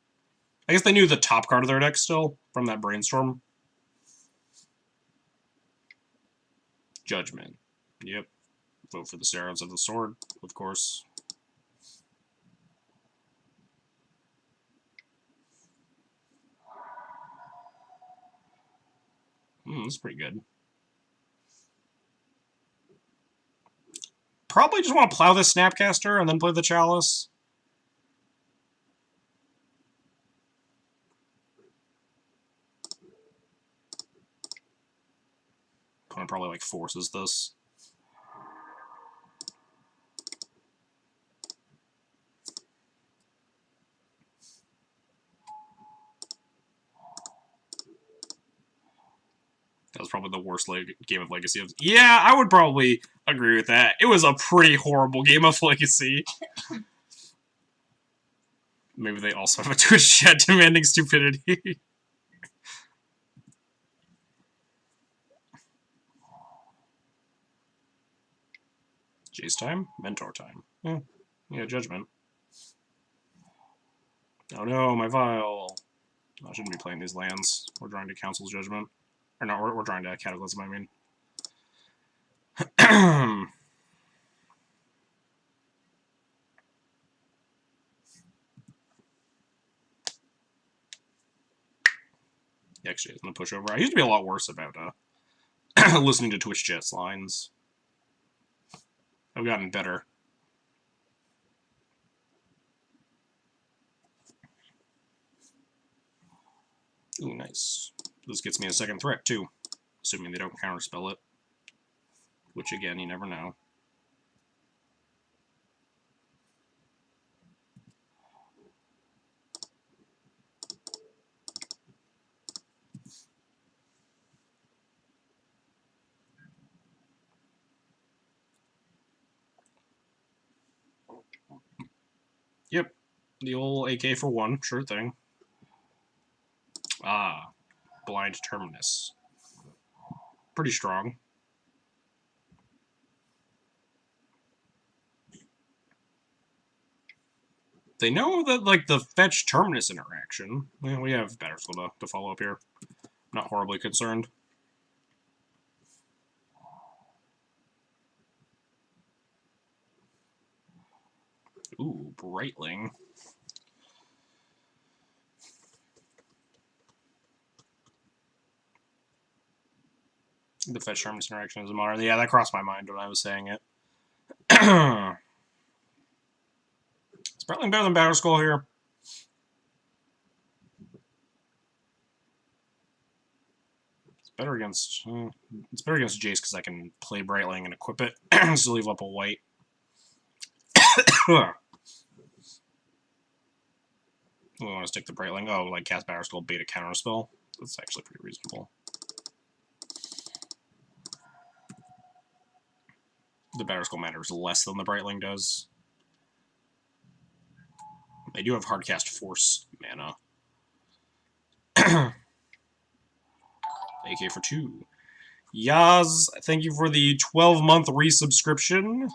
I guess they knew the top card of their deck still, from that brainstorm. Judgment. Yep. Vote for the Seraph of the Sword, of course. That's pretty good. Probably just want to plow this Snapcaster and then play the Chalice. Opponent probably like forces this. That was probably the worst game of Legacy. Yeah, I would probably agree with that. It was a pretty horrible game of Legacy. Maybe they also have a Twitch chat demanding stupidity. Jace time? Mentor time. Yeah, Judgment. Oh no, my Vial. I shouldn't be playing these lands. We're drawing to Council's Judgment. Or no, we're drawing to Cataclysm, I mean. He actually isn't a pushover. I used to be a lot worse about listening to Twitch chat's lines. I've gotten better. Ooh, nice. This gets me a second threat, too. Assuming they don't counterspell it. Which, again, you never know. Yep. The old AK for 1. Sure thing. Ah. Blind Terminus. Pretty strong. They know that, like, the fetch Terminus interaction. Well, we have better skill to follow up here. Not horribly concerned. Ooh, Brightling. The fetch Terminus interaction is a modern. Yeah, that crossed my mind when I was saying it. Is Brightling better than Battle Skull here? It's better against Jace because I can play Brightling and equip it, so leave up a white. We want to stick the Brightling. Oh, like cast Battle Skull, beta counter spell. That's actually pretty reasonable. The Battle Skull matters less than the Brightling does. They do have hardcast Force mana. AK for 2. Yaz, thank you for the 12-month resubscription.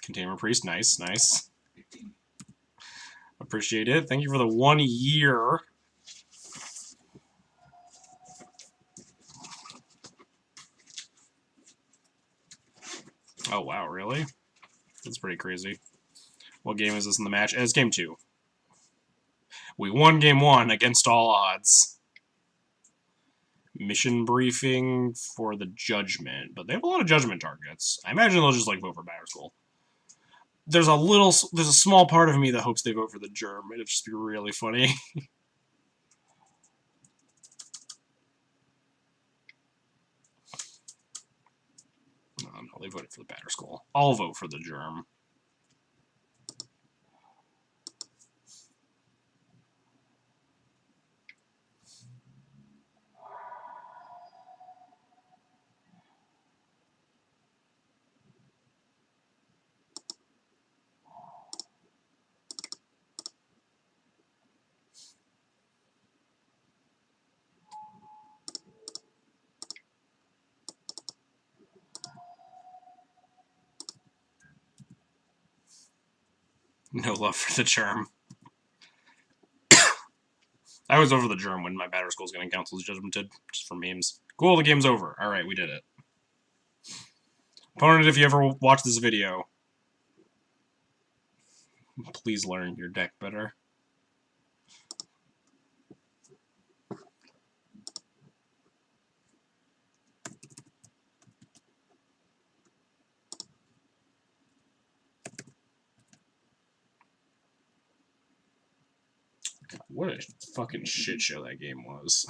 Containment Priest, nice, nice. Appreciate it. Thank you for the 1 year. Oh, wow, really? That's pretty crazy. What game is this in the match? It's game 2. We won game 1 against all odds. Mission briefing for the Judgment, but they have a lot of Judgment targets. I imagine they'll just, like, vote for Batterskull. There's a small part of me that hopes they vote for the Germ. It'd just be really funny. No, they voted for the Batterskull. I'll vote for the Germ. No love for the Germ. I was over the Germ when my Batterskull was getting Council's Judgmented, just for memes. Cool, the game's over. Alright, we did it. Opponent, if you ever watch this video, please learn your deck better. What a fucking shit show that game was.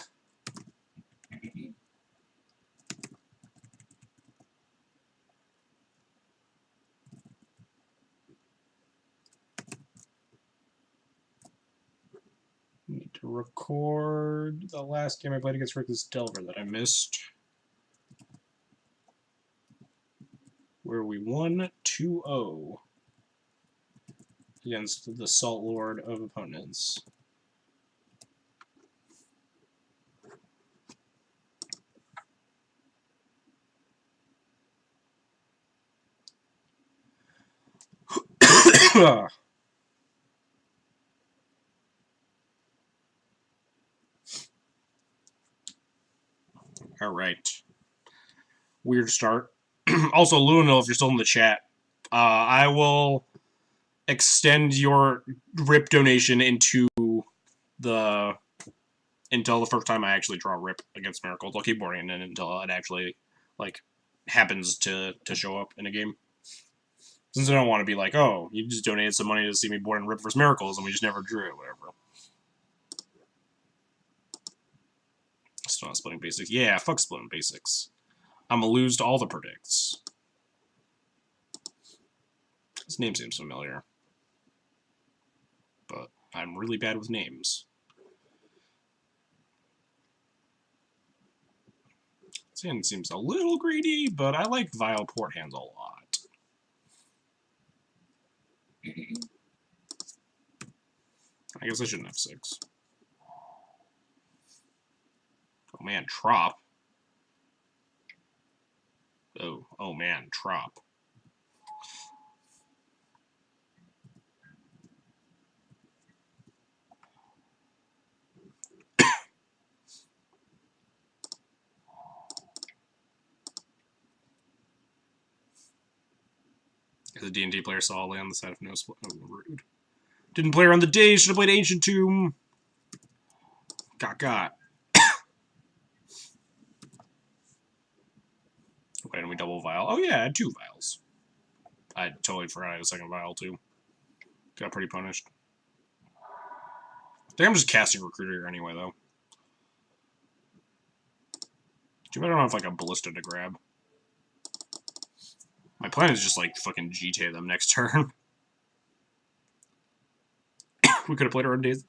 Need to record the last game I played against Rick's Delver that I missed. Where we won 2-0 against the Salt Lord of opponents. Alright. Weird start. Also, Luna, if you're still in the chat, I will extend your RIP donation until the first time I actually draw RIP against Miracles. I'll keep boarding it in until it actually, like, happens to show up in a game. Since I don't want to be like, oh, you just donated some money to see me board in RIP vs. Miracles, and we just never drew it, whatever. Still not splitting basics. Yeah, fuck splitting basics. I'm gonna lose to all the predicts. This name seems familiar. But I'm really bad with names. Sand seems a little greedy, but I like Vile Port Hands a lot. I guess I shouldn't have 6. Oh man, Trop. Oh man, Trop. The D&D player solidly on the side of no split. Oh, rude. Didn't play her on the day, should have played Ancient Tomb. Got. Why didn't we double Vial? Oh yeah, I had 2 Vials. I totally forgot I had a second Vial too. Got pretty punished. I think I'm just casting Recruiter here anyway, though. Too bad I don't have like a Ballista to grab. My plan is just like fucking GTA them next turn. We could have played her on days.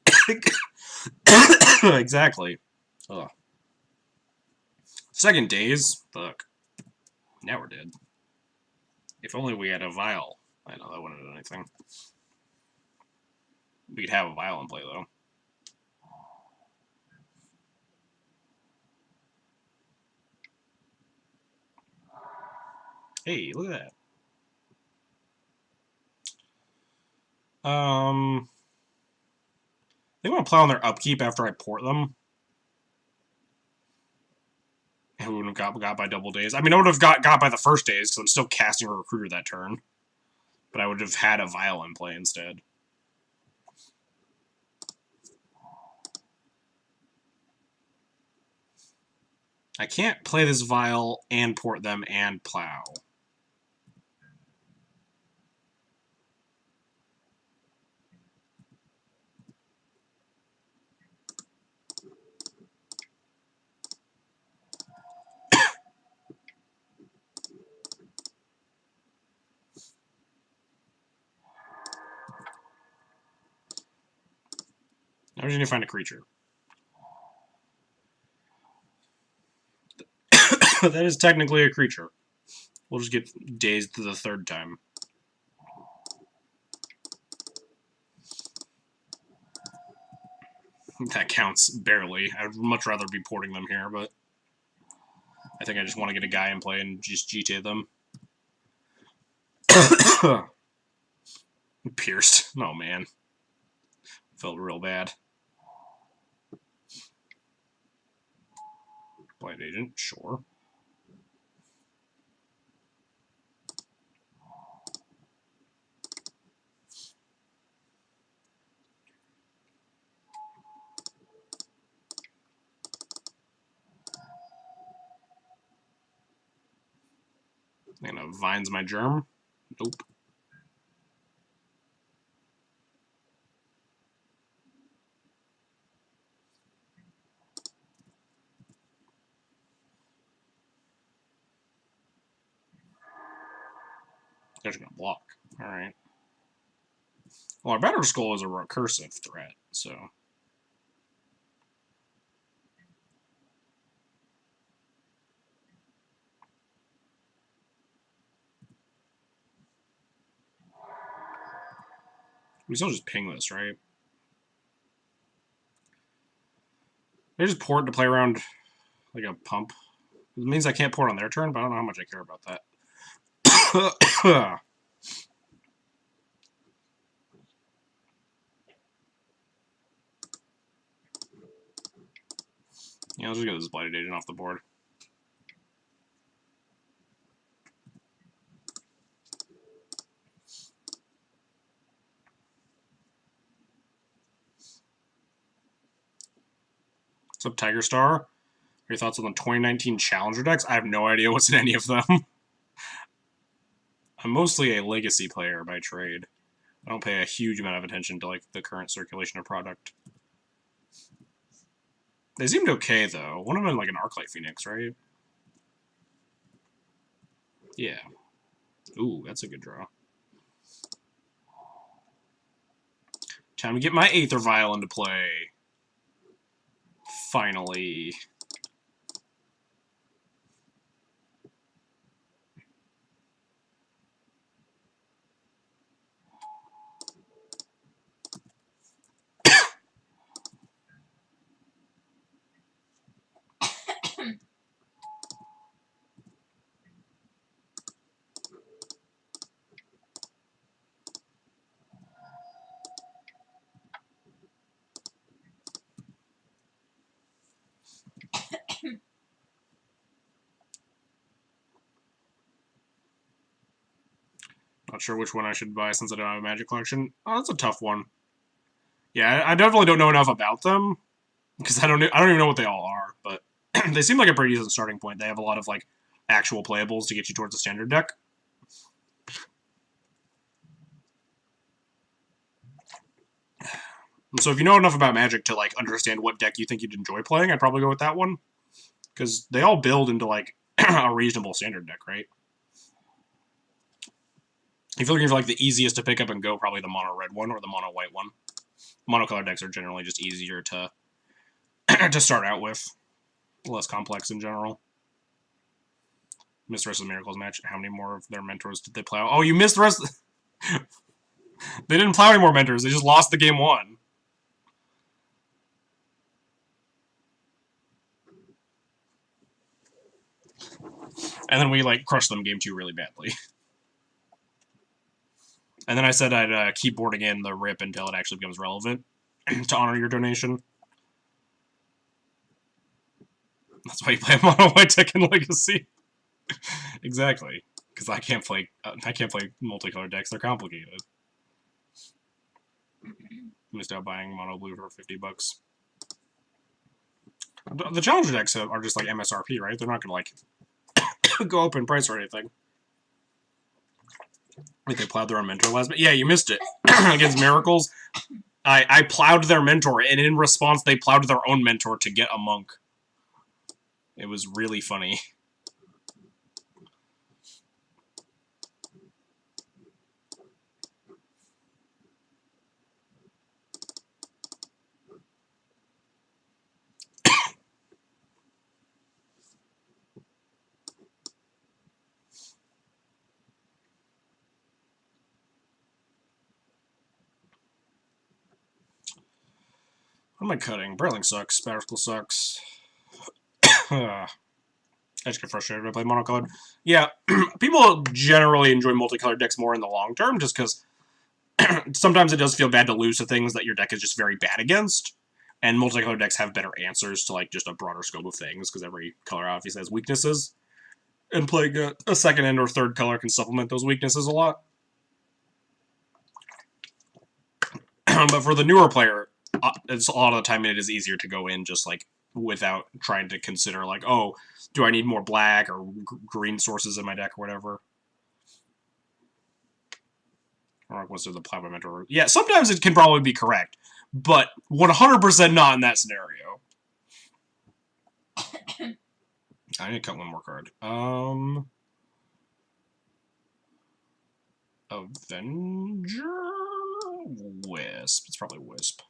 Exactly. Ugh. Second days? Fuck. Now we're dead. If only we had a Vial. I know that wouldn't have done anything. We could have a Vial in play, though. Hey, look at that. They want to play on their upkeep after I port them. And we wouldn't have got by double days. I mean, I would have got by the first days, because I'm still casting a Recruiter that turn. But I would have had a Vial in play instead. I can't play this Vial and port them and plow. I just need to find a creature. That is technically a creature. We'll just get dazed the 3rd time. That counts barely. I'd much rather be porting them here, but I think I just want to get a guy in play and just GTA them. Pierced. Oh man. Felt real bad. Blind Agent, sure. I'm gonna Vines my Germ. Nope. They're just gonna block. Alright. Well, our Battle Skull is a recursive threat, so. We still just ping this, right? They just port to play around like a pump. It means I can't port on their turn, but I don't know how much I care about that. Yeah, I'll just get this Blighted Agent off the board. What's up, Tiger Star? Your thoughts on the 2019 Challenger decks? I have no idea what's in any of them. I'm mostly a legacy player by trade. I don't pay a huge amount of attention to like the current circulation of product. They seemed okay though. One of them like an Arclight Phoenix, right? Yeah. Ooh, that's a good draw. Time to get my Aether Vial into play. Finally. Not sure which one I should buy since I don't have a Magic collection. Oh, that's a tough one. Yeah, I definitely don't know enough about them because I don't even know what they all are. But they seem like a pretty decent starting point. They have a lot of like actual playables to get you towards the standard deck. And so if you know enough about Magic to like understand what deck you think you'd enjoy playing, I'd probably go with that one because they all build into like a reasonable standard deck, right? If you're looking for like the easiest to pick up and go, probably the mono red one or the mono white one. Monocolor decks are generally just easier to to start out with, less complex in general. Missed the rest of the Miracles match. How many more of their mentors did they plow? Oh, you missed the rest. They didn't plow any more mentors. They just lost the game one. And then we like crushed them game two really badly. And then I said I'd keep boarding in the rip until it actually becomes relevant to honor your donation. That's why you play a mono white deck in Legacy. Exactly, because I can't play multicolored decks. They're complicated. Missed out buying mono blue for $50. The challenger decks are just like MSRP, right? They're not gonna like go up in price or anything. Like they plowed their own mentor last, but yeah, you missed it against Miracles. I plowed their mentor, and in response, they plowed their own mentor to get a monk. It was really funny. What am I cutting? Brawling sucks. Battle sucks. I just get frustrated when I play monocolored. Yeah, people generally enjoy multicolored decks more in the long term, just because sometimes it does feel bad to lose to things that your deck is just very bad against. And multicolored decks have better answers to like just a broader scope of things, because every color obviously has weaknesses. And playing a second and or third color can supplement those weaknesses a lot. But for the newer player, it's a lot of the time it is easier to go in just like without trying to consider like, oh, do I need more black or green sources in my deck or whatever. Or what's the Plasma Mentor? Yeah, sometimes it can probably be correct, but 100% not in that scenario. I need to cut one more card. Avenger? Wisp. It's probably Wisp.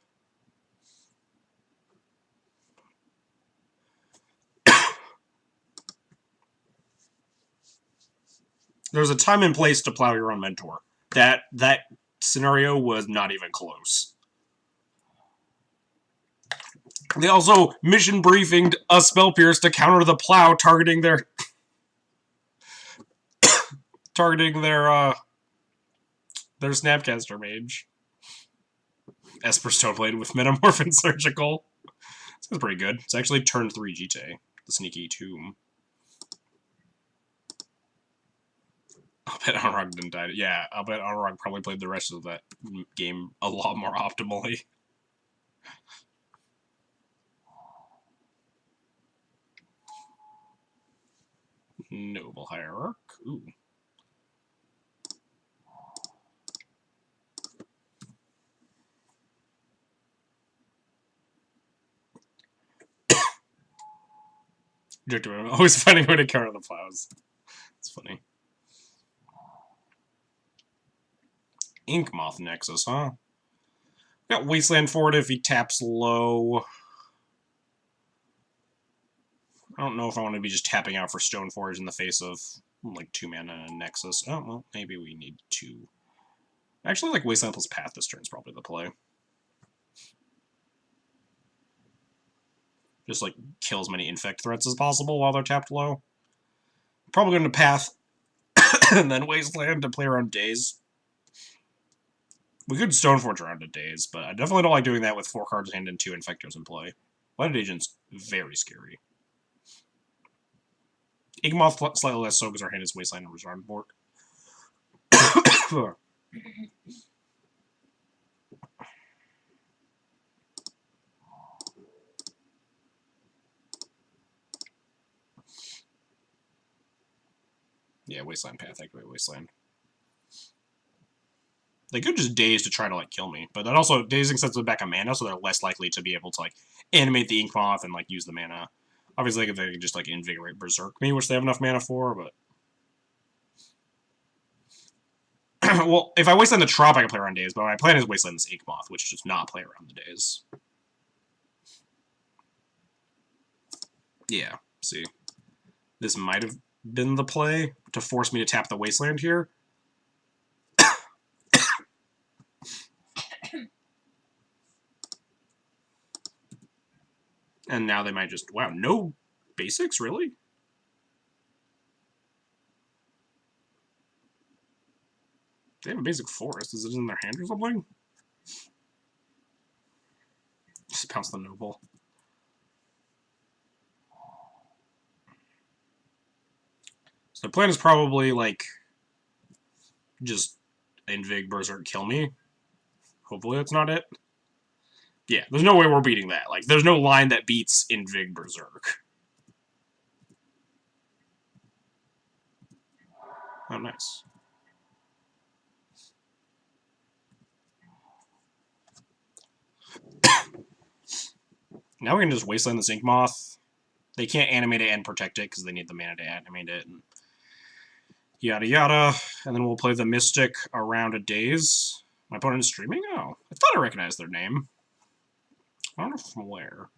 There's a time and place to plow your own mentor. That scenario was not even close. They also mission briefinged a Spell Pierce to counter the plow, targeting their Snapcaster Mage. Esper Stoneblade with Metamorph and Surgical. That's pretty good. It's actually turn 3 Jite, the Sneaky Tomb. I'll bet Anurag didn't die. Yeah, I'll bet Anurag probably played the rest of that game a lot more optimally. Noble Hierarch. Ooh. I'm always finding a way to counter the plows. It's funny. Inkmoth Nexus, huh? Got Wasteland for it if he taps low. I don't know if I want to be just tapping out for Stoneforge in the face of, like, 2 mana Nexus. Oh, well, maybe we need 2. Actually, like, Wasteland plus Path this turn is probably the play. Just, like, kill as many Infect threats as possible while they're tapped low. Probably going to Path, and then Wasteland to play around Daze. We could Stoneforge around to Daze, but I definitely don't like doing that with 4 cards in hand and 2 Infectors in play. Lighted Agent's very scary. Inkmoth slightly less so because our hand is Wasteland and Reserve board. Yeah, Wasteland Path, activate Wasteland. They could just Daze to try to, like, kill me, but that also, Dazing sets them back a mana, so they're less likely to be able to, like, animate the Inkmoth and, like, use the mana. Obviously, if they could just, like, Invigorate Berserk me, which they have enough mana for, but... well, if I Wasteland the Trop, I can play around Daze, but my plan is Wasteland this Inkmoth, which does not play around the Daze. Yeah, see. This might have been the play to force me to tap the Wasteland here. And now they might just... wow, no basics, really? They have a basic forest. Is it in their hand or something? Just pounce the noble. So the plan is probably, like, just Invig Berserk kill me. Hopefully that's not it. Yeah, there's no way we're beating that. Like, there's no line that beats Invig Berserk. Oh, nice. Now we can just Wasteland the Inkmoth. They can't animate it and protect it because they need the mana to animate it. And yada yada. And then we'll play the Mystic around a Daze. My opponent is streaming? Oh, I thought I recognized their name. I don't know from where.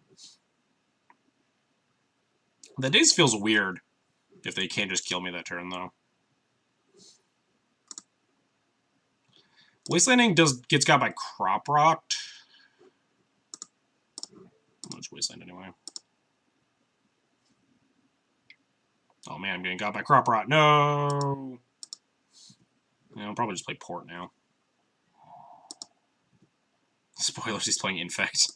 The Daze feels weird if they can't just kill me that turn, though. Wastelanding gets got by Crop Rocked. I'll just Wasteland anyway. Oh man, I'm getting got by Crop Rot. No! Yeah, I'll probably just play Port now. Spoilers, he's playing Infect.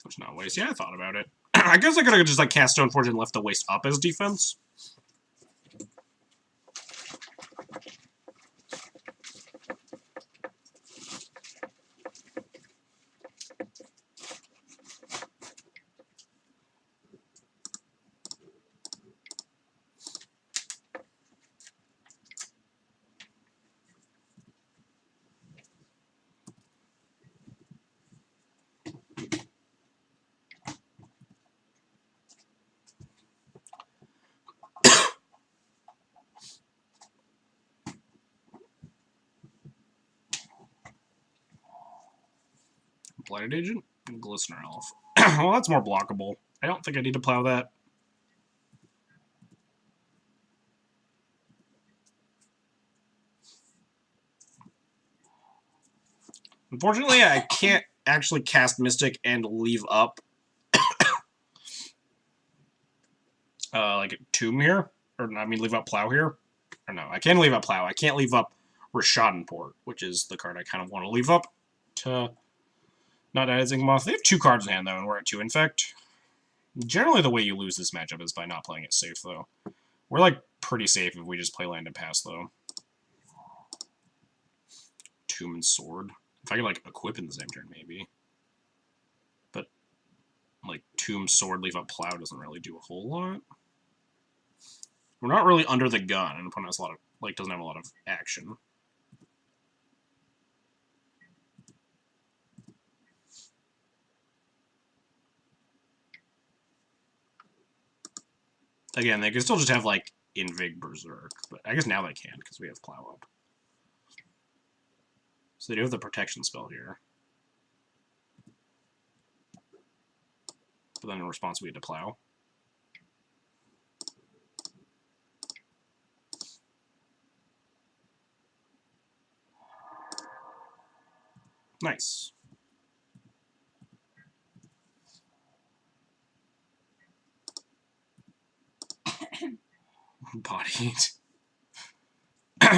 Let's not waste. Yeah, I thought about it. I guess I could have just like cast Stoneforge and left the waste up as defense. Blighted Agent and Glistener Elf. Well, that's more blockable. I don't think I need to plow that. Unfortunately, I can't actually cast Mystic and leave up like Tomb here. Or, I mean, leave up Plow here. Or no, I can leave up Plow. I can't leave up Rishadenport, which is the card I kind of want to leave up to not add Inkmoth. They have 2 cards in hand, though, and we're at 2 Infect. Generally, the way you lose this matchup is by not playing it safe, though. We're, like, pretty safe if we just play Land and Pass, though. Tomb and Sword. If I could, like, equip in the same turn, maybe. But, like, Tomb, Sword, leave up Plow doesn't really do a whole lot. We're not really under the gun, and opponent has a lot of, like, doesn't have a lot of action. Again, they can still just have, like, Invig Berserk, but I guess now they can, because we have Plow up. So they do have the protection spell here. But then in response, we had to Plow. Nice. Body heat.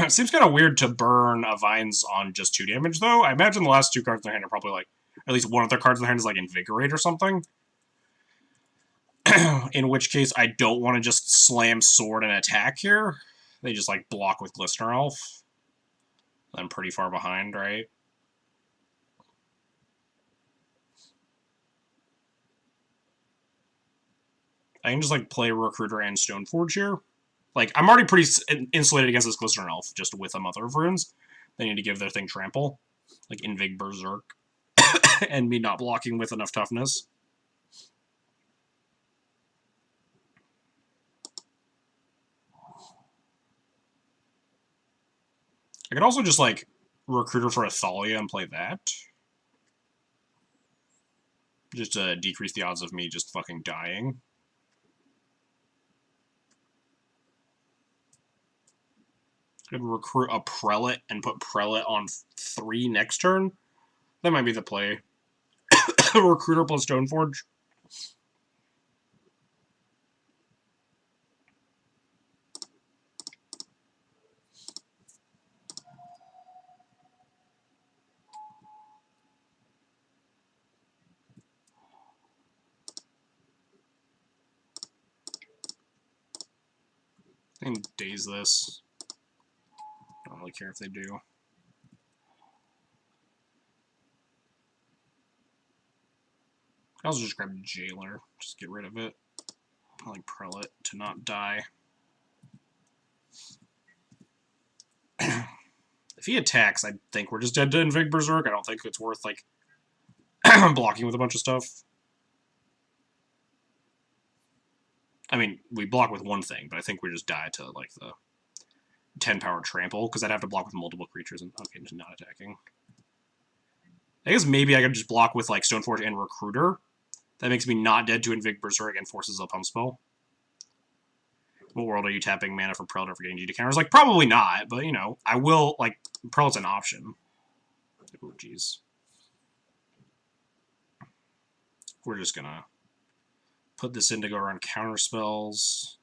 Seems kind of weird to burn a Vines on just 2 damage, though. I imagine the last 2 cards in their hand are probably, like, at least one of their cards in their hand is, like, Invigorate or something. In which case, I don't want to just slam sword and attack here. They just, like, block with Glistener Elf. I'm pretty far behind, right? I can just, like, play Recruiter and Stoneforge here. Like, I'm already pretty insulated against this Glistener Elf, just with a Mother of Runes. They need to give their thing Trample. Like, Invig Berserk. And me not blocking with enough toughness. I could also just, like, Recruiter for Athalia and play that. Just to decrease the odds of me just fucking dying. Could recruit a Prelate and put Prelate on 3 next turn. That might be the play. Recruiter plus Stoneforge. I can daze this. Don't really care if they do. I'll just grab Jailer. Just get rid of it. I like Prelate to not die. If he attacks, I think we're just dead to Invig Berserk. I don't think it's worth, like, blocking with a bunch of stuff. I mean, we block with one thing, but I think we just die to, like, the 10 power trample, because I'd have to block with multiple creatures, and okay, just not attacking. I guess maybe I could just block with, like, Stoneforge and Recruiter. That makes me not dead to Invig Berserk and forces a pump spell. What world are you tapping mana for Prelate for getting GD counters? Like, probably not, but, you know, I will, like, Prelate's an option. Oh, jeez. We're just gonna put this in to go around counter spells.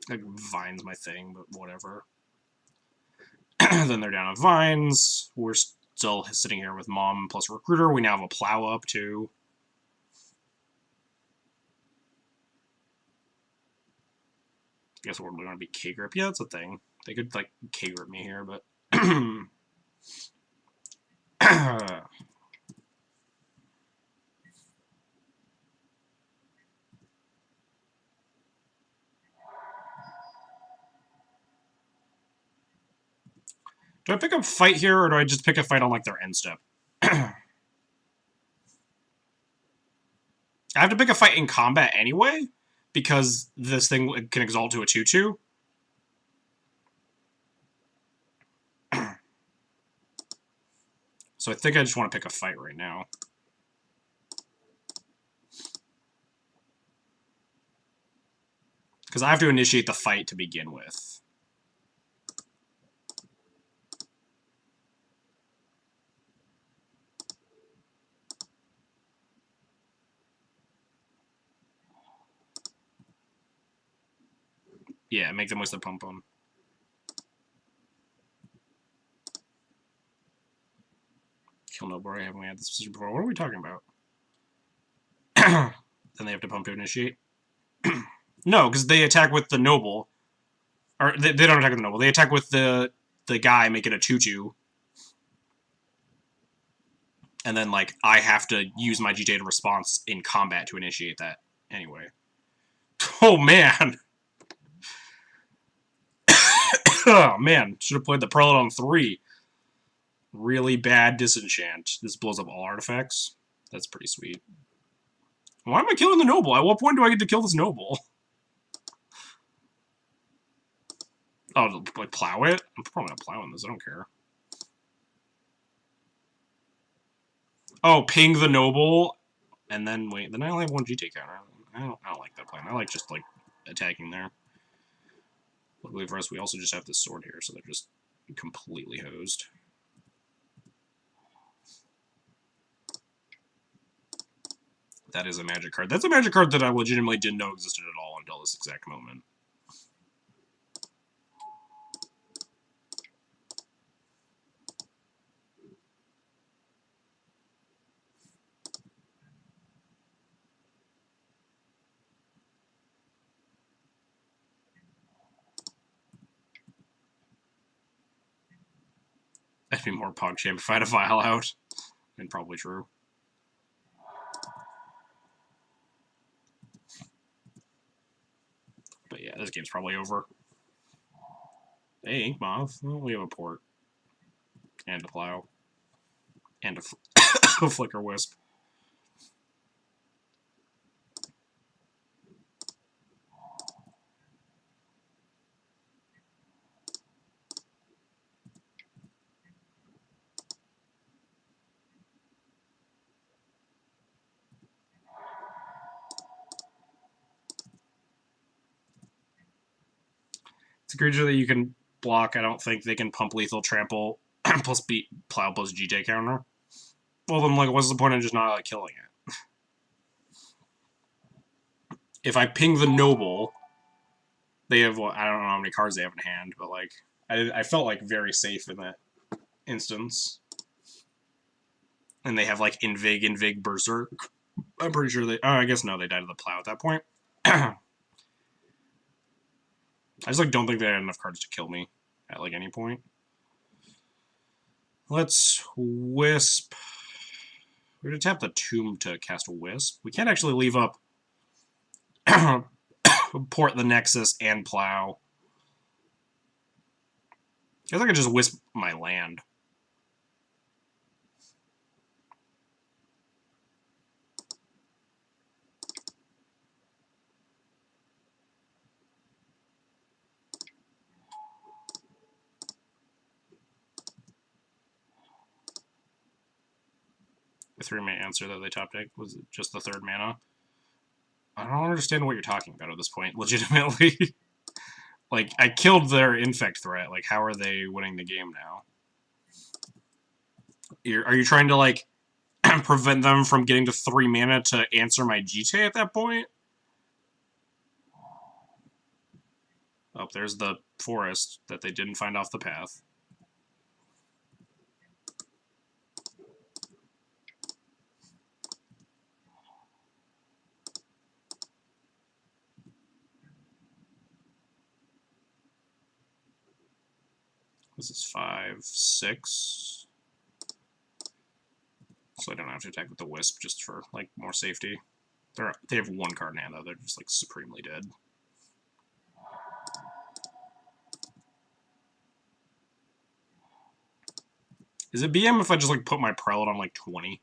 Like, Vine's my thing, but whatever. Then they're down to Vines. We're still sitting here with Mom plus Recruiter. We now have a Plow up, too. Guess we're going to be K-Grip. Yeah, that's a thing. They could, like, K-Grip me here, but... Do I pick a fight here, or do I just pick a fight on, like, their end step? I have to pick a fight in combat anyway, because this thing can exalt to a 2/2. So I think I just want to pick a fight right now. Because I have to initiate the fight to begin with. Yeah, make them waste their pump on. Kill Nobori, haven't we had this position before? What are we talking about? Then they have to pump to initiate. No, because they attack with the Noble. Or, they don't attack with the Noble. They attack with the guy, make it a 2/2. And then, like, I have to use my G-Data response in combat to initiate that Anyway. Oh, man. Oh, man. Should have played the Prelate on 3. Really bad disenchant. This blows up all artifacts. That's pretty sweet. Why am I killing the noble? At what point do I get to kill this noble? Oh, like plow it? I'm probably not plowing this. I don't care. Oh, ping the noble, and then wait. Then I only have one GT counter. I don't like that plan. I like just like attacking there. Luckily for us, we also just have this sword here, so they're just completely hosed. That is a magic card. That's a magic card that I legitimately didn't know existed at all until this exact moment. I'd be more PogChamp if I had a Vial out. And probably true. But yeah, this game's probably over. Hey, Ink Moth. Well, we have a port. And a plow. And a Flicker Wisp. It's a creature that you can block. I don't think they can pump lethal trample plus beat plow plus GJ counter. Well, then, like, what's the point of just not like killing it? If I ping the noble, they have what, I don't know how many cards they have in hand, but like I felt like very safe in that instance. And they have like Invig, Berserk. I'm pretty sure they. Oh, I guess no, they died to the plow at that point. I just like don't think they had enough cards to kill me at like any point. Let's Wisp. We're gonna tap the Tomb to cast a Wisp. We can't actually leave up Port the Nexus and Plow. I guess I could just Wisp my land. The 3-mana answer that they top deck was just the 3rd mana. I don't understand what you're talking about at this point, legitimately. Like, I killed their infect threat. Like, how are they winning the game now? Are you trying to, like, prevent them from getting to 3 mana to answer my GT at that point? Oh, there's the forest that they didn't find off the path. This is 5, 6. So I don't have to attack with the Wisp just for, like, more safety. They have 1 card in hand, though. They're just, like, supremely dead. Is it BM if I just, like, put my Prelate on, like, 20?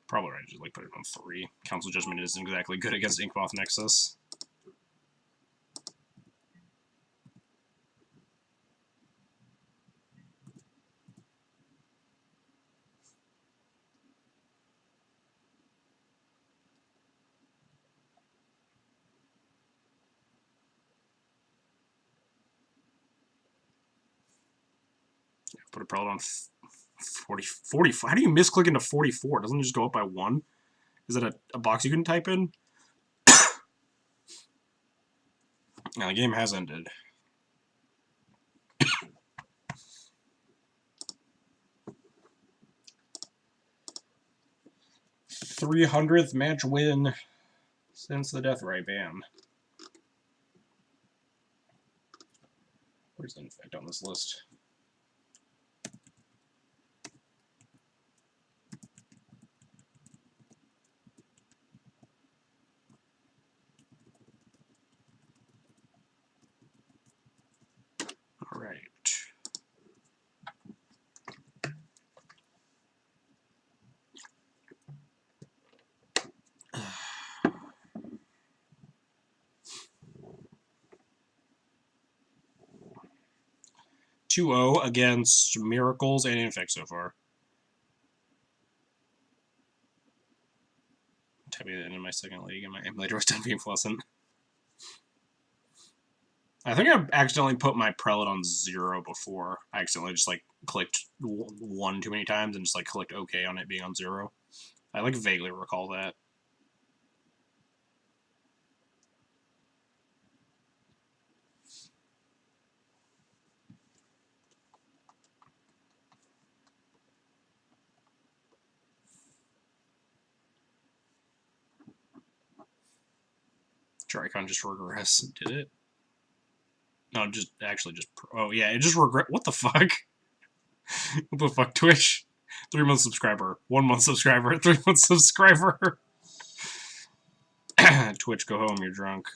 Probably right, just, like, put it on 3. Council Judgment isn't exactly good against Inkmoth Nexus. Put a Prelate on 40. How do you misclick into 44? Doesn't it just go up by 1? Is it a box you can type in? Now, the game has ended. 300th match win since the Deathray ban. Where's the infect on this list? 2-0 against Miracles and Infect so far. Typing it in my second league, and my emulator was done being fluorescent. I think I accidentally put my prelate on 0 before. I accidentally just like clicked 1 too many times and just like clicked OK on it being on 0. I like vaguely recall that. Tricon just regress. Did it? No, just actually just. Oh yeah, it just regret. What the fuck? What the fuck, Twitch? 3-month subscriber, 1-month subscriber, 3-month subscriber. Twitch, go home. You're drunk.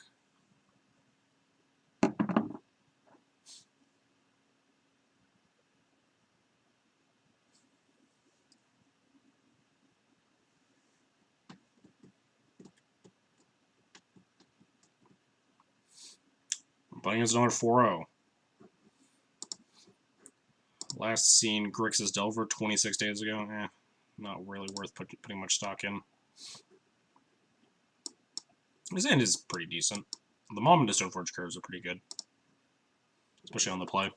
I'm playing against another 4-0. Last seen Grixis Delver 26 days ago. Not really worth putting much stock in. His end is pretty decent. The Mom and Stoneforge curves are pretty good. Especially on the play.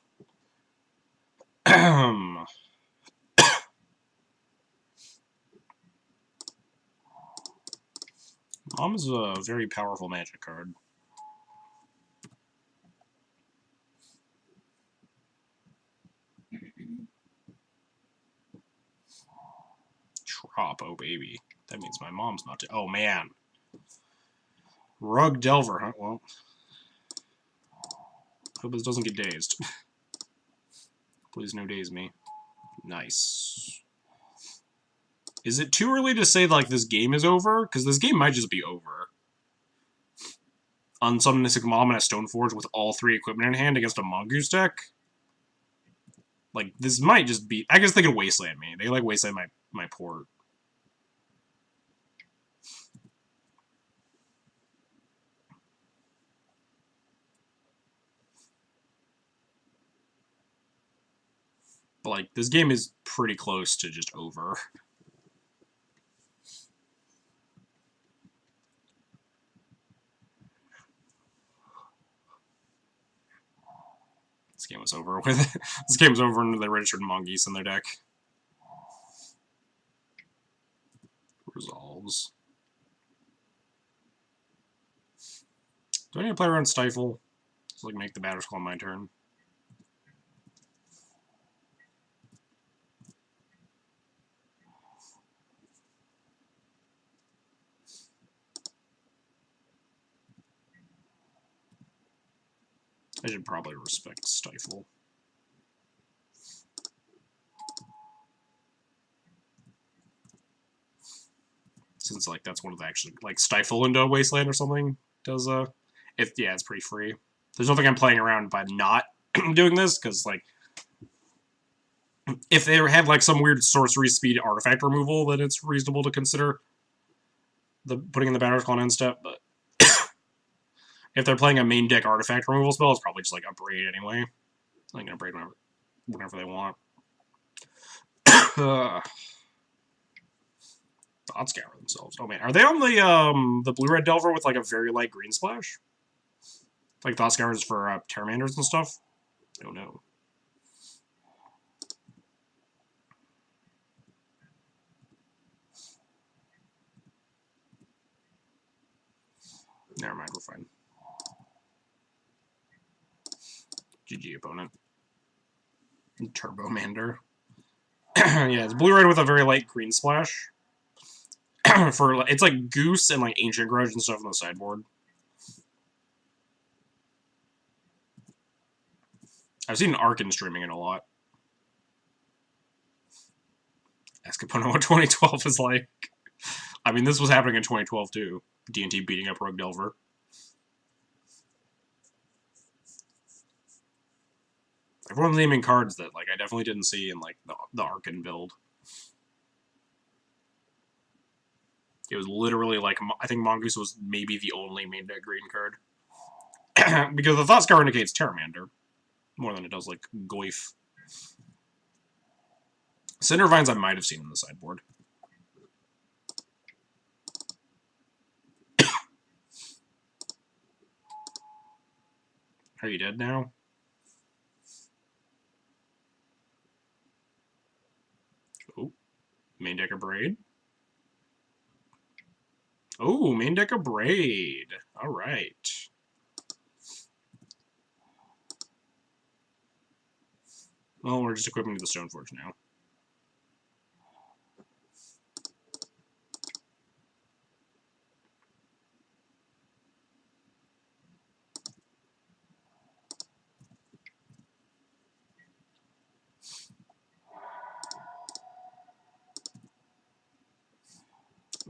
Mom is a very powerful magic card. Trop, oh baby. That means my mom's not to. Oh man. Rug Delver, huh? Well. Hope this doesn't get dazed. Please no daze me. Nice. Is it too early to say like this game is over? Because this game might just be over. Unsummon Mystic Mom and a Stoneforge with all 3 equipment in hand against a Mongoose deck? Like, this might just be... I guess they could Wasteland me. They like Wasteland my port. But, like, this game is pretty close to just over. This game was over with. This game was over when they registered Mongoose in their deck. Resolves. Do I need to play around Stifle? Just like make the Batter's Claw my turn. I should probably respect Stifle. Since like that's one of the actually like Stifle into Wasteland or something does yeah, it's pretty free. There's nothing I'm playing around by not doing this, because like if they have like some weird sorcery speed artifact removal, then it's reasonable to consider the putting in the Batter's Claw end step, but if they're playing a main deck artifact removal spell, it's probably just like upgrade anyway. I'm gonna braid whenever they want. Thought Scour themselves. Oh man, are they on the blue-red Delver with like a very light green splash? Like Thought Scours for Terramanders and stuff? I don't know. Never mind, we're fine. GG opponent. Turbomander. Yeah, it's blue-red with a very light green splash. For it's like Goose and like Ancient Grudge and stuff on the sideboard. I've seen Arkin streaming it a lot. Ask opponent what 2012 is like. I mean, this was happening in 2012 too. D&T beating up Rogue Delver. Everyone's naming cards that like I definitely didn't see in like the Arkin build. It was literally like I think Mongoose was maybe the only main deck green card. Because the Thought Scour indicates Terramander. More than it does, like, Goif. Cindervines I might have seen in the sideboard. Are you dead now? Oh, main deck of Braid. Oh, main deck of Braid. All right. Well, we're just equipping to the Stoneforge now.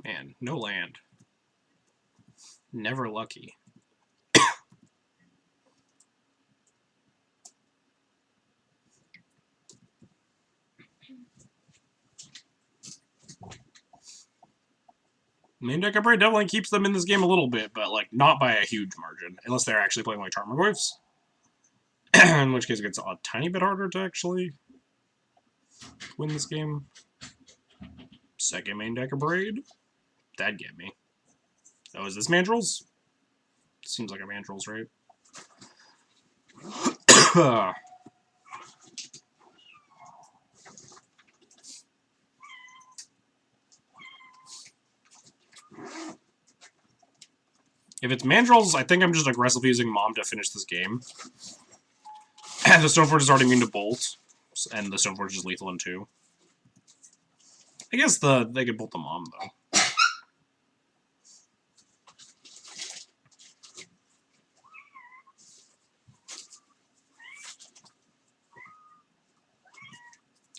Man, no land. Never lucky. Main deck of Braid definitely keeps them in this game a little bit, but like not by a huge margin, unless they're actually playing like Tarmogoyfs. In which case it gets a tiny bit harder to actually win this game. Second main deck of Braid. That'd get me. Oh, is this Mandrills? Seems like a Mandrills, right? If it's Mandrills, I think I'm just aggressively using Mom to finish this game. And the Stoneforge is already immune to Bolt, and the Stoneforge is lethal in 2. I guess they could bolt the Mom, though.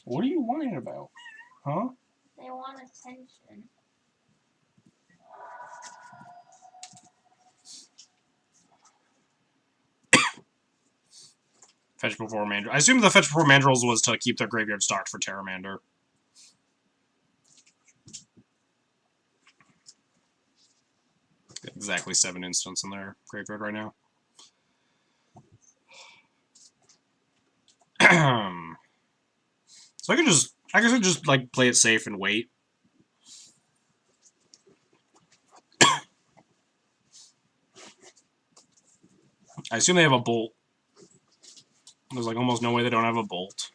What are you whining about? Huh? They want attention. Fetch before Mandrill. I assume the fetch before Mandrills was to keep their graveyard stocked for Terramander. Exactly 7 instants in their graveyard right now. So I guess I could just like play it safe and wait. I assume they have a bolt. There's like almost no way they don't have a bolt.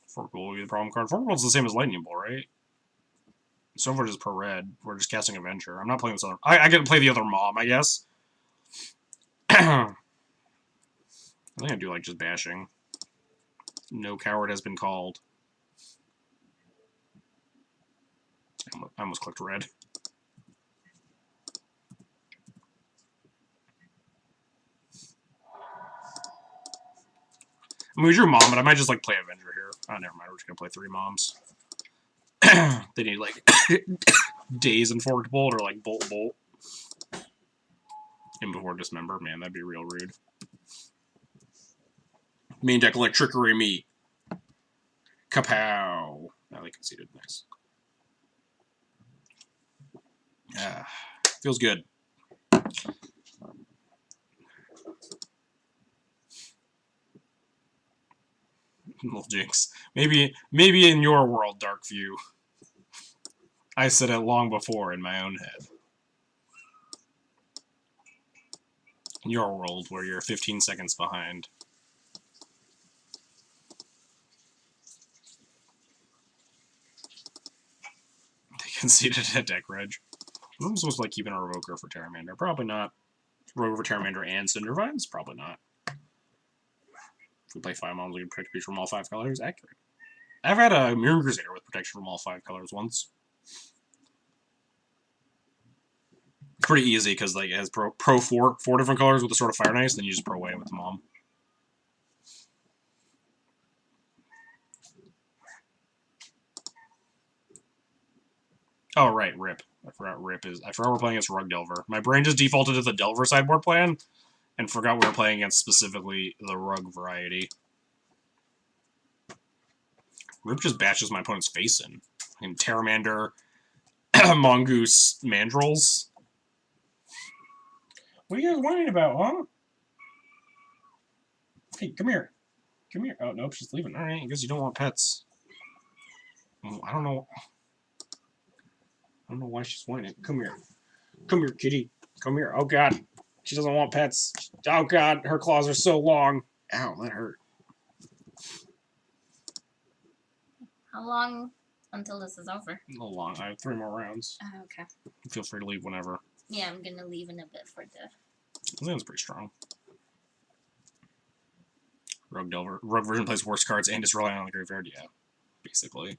Forkable will be the problem card. Forkable's the same as Lightning Bolt, right? Stoneforge is per red. We're just casting Adventure. I'm not playing this other. I get to play the other Mom, I guess. I think I do like just bashing. No coward has been called. I almost clicked red. I mean, we drew Mom, but I might just like play Avenger here. Oh, never mind. We're just gonna play 3 Moms. They need like Daze and Forked Bolt or like Bolt. And before Dismember, man, that'd be real rude. Main deck Electrickery me. Kapow. Now they conceded. Nice. Feels good. Little jinx. Maybe in your world, Darkview. I said it long before in my own head. In your world, where you're 15 seconds behind. They conceded a deck reg. I'm supposed to like keeping a Revoker for Terramander. Probably not. Revoker for Terramander and Cindervines? Probably not. If we play 5 Moms, we can protect creatures from all 5 colors. Accurate. I've had a Mirror Crusader with protection from all 5 colors once. It's pretty easy because like it has pro 4 different colors with the Sword of Fire and Ice, then you just pro away with the Mom. Oh right, Rip. I forgot Rip is. I forgot we're playing against Rug Delver. My brain just defaulted to the Delver sideboard plan, and forgot we were playing against specifically the Rug variety. Rip just bashes my opponent's face in. And Terramander, Mongoose mandrills. What are you guys whining about, huh? Hey, come here. Come here. Oh, nope, she's leaving. Alright, I guess you don't want pets. I don't know. I don't know why she's whining. Come here. Come here, kitty. Come here. Oh, God. She doesn't want pets. Oh, God. Her claws are so long. Ow, that hurt. How long until this is over? A little long. I have 3 more rounds. Oh, okay. Feel free to leave whenever. Yeah, I'm gonna leave in a bit for the... I think that's pretty strong. Rogue Delver. Rogue version plays worse cards and is relying on the graveyard. Yeah, basically.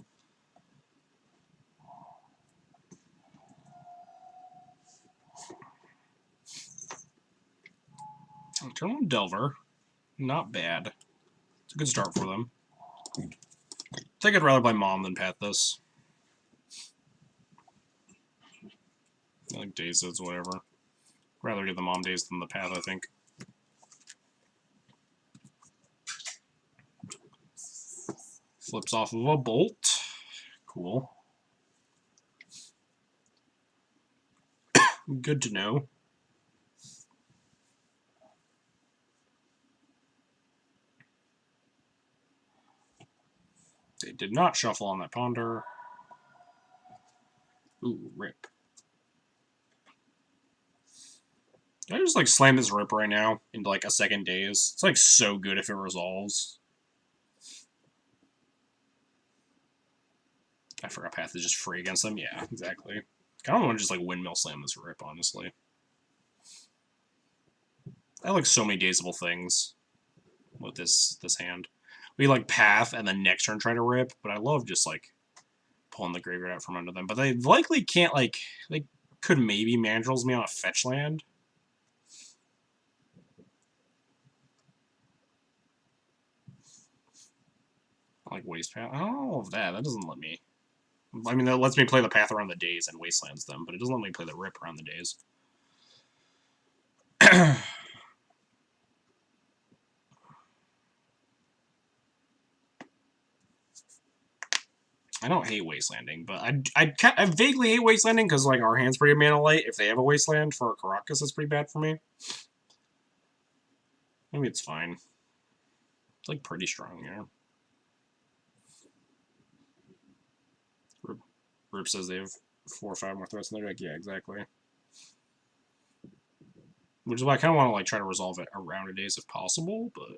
Turn on Delver. Not bad. It's a good start for them. I think I'd rather play Mom than Path this. I like Dazes, whatever. Rather get the Mom Days than the Path, I think. Flips off of a Bolt. Cool. Good to know. They did not shuffle on that Ponder. Ooh, rip. I just like slam this rip right now into like a second daze. It's like so good if it resolves. I forgot Path is just free against them. Yeah, exactly. I don't want to just like windmill slam this rip, honestly. I like so many dazeable things with this hand. We like Path and then next turn try to rip, but I love just like pulling the graveyard out from under them. But they likely can't like they could maybe mandrills me on a fetch land. I like Waste Path. I don't know all of that. That doesn't let me. I mean, that lets me play the Path around the days and Wastelands them, but it doesn't let me play the Rip around the days. I don't hate Wastelanding, but I vaguely hate Wastelanding because like our hand's pretty mana light. If they have a Wasteland for a Caracas, that's pretty bad for me. Maybe it's fine. It's like pretty strong, yeah. Rip says they have 4 or 5 more threats in their deck. Yeah, exactly. Which is why I kind of want to like try to resolve it around a days if possible, but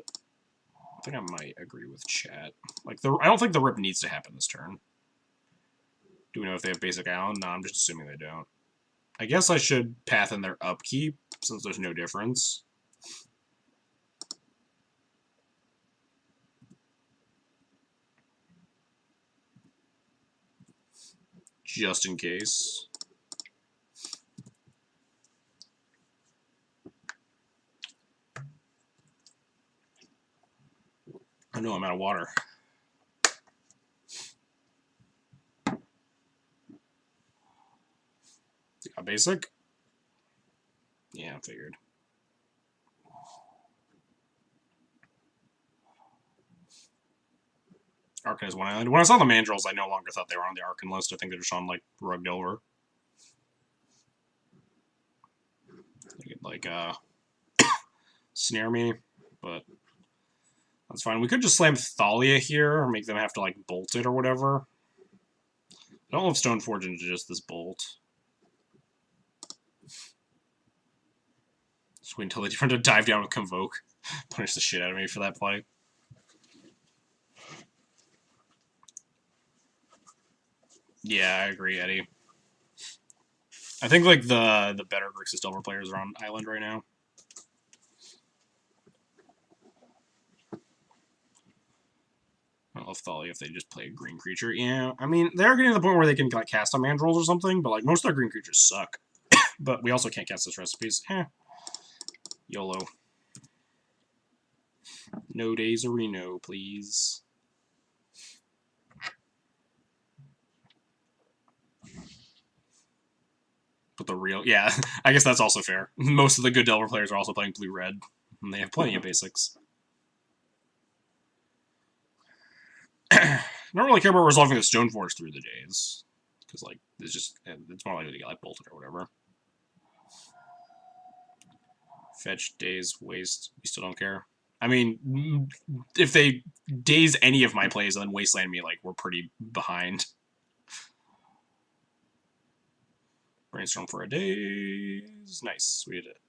I think I might agree with chat. Like I don't think the rip needs to happen this turn. Do we know if they have basic island? No, I'm just assuming they don't. I guess I should path in their upkeep since there's no difference. Just in case. I know I'm out of water. Got basic? Yeah, I figured. Arcan is one island. When I saw the Mandrills, I no longer thought they were on the Arcan list. I think they're just on, like, Rug Delver. They could, like, snare me, but that's fine. We could just slam Thalia here, or make them have to, like, bolt it or whatever. I don't love Stoneforge into just this bolt. Just wait until they try to dive down with Convoke. Punish the shit out of me for that play. Yeah, I agree, Eddie. I think like the better Grixis Delver players are on Island right now. I don't know if Thalia if they just play a green creature. Yeah, I mean they're getting to the point where they can like cast on Mandrills or something, but like most of their green creatures suck. But we also can't cast those recipes. YOLO. No days or Reno, please. But the real, yeah, I guess that's also fair. Most of the good Delver players are also playing blue-red, and they have plenty of basics. I don't really care about resolving the Stoneforge through the days, Because, like, it's more likely to get, like, bolted or whatever. Fetch, daze, waste. You still don't care? I mean, if they daze any of my plays and then wasteland me, like, we're pretty behind. Brainstorm for a daze. Nice. We did it.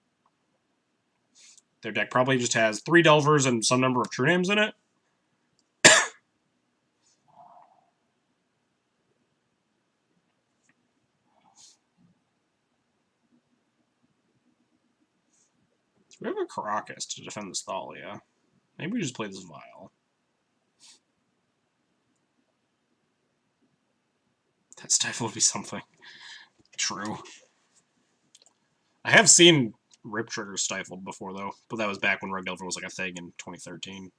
Their deck probably just has 3 Delvers and some number of True Names in it. We have a Caracas to defend this Thalia. Maybe we just play this Vial. That Stifle would be something. True. I have seen Rip Trigger stifled before, though, but that was back when Rogue Delver was like a thing in 2013.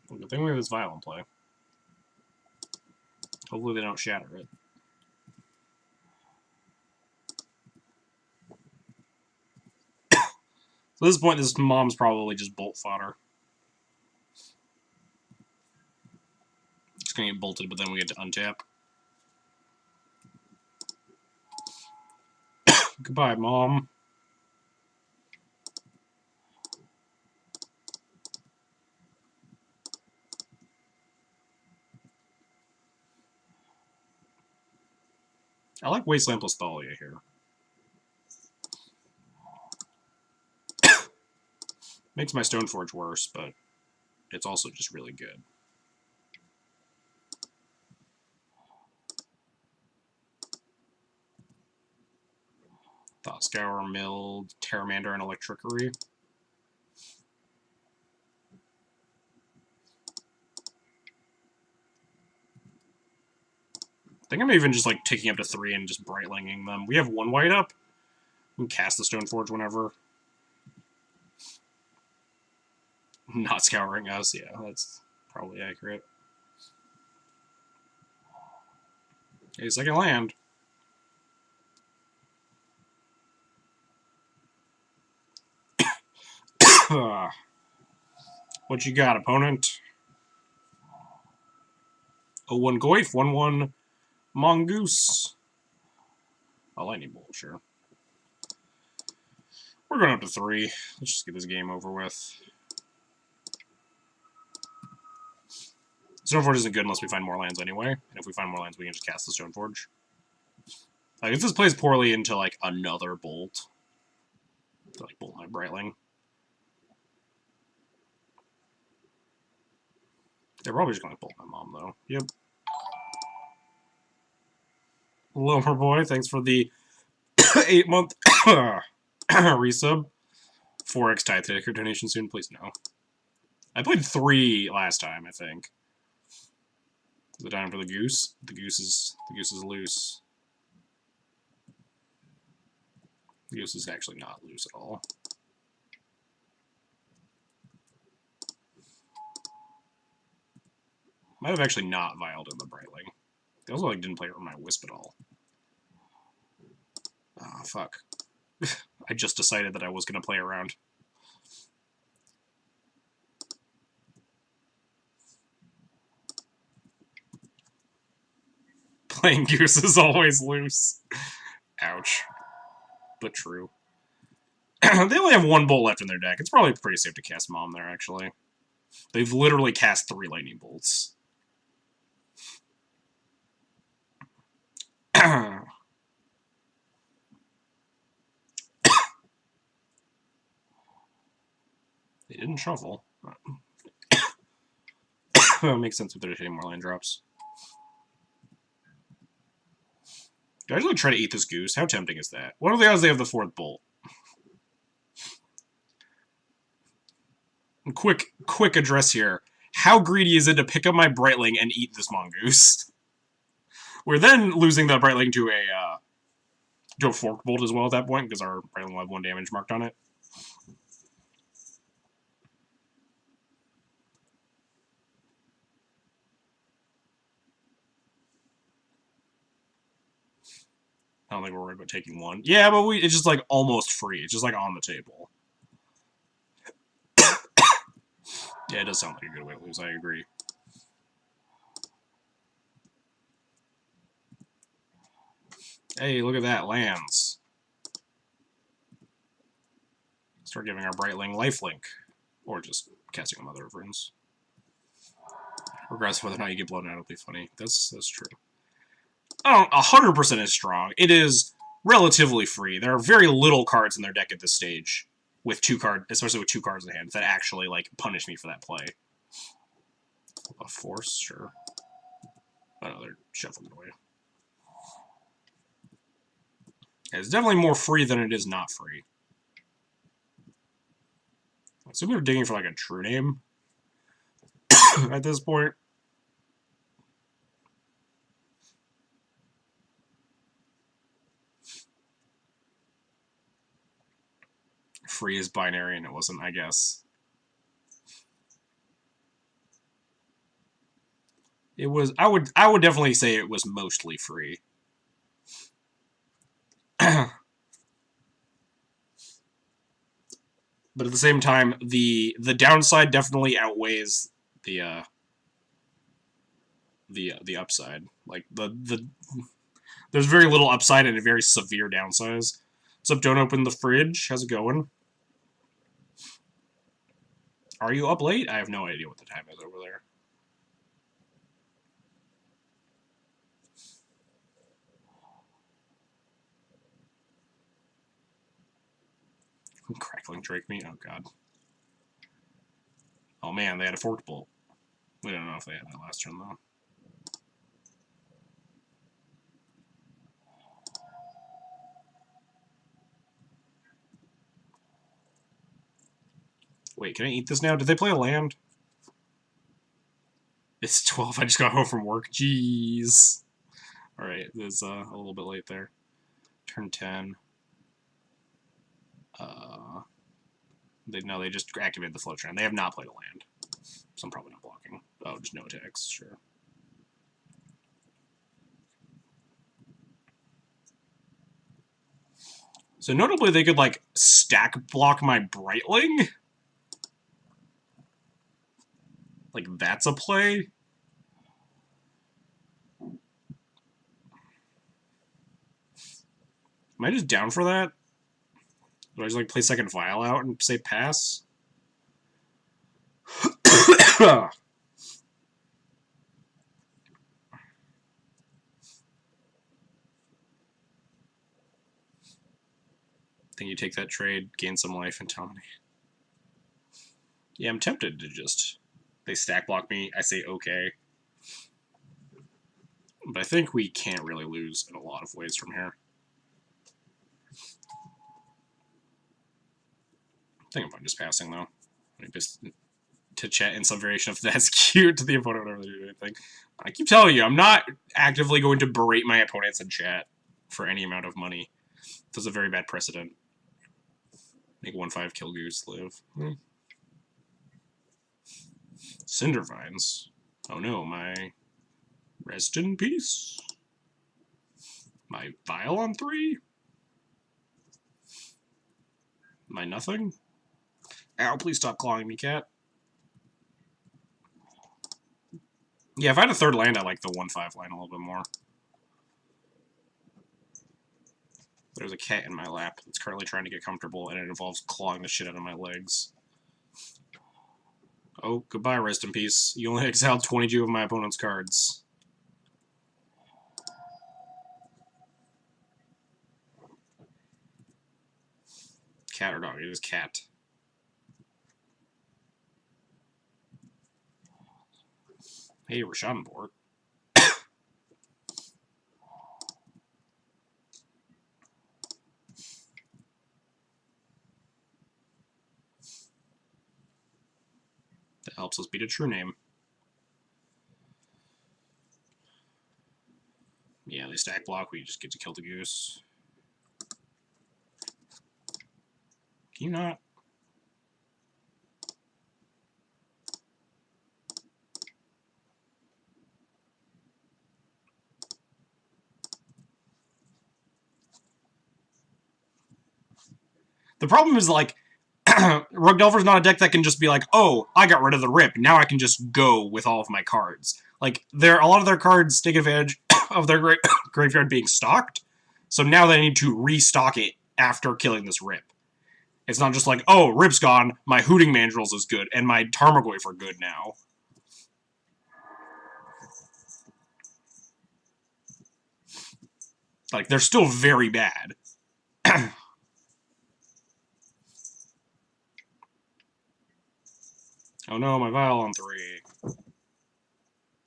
Well, good thing we have this Vial in play. Hopefully they don't shatter it. So at this point, this Mom's probably just bolt fodder. It's gonna get bolted, but then we get to untap. Goodbye, Mom. I like Wasteland plus Thalia here. Makes my Stoneforge worse, but it's also just really good. Thought Scour, Mill, Terramander, and Electrickery. I think I'm even just like taking up to 3 and just Brightlinging them. We have 1 white up. We can cast the Stoneforge whenever. Not scouring us, yeah, that's probably accurate. Okay, second land. What you got, opponent? 0-1 Goyf, 1-1 Mongoose. A lightning bolt, sure. We're going up to 3. Let's just get this game over with. Stoneforge isn't good unless we find more lands anyway. And if we find more lands, we can just cast the Stoneforge. Like, if this plays poorly into, like, another bolt, like, bolt my Brightling. They're probably just going to bolt my Mom, though. Yep. Lomer Boy, thanks for the 8-month resub. 4x Tithe Taker donation soon, please no. I played 3 last time, I think. Is it time for the goose? The goose is loose. The goose is actually not loose at all. Might have actually not vialed in the Brightling. They also like didn't play it with my Wisp at all. Ah, fuck. I just decided that I was gonna play around. Playing goose is always loose. Ouch. But true. They only have 1 bolt left in their deck. It's probably pretty safe to cast Mom there, actually. They've literally cast 3 lightning bolts. They didn't shuffle. That makes sense if they're hitting more land drops. Do I actually try to eat this goose? How tempting is that? What are the odds they have the 4th bolt? Quick address here. How greedy is it to pick up my Brightling and eat this Mongoose? We're then losing the Brightling to a Forked Bolt as well at that point, because our Brightling will have 1 damage marked on it. don't think we're worried about taking one. Yeah, but it's just like almost free. It's just like on the table. Yeah, it does sound like a good way to lose. I agree. Hey, look at that. Lands. Start giving our Brightling lifelink. Or just casting a Mother of Runes. Regardless of whether or not you get blown out, it'll be funny. That's true. Oh, 100% is strong. It is relatively free. There are very little cards in their deck at this stage. With especially with 2 cards in hand, that actually, like, punish me for that play. A force, sure. Oh no, they're shuffling it away. Yeah, it's definitely more free than it is not free. I assume they're digging for, like, a true name at this point. Free is binary, and it wasn't, I guess. It was. I would definitely say it was mostly free. But at the same time, the downside definitely outweighs the upside. Like there's very little upside and a very severe downside. What's up? Don't open the fridge. How's it going? Are you up late? I have no idea what the time is over there. Crackling Drake me? Oh god. Oh man, they had a Forked Bolt. We don't know if they had that last turn though. Wait, can I eat this now? Did they play a land? It's 12. I just got home from work. Jeez. Alright, it's a little bit late there. Turn 10. They just activated the float trend. They have not played a land. So I'm probably not blocking. Oh, just no attacks, sure. So notably, they could, like, stack block my Brightling? Like, that's a play? Am I just down for that? Do I just, like, play second Vial out and say pass? Think you take that trade, gain some life, and dominate. Yeah, I'm tempted to just... They stack block me, I say okay. But I think we can't really lose in a lot of ways from here. I think I'm fine just passing, though. Just to chat in some variation of that's cute to the opponent whenever they do anything. I keep telling you, I'm not actively going to berate my opponents in chat for any amount of money. That's a very bad precedent. Make 1/5 kill Goose live. Cindervines. Oh no, my rest in peace. My Vial on 3? My nothing? Ow, please stop clawing me, cat. Yeah, if I had a third land, I like the 1/5 line a little bit more. There's a cat in my lap that's currently trying to get comfortable, and it involves clawing the shit out of my legs. Oh, goodbye, rest in peace. You only exiled 22 of my opponent's cards. Cat or dog? It is cat. Hey, Rashanbort. That helps us beat a true name. Yeah, they stack block, we just get to kill the goose. Can you not? The problem is, like, Rogue Delver's not a deck that can just be like, oh, I got rid of the Rip, now I can just go with all of my cards. Like, a lot of their cards take advantage of their graveyard being stocked, so now they need to restock it after killing this Rip. It's not just like, oh, Rip's gone, my Hooting Mandrills is good, and my Tarmogoyf are good now. Like, they're still very bad. Oh no, my Vial on 3.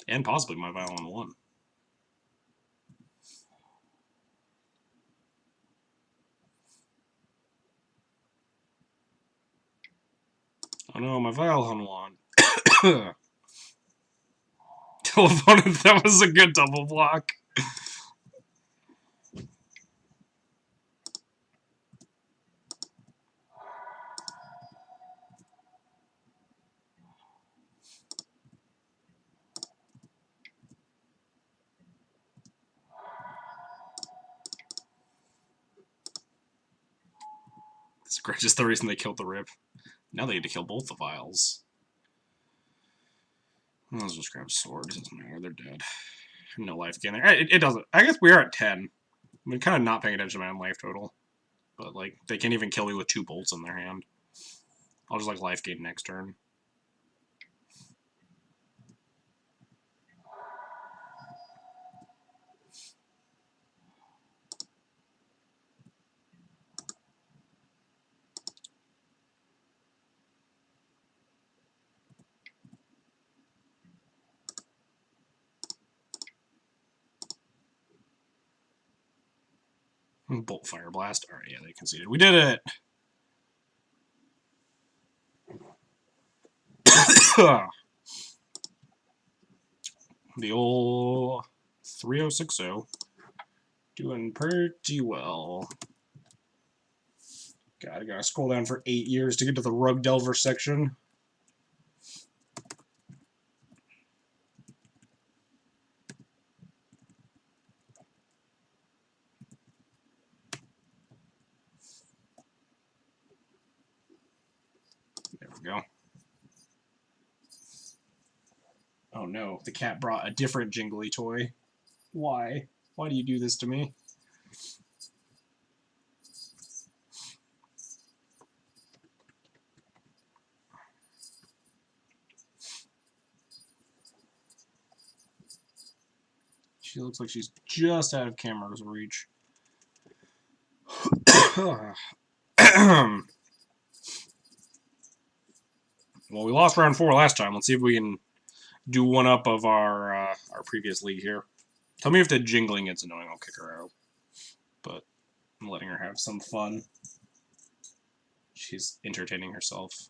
And possibly my Vial on 1. Oh no, my Vial on 1. Telephone, that was a good double block. That's just the reason they killed the Rip. Now they need to kill both the Vials. Let's just grab Sword. It doesn't matter. They're dead. No life gain there. It doesn't. I guess we are at 10. I'm kind of not paying attention to my own life total. But, like, they can't even kill me with 2 bolts in their hand. I'll just, like, life gain next turn. Bolt Fire Blast. Alright, yeah, they conceded. We did it! The old 3060. Doing pretty well. God, I gotta scroll down for 8 years to get to the Rug Delver section. There we go. Oh no, the cat brought a different jingly toy. Why? Why do you do this to me? She looks like she's just out of camera's reach. Well, we lost round 4 last time. Let's see if we can do one up of our previous league here. Tell me if the jingling gets annoying. I'll kick her out. But I'm letting her have some fun. She's entertaining herself.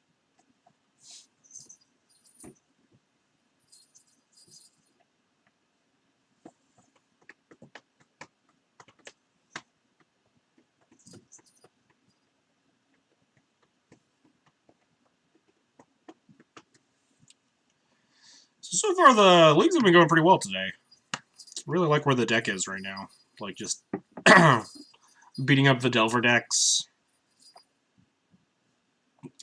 So far, the leagues have been going pretty well today. I really like where the deck is right now. Like, just beating up the Delver decks.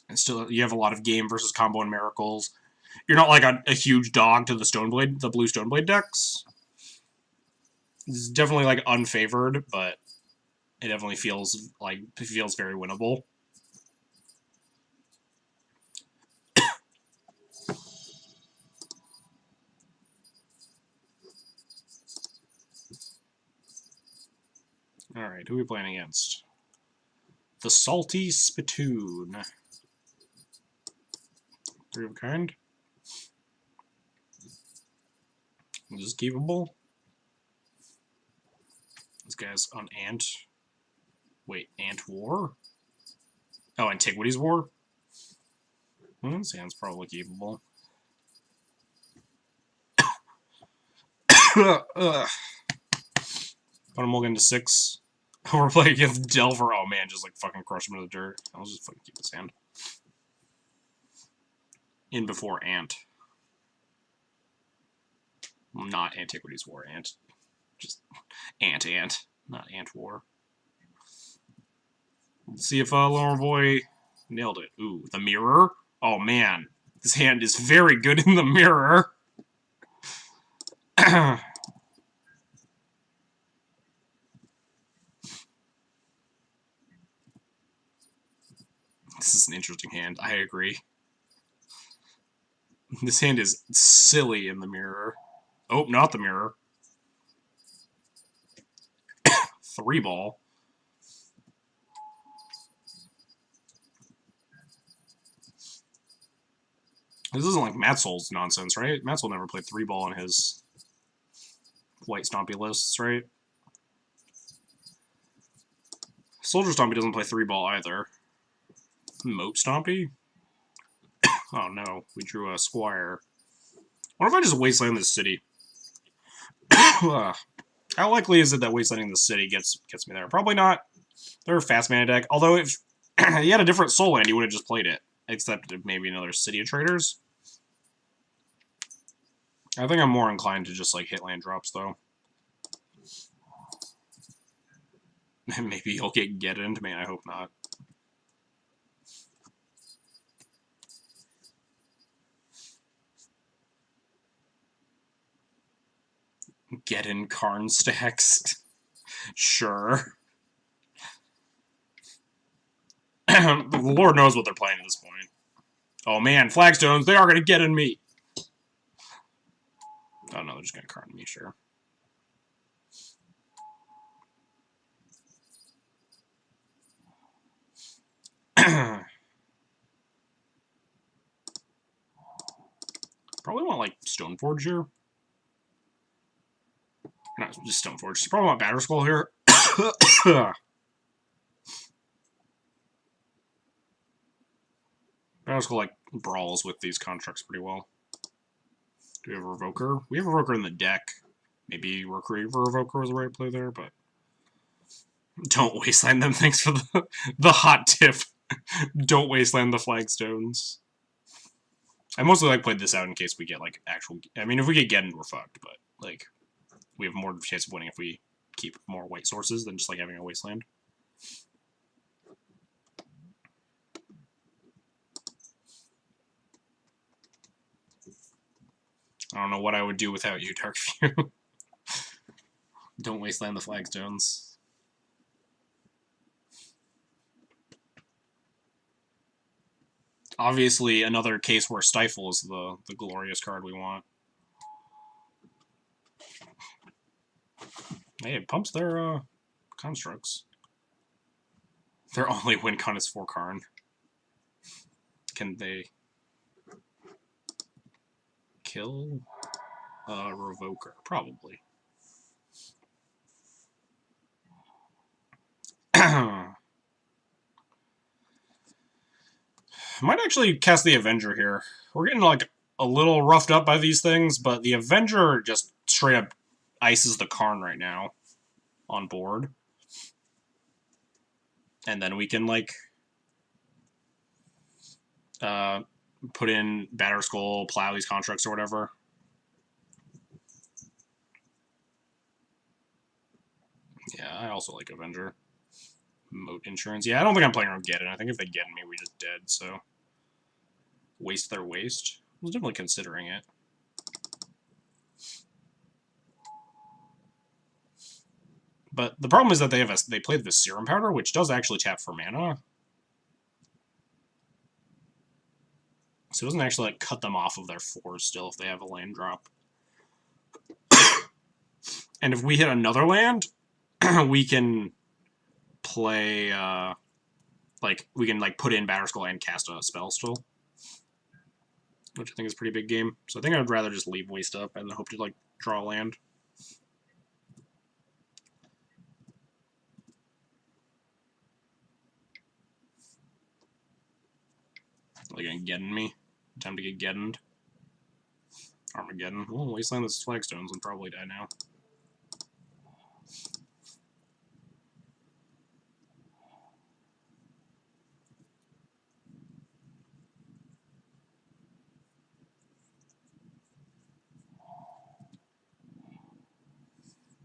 And still, you have a lot of game versus combo and miracles. You're not like a huge dog to the Stoneblade, the blue Stoneblade decks. It's definitely like unfavored, but it definitely feels very winnable. Alright, who are we playing against? The Salty Spittoon. 3 of a kind. Is this keepable? This guy's on Ant. Wait, Ant War? Oh, Antiquities War? This hand's probably keepable. Put him mulligan to 6. We're playing against Delver. Oh man, just like fucking crush him to the dirt. I'll just fucking keep this hand. In before Ant. Not Antiquities War, Ant. Just Ant, not Ant War. Let's see if Lower Boy nailed it. Ooh, the mirror? Oh man, this hand is very good in the mirror. This is an interesting hand, I agree. This hand is silly in the mirror. Oh, not the mirror. 3-ball. This isn't like Matsol's nonsense, right? Matsol never played 3-ball in his white stompy lists, right? Soldier Stompy doesn't play 3-ball either. Moat Stompy? Oh no, we drew a Squire. What if I just wasteland this city? How likely is it that wastelanding the city gets me there? Probably not. They're a fast mana deck. Although if he had a different soul land, he would have just played it. Except maybe another City of Traders. I think I'm more inclined to just like hit land drops though. Maybe he'll get into me. I hope not. Get in Karn stacks. Sure. The Lord knows what they're playing at this point. Oh man, flagstones, they are gonna get in me. Oh no, they're just gonna Karn me, sure. Probably want like Stoneforge here. Not just Stoneforge. Probably want Batterskull here. Batterskull like brawls with these constructs pretty well. Do we have a Revoker? We have a Revoker in the deck. Maybe Recreate for Revoker was the right play there, but don't wasteland them. Thanks for the hot tip. Don't wasteland the flagstones. I mostly like played this out in case we get like actual. I mean, if we get Geddon, we're fucked. But like, we have more chance of winning if we keep more white sources than just like having a wasteland. I don't know what I would do without you, Darkview. Don't wasteland the flagstones. Obviously, another case where Stifle is the glorious card we want. Hey, it pumps their constructs. Their only win con is 4 Karn. Can they kill a Revoker? Probably. Might actually cast the Avenger here. We're getting like a little roughed up by these things, but the Avenger just straight up ices the Karn right now on board. And then we can like put in Batterskull, plow these constructs or whatever. Yeah, I also like Avenger. Moat Insurance. Yeah, I don't think I'm playing around Geddon. I think if they get me, we just dead, so. Waste their waste. I was definitely considering it. But the problem is that they played the Serum Powder, which does actually tap for mana. So it doesn't actually like cut them off of their 4s still if they have a land drop. And if we hit another land, we can play like we can like put in Batterskull and cast a spell still. Which I think is a pretty big game. So I think I would rather just leave waste up and hope to like draw a land. Are they gonna Geddon me? Time to get Geddoned. Armageddon. Well, wasteland this flagstones and probably die now.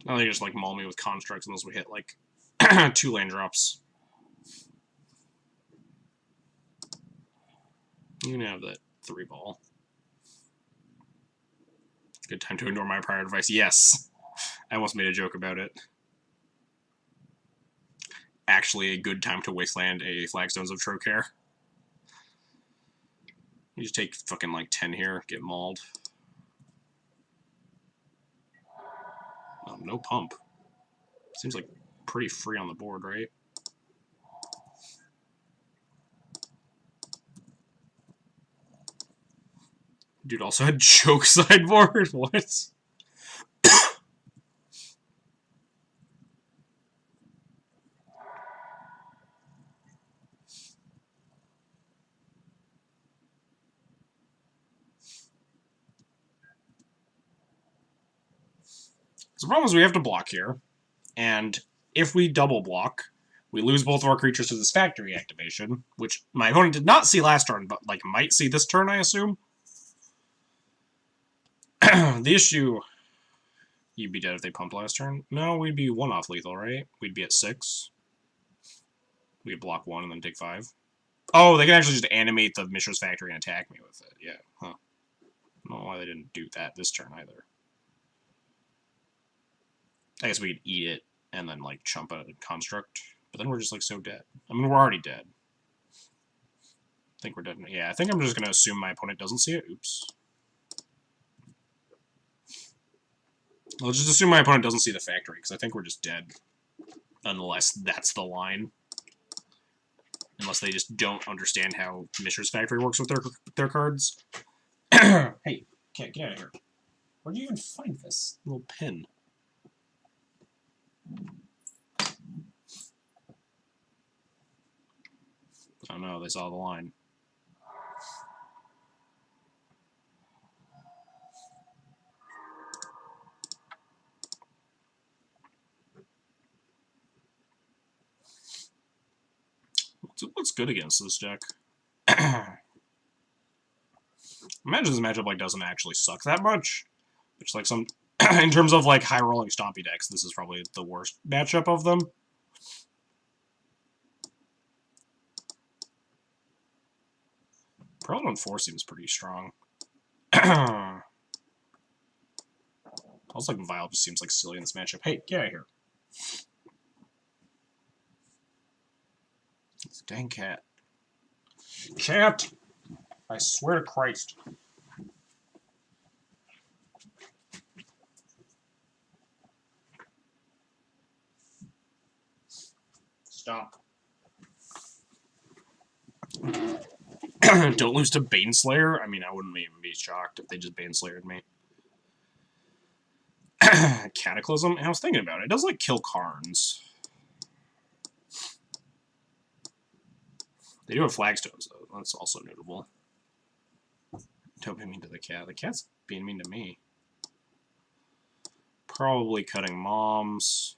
Now they just like maul me with constructs unless we hit like 2 land drops. You can have that 3-ball. Good time to ignore my prior advice. Yes! I almost made a joke about it. Actually, a good time to wasteland a Flagstones of Trocare. You just take fucking like 10 here, get mauled. No pump. Seems like pretty free on the board, right? Dude also had choke sideboard? What? So the problem is we have to block here, and if we double block, we lose both of our creatures to this factory activation, which my opponent did not see last turn, but like might see this turn, I assume. The issue... You'd be dead if they pumped last turn? No, we'd be 1 off lethal, right? We'd be at 6. We'd block 1 and then take 5. Oh, they can actually just animate the Mishra's Factory and attack me with it. Yeah, huh. I don't know why they didn't do that this turn either. I guess we could eat it and then, like, chump a construct. But then we're just, like, so dead. I mean, we're already dead. I think we're dead. Yeah, I think I'm just going to assume my opponent doesn't see it. Oops. I'll just assume my opponent doesn't see the factory, because I think we're just dead. Unless that's the line. Unless they just don't understand how Mishra's Factory works with their cards. Hey, get out of here. Where'd you even find this little pin? Oh no, they saw the line. What's good against this deck? Imagine this matchup like doesn't actually suck that much. Which like some in terms of like high rolling stompy decks, this is probably the worst matchup of them. Pearl 4 seems pretty strong. Also, like Vile just seems like silly in this matchup. Hey, get out of here. It's a dang cat. Cat! I swear to Christ. Stop. Don't lose to Baneslayer? I mean, I wouldn't even be shocked if they just Baneslayered me. Cataclysm? I was thinking about it. It does, like, kill Karns. They do have Flagstones, though. That's also notable. Don't be mean to the cat. The cat's being mean to me. Probably cutting moms.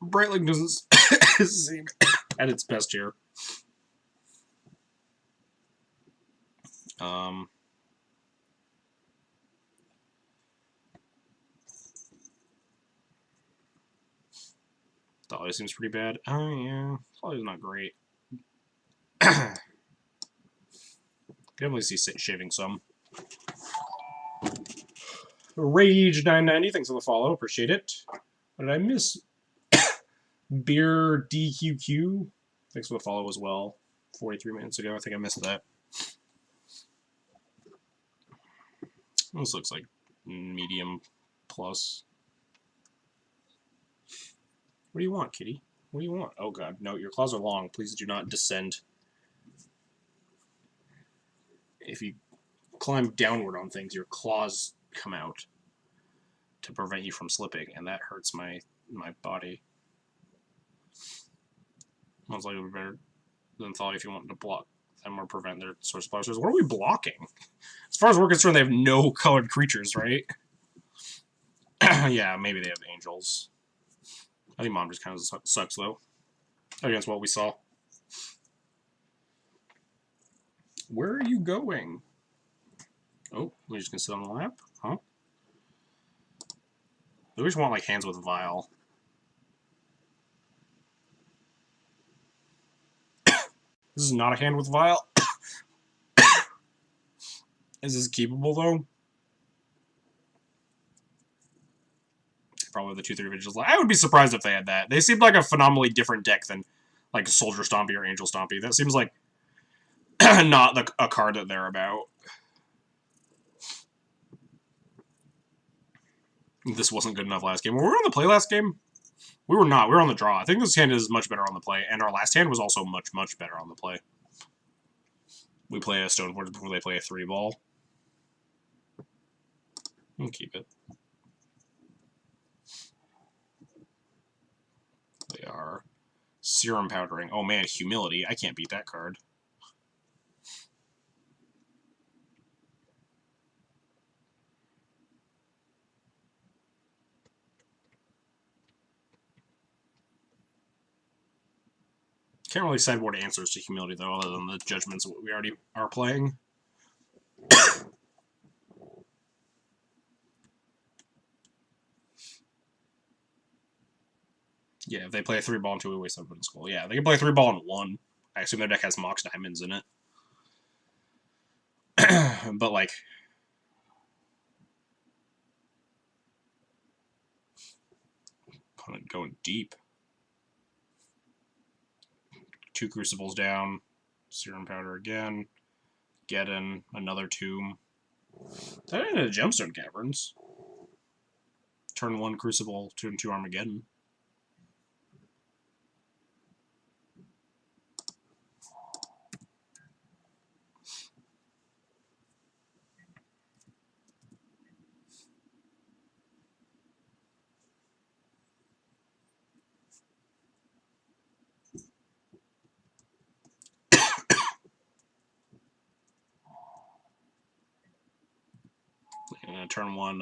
Brightling doesn't seem at its best here. Thought seems pretty bad. Oh yeah, Thought not great. Definitely see shaving some. Rage 990, thanks for the follow, appreciate it. What did I miss? Beer DQQ, thanks for the follow as well. 43 minutes ago, I think I missed that. This looks like medium plus. What do you want, kitty? What do you want? Oh god, no, your claws are long. Please do not descend. If you climb downward on things, your claws come out to prevent you from slipping, and that hurts my body. Most likely better than thought if you wanted to block them or prevent their source blasters. What are we blocking? As far as we're concerned, they have no colored creatures, right? Yeah, maybe they have angels. I think Mom just kind of sucks, though, against what we saw. Where are you going? Oh, we're just gonna sit on the lap? Huh? We just want, like, hands with Vile. This is not a hand with Vile. Is this keepable, though? Probably the 2-3 Vigils. I would be surprised if they had that. They seemed like a phenomenally different deck than like Soldier Stompy or Angel Stompy. That seems like not a card that they're about. This wasn't good enough last game. Were we on the play last game? We were not. We were on the draw. I think this hand is much better on the play, and our last hand was also much, much better on the play. We play a Stoneforge before they play a 3-ball. We'll keep it. They are Serum Powdering. Oh man, Humility. I can't beat that card. Can't really sideboard answers to Humility, though, other than the judgments we already are playing. Yeah, if they play a 3-ball until we waste something skull. Yeah, they can play a 3-ball in 1. I assume their deck has Mox Diamonds in it. But, like... Opponent going deep. 2 Crucibles down. Serum Powder again. Get in. Another Tomb. That ain't a Gemstone Caverns. Turn 1 Crucible, turn 2 Armageddon. And turn 1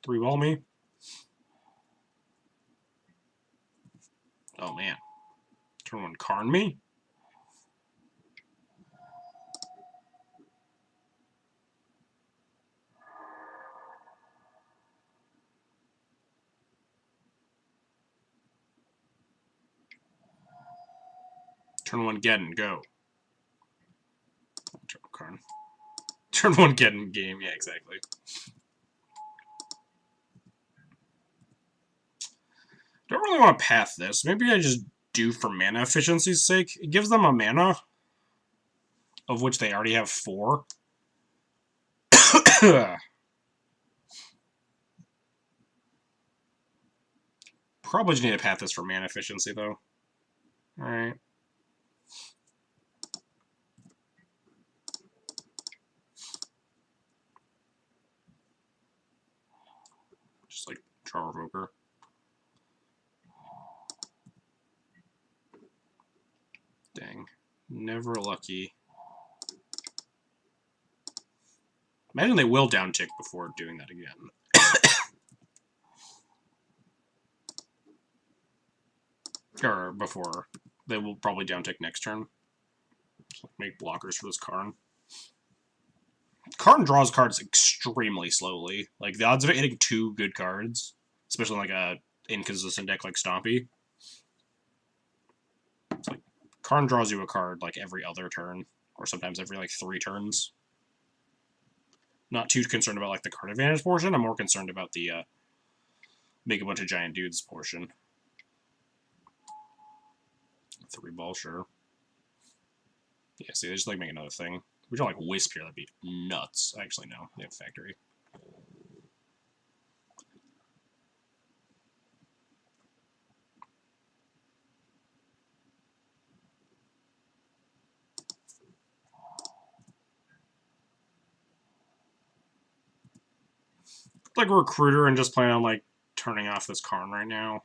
3-ball me. Oh man. Turn 1 Karn me. Turn 1 Geddon, go. Turn Karn. Turn 1 Geddon, game. Yeah, exactly. Don't really want to path this. Maybe I just do for mana efficiency's sake. It gives them a mana, of which they already have 4. Probably just need to path this for mana efficiency, though. Alright. Just like draw Revoker. Dang. Never lucky. Imagine they will downtick before doing that again. Or before. They will probably downtick next turn. So make blockers for this Karn. Karn draws cards extremely slowly. Like, the odds of it hitting 2 good cards, especially like a inconsistent deck like Stompy. It's like, Karn draws you a card like every other turn, or sometimes every like 3 turns. Not too concerned about like the card advantage portion. I'm more concerned about the make a bunch of giant dudes portion. 3-ball, sure. Yeah, see, they just like make another thing. We draw like Wisp here, that'd be nuts. Actually, no, they have Factory. Like a Recruiter and just plan on like turning off this Karn right now.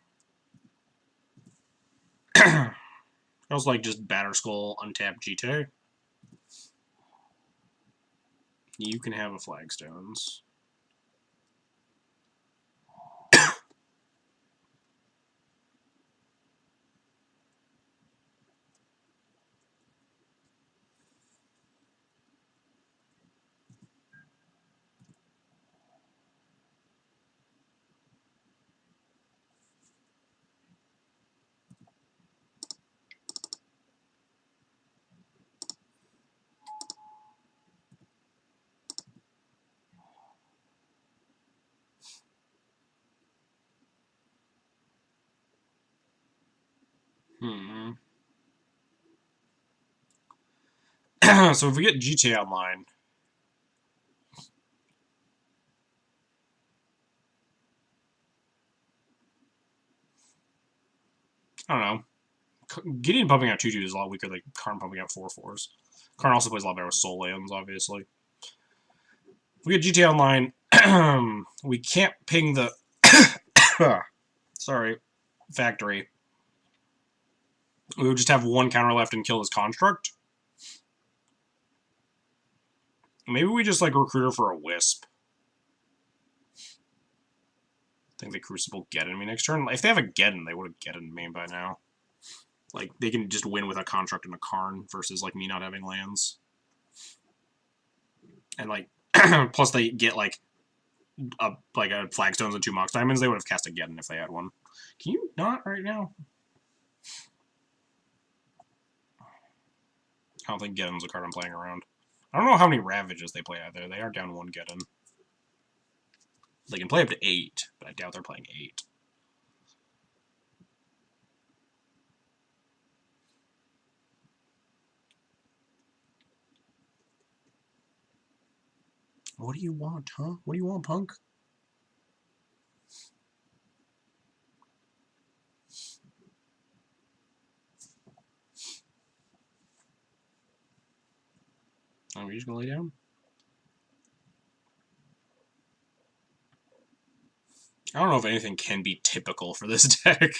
I also like just Batterskull, untap GT. You can have a Flagstones. Hmm. So if we get GTA Online, I don't know. Gideon pumping out 2-2 is a lot weaker than Karn pumping out 4-4s. Karn also plays a lot better with soul lands, obviously. If we get GTA Online, we can't ping the sorry, factory. We would just have one counter left and kill this construct. Maybe we just like recruit her for a wisp. I think they Crucible Geddon me next turn. If they have a Geddon, they would have Geddoned me by now. Like, they can just win with a construct and a Karn versus like me not having lands. And like, plus they get like a Flagstones and 2 Mox Diamonds. They would have cast a Geddon if they had one. Can you not right now? I don't think Geddon's a card I'm playing around. I don't know how many Ravages they play either. They are down 1 Geddon. They can play up to 8, but I doubt they're playing 8. What do you want, huh? What do you want, punk? Are we just gonna lay down? I don't know if anything can be typical for this deck.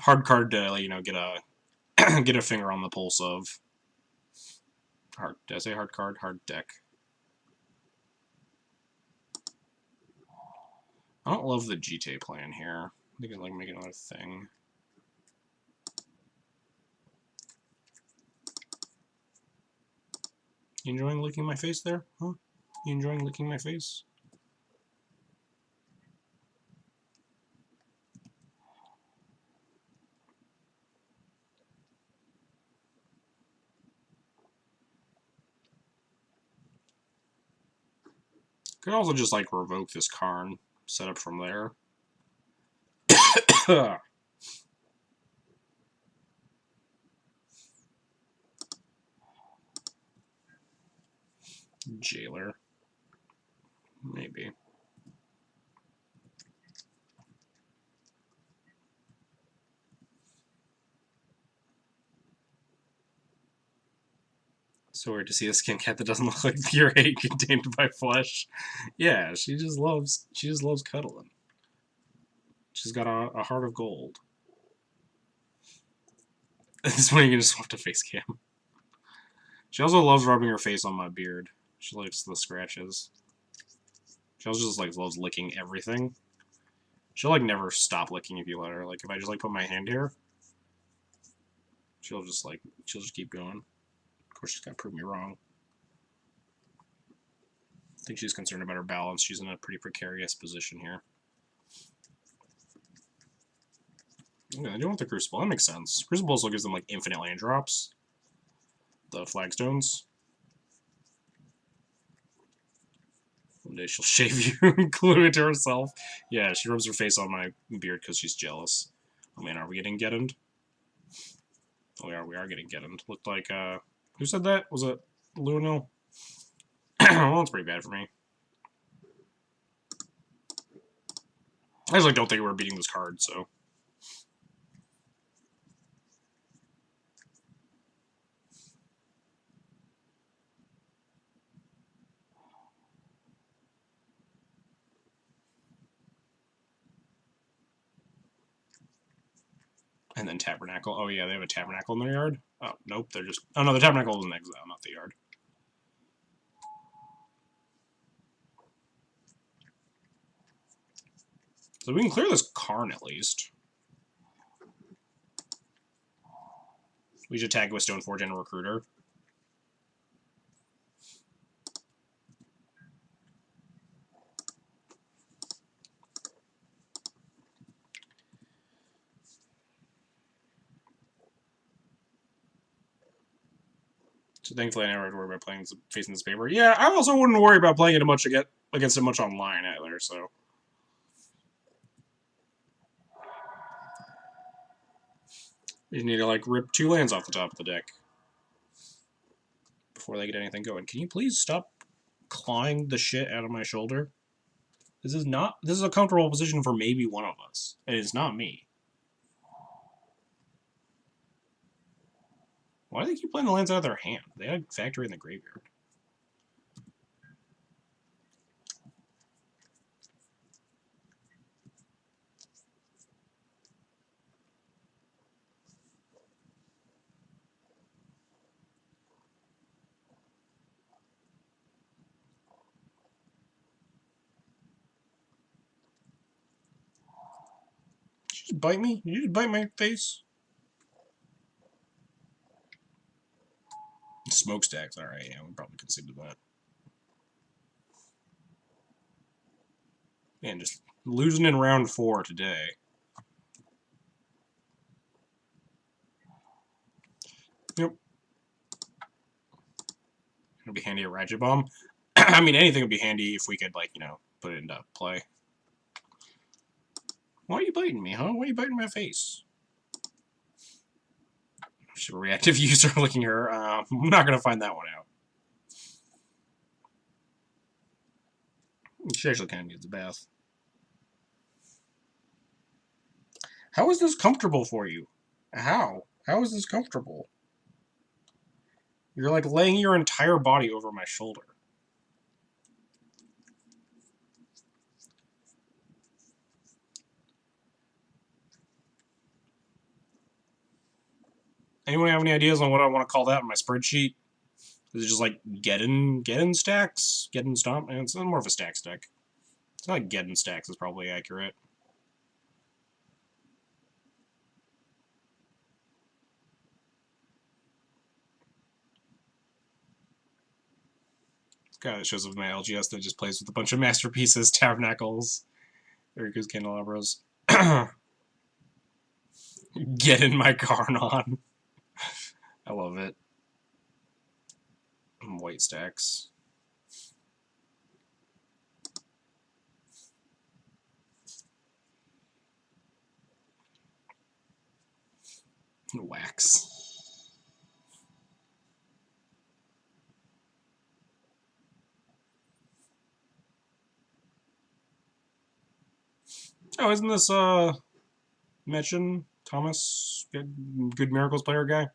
Hard card to, you know, get a get a finger on the pulse of. Hard. Did I say hard card? Hard deck. I don't love the GTA plan here. I think it's like make another thing. You enjoying licking my face there? Huh? You enjoying licking my face? Could also just like revoke this Karn, set up from there. Jailer. Maybe. So weird to see a skin cat that doesn't look like pure hate contained by flesh. Yeah, she just loves cuddling. She's got a heart of gold. This is when you can just swap to face cam. She also loves rubbing her face on my beard. She likes the scratches. She also just like loves licking everything. She'll like never stop licking if you let her. Like if I just like put my hand here, she'll just keep going. Of course, she's gotta prove me wrong. I think she's concerned about her balance. She's in a pretty precarious position here. Yeah, I do want the Crucible. That makes sense. Crucible also gives them like infinite land drops. The Flagstones. One day she'll shave you and glue it to herself. Yeah, she rubs her face on my beard because she's jealous. Oh man, are we getting Geddoned? Oh, we are getting Geddoned. Looked like, who said that? Was it Lunel? Well, that's pretty bad for me. I just like don't think we're beating this card, so. And then Tabernacle. Oh yeah, they have a Tabernacle in their yard? Oh, nope, they're just... Oh no, the Tabernacle is in exile, not the yard. So we can clear this Karn at least. We should tag with Stoneforge and a Recruiter. So thankfully I never had to worry about playing facing this paper. Yeah, I also wouldn't worry about playing it much against it much online either, so. You need to, like, rip 2 lands off the top of the deck before they get anything going. Can you please stop clawing the shit out of my shoulder? This is a comfortable position for maybe one of us. It is not me. Why do they keep playing the lands out of their hand? They had Factory in the graveyard. Did you just bite me? Did you just bite my face? Smokestacks. Alright, yeah, we probably conceded that. Man, just losing in round 4 today. Yep. It'll be handy a Ratchet Bomb. I mean, anything would be handy if we could, like, you know, put it into play. Why are you biting me, huh? Why are you biting my face? She's a reactive user looking at her. I'm not going to find that one out. She actually kind of needs a bath. How is this comfortable for you? How? How is this comfortable? You're like laying your entire body over my shoulder. Anyone have any ideas on what I want to call that in my spreadsheet? Is it just like getting stacks? Getting stomp? It's more of a stack deck. It's not like getting stacks is probably accurate. This guy that shows up in my LGS that just plays with a bunch of masterpieces, tabernacles, Eriku's candelabras. Get in my Carnon. I love it. White stacks. Wax. Oh, isn't this Metchin Thomas, good Miracles player guy?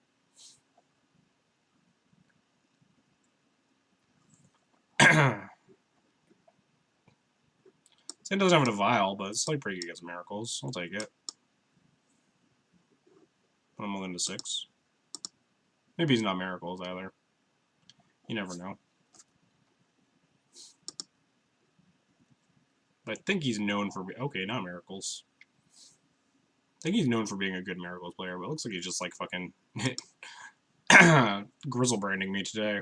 It doesn't have a vial, but it's like pretty good against Miracles. I'll take it. I'm willing to 6. Maybe he's not Miracles either. You never know. But I think he's known for... Okay, not Miracles. I think he's known for being a good Miracles player, but it looks like he's just like fucking... grizzle branding me today.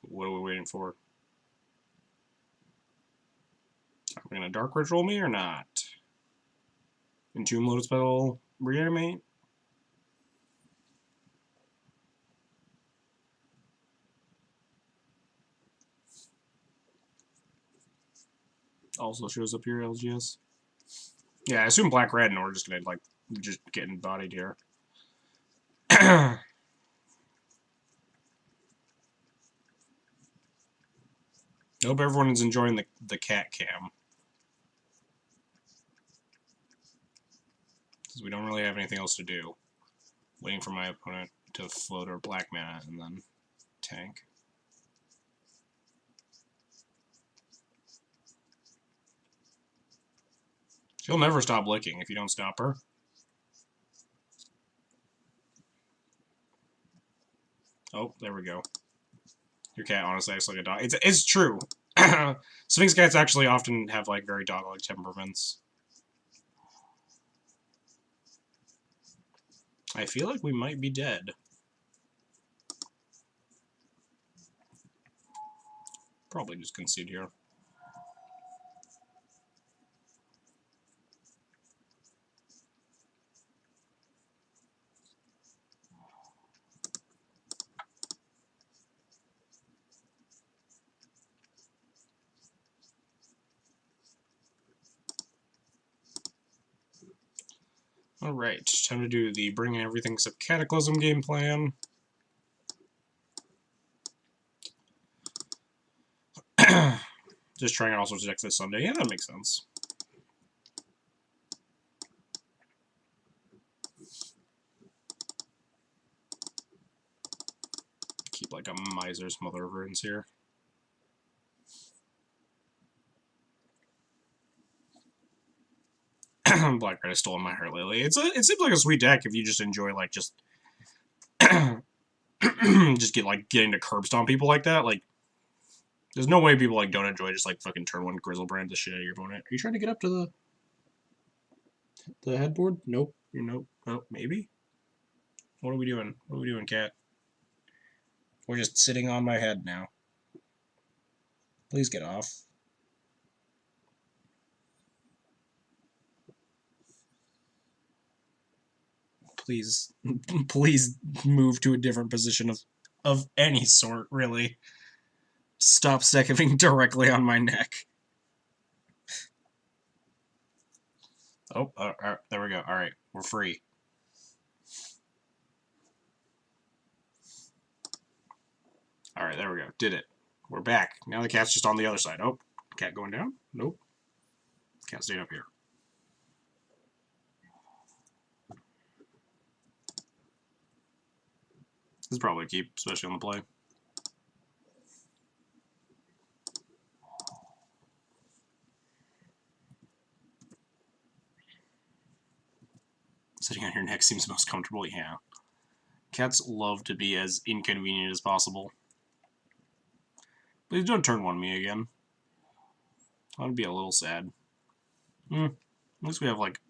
What are we waiting for? Are we gonna Dark Ritual me or not? Entomb Lotus Petal Reanimate? Also shows up here, LGS. Yeah, I assume Black Red, and we're just gonna like just getting bodied here. I hope everyone is enjoying the cat cam. Because we don't really have anything else to do. Waiting for my opponent to float or black mana and then tank. She'll never stop licking if you don't stop her. Oh, there we go. Your cat honestly acts like a dog. It's true. Sphinx cats actually often have like very dog-like temperaments. I feel like we might be dead. Probably just concede here. Alright, time to do the bring in everything except Cataclysm game plan. Just trying out all sorts of decks this Sunday. Yeah, that makes sense. Keep like a miser's mother of runes here. Black Red has stolen my heart lately. It seems like a sweet deck if you just enjoy like just just getting to curb stomp people like that. Like, there's no way people like don't enjoy just like fucking turn one Grizzlebrand the shit out of your opponent. Are you trying to get up to the headboard? Nope. Nope. Oh, maybe. What are we doing? What are we doing, cat? We're just sitting on my head now. Please get off. Please, please move to a different position of any sort, really. Stop seconding directly on my neck. Oh, there we go. All right, we're free. All right, there we go. Did it. We're back. Now the cat's just on the other side. Oh, cat going down? Nope. Cat staying up here. This is probably a keep, especially on the play. Sitting on your neck seems most comfortable, yeah. Cats love to be as inconvenient as possible. Please don't turn one me again. That would be a little sad. At least we have, like,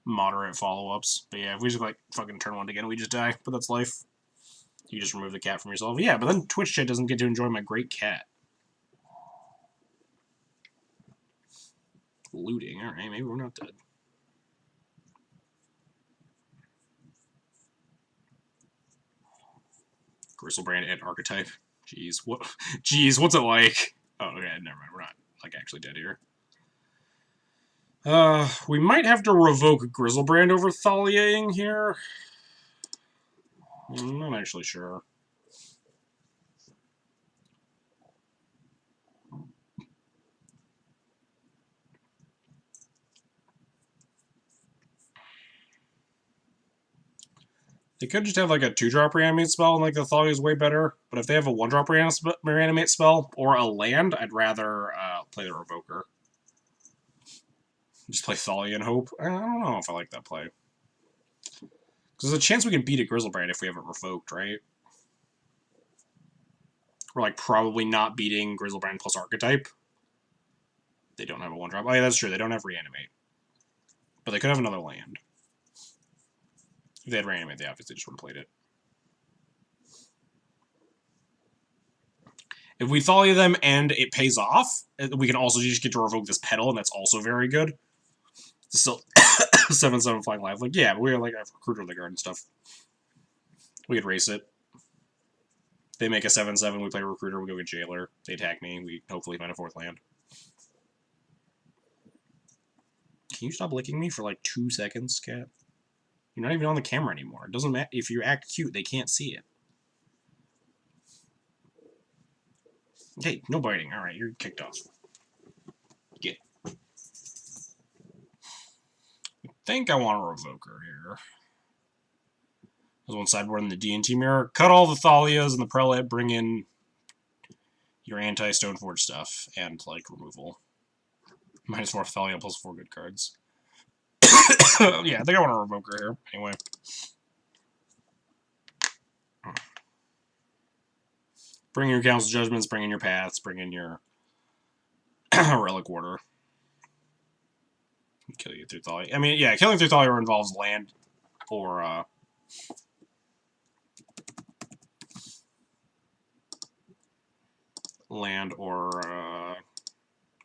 moderate follow-ups. But yeah, if we just, like, fucking turn one again, we just die. But that's life. You just remove the cat from yourself. Yeah, but then Twitch chat doesn't get to enjoy my great cat. Looting. Alright, maybe we're not dead. Gristlebrand and Archetype. Jeez, what? Jeez, what's it like? Oh, okay, never mind. We're not like actually dead here. We might have to revoke Grizzlebrand over Thalieing here. I'm not actually sure. They could just have like a 2-drop reanimate spell and like the Thalia is way better. But if they have a 1-drop reanimate spell or a land, I'd rather play the Revoker. Just play Thalia and hope. I don't know if I like that play. Because there's a chance we can beat a Grizzlebrand if we have it revoked, right? We're like probably not beating Grizzlebrand plus Archetype. They don't have a 1-drop. Oh yeah, that's true. They don't have reanimate. But they could have another land. If they had reanimate, they obviously just would have played it. If we Thalia them and it pays off, we can also just get to revoke this Petal, and that's also very good. Still 7/7 flying life. Like, yeah, but we like have Recruiter of the Guard and stuff. We could race it. They make a 7/7, we play Recruiter, we go get Jailer. They attack me, we hopefully find a 4th land. Can you stop licking me for like 2 seconds, cat? You're not even on the camera anymore. It doesn't matter. If you act cute, they can't see it. Hey, no biting. Alright, you're kicked off. Get. I think I want a Revoker here. There's one sideboard in the D&T mirror. Cut all the Thalias and the Prelate, bring in your anti-Stoneforge stuff, and, like, removal. -4 Thalia plus 4 good cards. Yeah, I think I want a Revoker here. Anyway. Bring in your Council Judgments, bring in your Paths, bring in your Relic Order. Kill you through Thalia. I mean, yeah, killing through Thalia involves land or,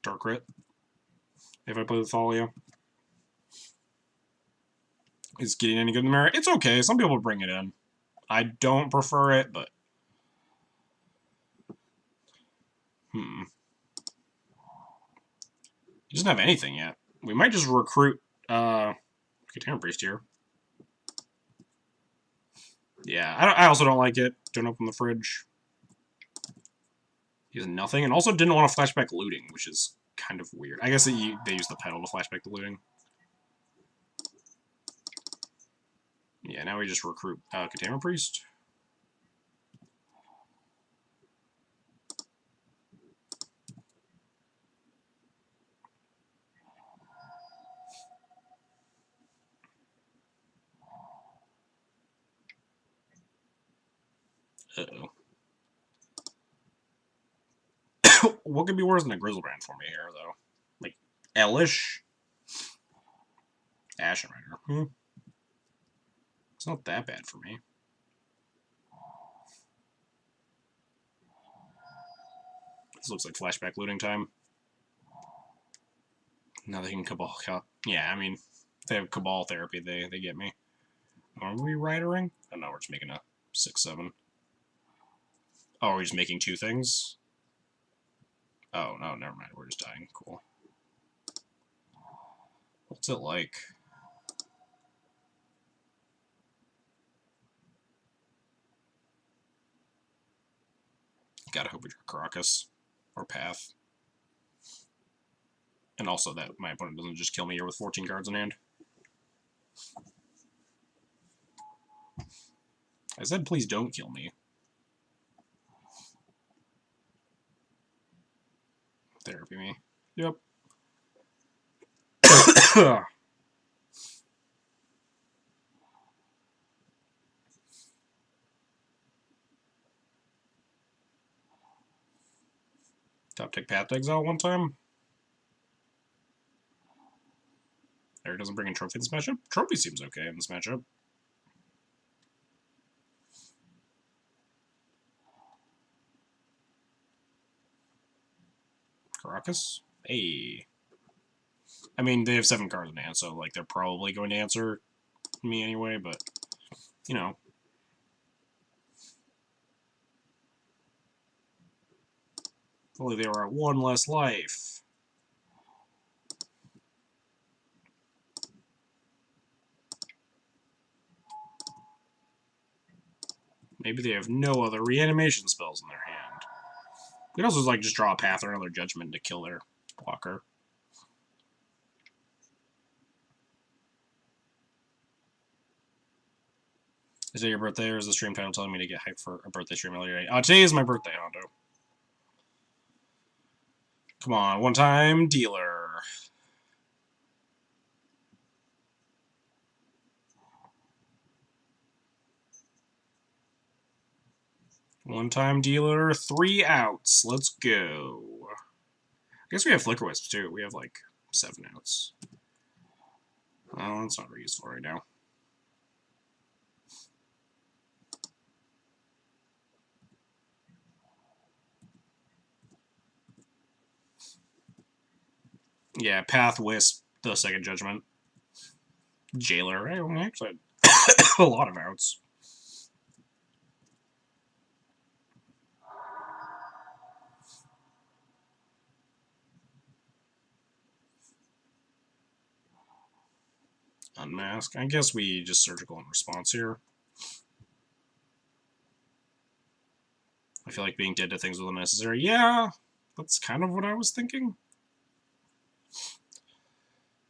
Dark Rit. If I play the Thalia. Is getting any good in the mirror? It's okay. Some people bring it in. I don't prefer it, but... He doesn't have anything yet. We might just recruit, Katana Priest here. Yeah, I also don't like it. Don't open the fridge. He has nothing, and also didn't want to flashback looting, which is kind of weird. I guess they use the pedal to flashback the looting. Yeah, now we just recruit Katana Priest. Uh-oh. What could be worse than a Grizzlebrand for me here, though? Like, Elish? Ashen Rider. It's not that bad for me. This looks like flashback looting time. Now they can Cabal. Yeah, I mean, if they have Cabal therapy, they get me. Are we ridering? Oh no, we're just making a 6/7. Oh, are we just making two things? Oh, no, never mind. We're just dying. Cool. What's it like? Gotta hope we draw Caracas. Or Path. And also that my opponent doesn't just kill me here with 14 cards in hand. I said please don't kill me. Therapy me. Yep. Top tick Path to Exile one time. Eric doesn't bring in Trophy in this matchup. Trophy seems okay in this matchup. Caracas? Hey. I mean, they have 7 cards in hand, so like they're probably going to answer me anyway, but you know. If only they were at 1 less life. Maybe they have no other reanimation spells in their hand. They could also like just draw a Path or another Judgment to kill their blocker. Is it your birthday, or is the stream title telling me to get hyped for a birthday stream earlier today? Today is my birthday, Hondo. Come on, one-time dealer. One-time dealer, 3 outs. Let's go. I guess we have Flicker Wisps, too. We have, like, 7 outs. Oh, that's not very useful right now. Yeah, Path, Wisp, the second Judgment. Jailer. I actually had a lot of outs. Unmask. I guess we just surgical in response here. I feel like being dead to things was unnecessary. Yeah, that's kind of what I was thinking.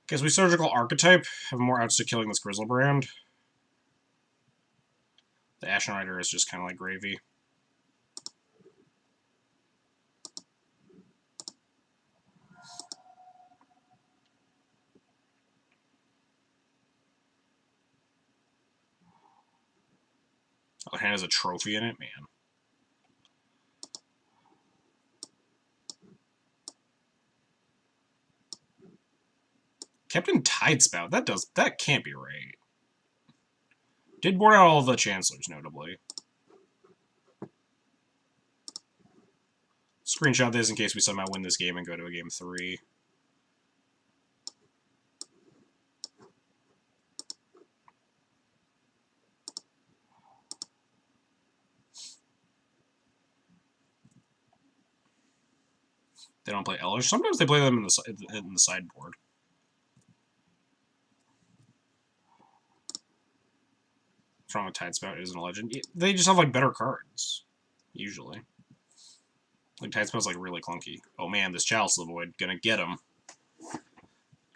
Guess we surgical archetype have more outs to killing this Grizzlebrand. The Ashen Rider is just kind of like gravy. Oh, hand has a trophy in it, man. Captain Tidespout. That can't be right. Did board out all the Chancellors, notably. Screenshot this in case we somehow win this game and go to a game 3. They don't play Elish. Sometimes they play them in the sideboard. what's wrong with Tidespout isn't a legend? They just have like better cards, usually. Like Tidespout's like really clunky. Oh man, this Chalice of the Void gonna get him.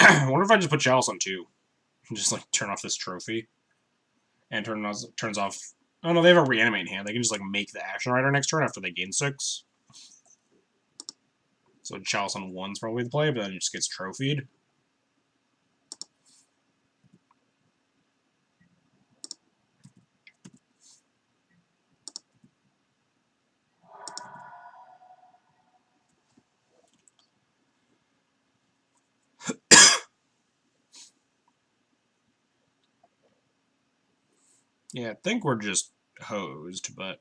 I wonder if I just put Chalice on 2. And just like turn off this trophy. And turns off. Oh no, they have a reanimate hand. They can just like make the action rider next turn after they gain 6. So Chalice on 1's probably the play, but then it just gets trophied. Yeah, I think we're just hosed, but...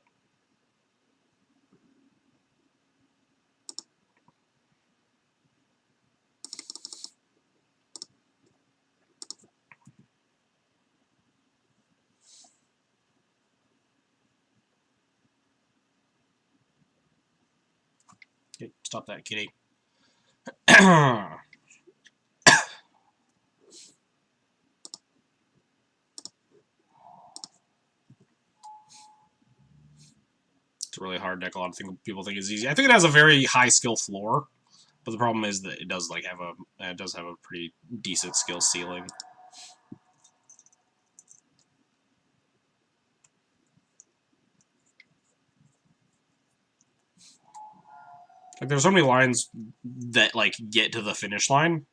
Okay, stop that, kitty. It's a really hard deck. A lot of people think it's easy. I think it has a very high skill floor, but the problem is that it does like have a pretty decent skill ceiling. Like there's so many lines that like get to the finish line.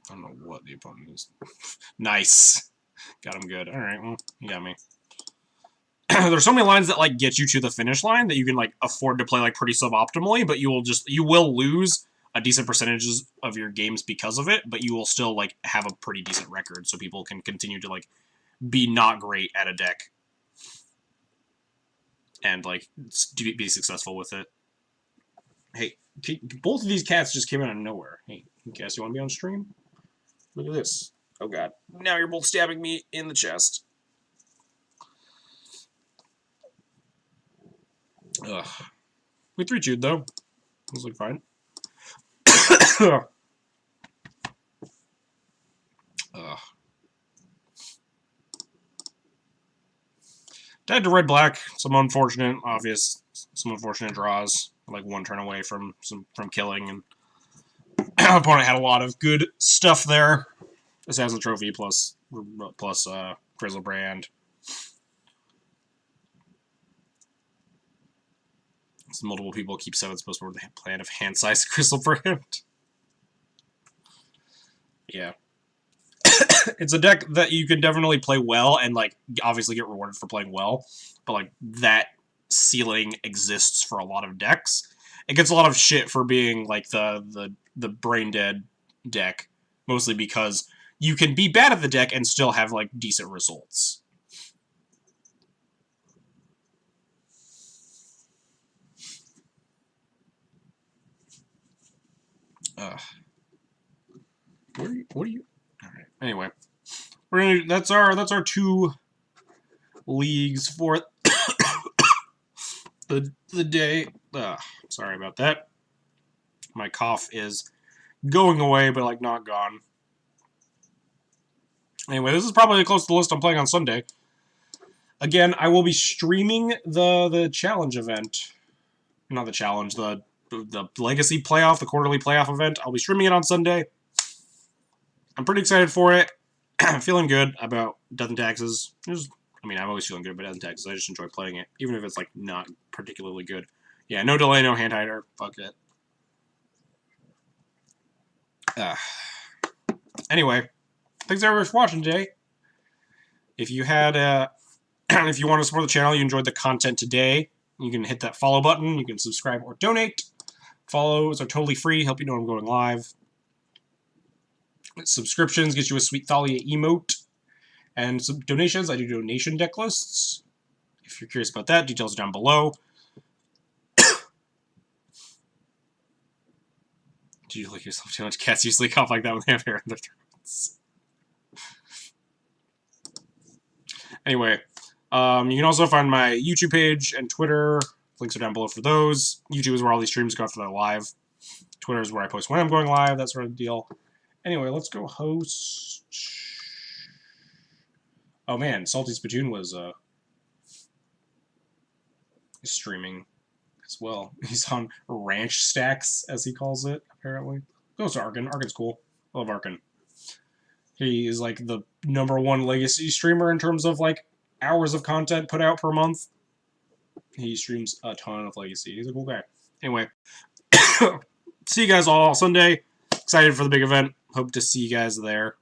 I don't know what the opponent is. Nice. Got him good. Alright, well, you got me. There's so many lines that like get you to the finish line that you can like afford to play like pretty suboptimally, but you will lose a decent percentages of your games because of it, but you will still like have a pretty decent record, so people can continue to like be not great at a deck and like be successful with it. Hey, both of these cats just came out of nowhere. Hey, guess you want to be on stream? Look at this. Oh god. Now you're both stabbing me in the chest. Ugh. We 3-2'd though. This look fine. Ugh. Died to red-black. Some unfortunate draws. Like one turn away from killing, and opponent had a lot of good stuff there. Assassin Trophy plus Grizzlebrand. So multiple people keep 7 supposed to be the plan of hand-sized Grizzlebrand. Yeah. It's a deck that you can definitely play well and like obviously get rewarded for playing well, but like that ceiling exists for a lot of decks. It gets a lot of shit for being like the brain dead deck, mostly because you can be bad at the deck and still have like decent results. What are you? All right. Anyway, that's our 2 leagues for the day. Sorry about that. My cough is going away, but like not gone. Anyway, this is probably close to the list I'm playing on Sunday. Again, I will be streaming the challenge event. Not the challenge, the legacy playoff, the quarterly playoff event. I'll be streaming it on Sunday. I'm pretty excited for it. I'm feeling good about Death and Taxes. I'm always feeling good about Death and Taxes. I just enjoy playing it, even if it's like not particularly good. Yeah, no delay, no hand hider. Fuck it. Anyway, thanks everyone for watching today. If you had, if you want to support the channel, you enjoyed the content today, you can hit that follow button. You can subscribe or donate. Follows are totally free. Help you know when I'm going live. Subscriptions get you a sweet Thalia emote. And some donations, I do donation deck lists. If you're curious about that, details are down below. Do you like yourself too much? Cats usually cough like that when they have hair in their throats. Anyway, you can also find my YouTube page and Twitter. Links are down below for those. YouTube is where all these streams go after they're live. Twitter is where I post when I'm going live, that sort of deal. Anyway, let's go host. Oh man, Salty Spittoon was streaming as well. He's on Ranch Stacks, as he calls it, apparently. Goes to Arkin. Arkin's cool. Love Arkin. He is like the #1 legacy streamer in terms of like hours of content put out per month. He streams a ton of legacy. He's a cool guy. Anyway, see you guys all Sunday. Excited for the big event. Hope to see you guys there.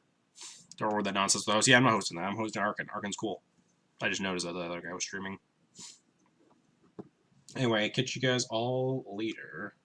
Don't worry that nonsense though. Yeah, I'm not hosting that. I'm hosting Arkin. Arkin's cool. I just noticed that the other guy was streaming. Anyway, catch you guys all later.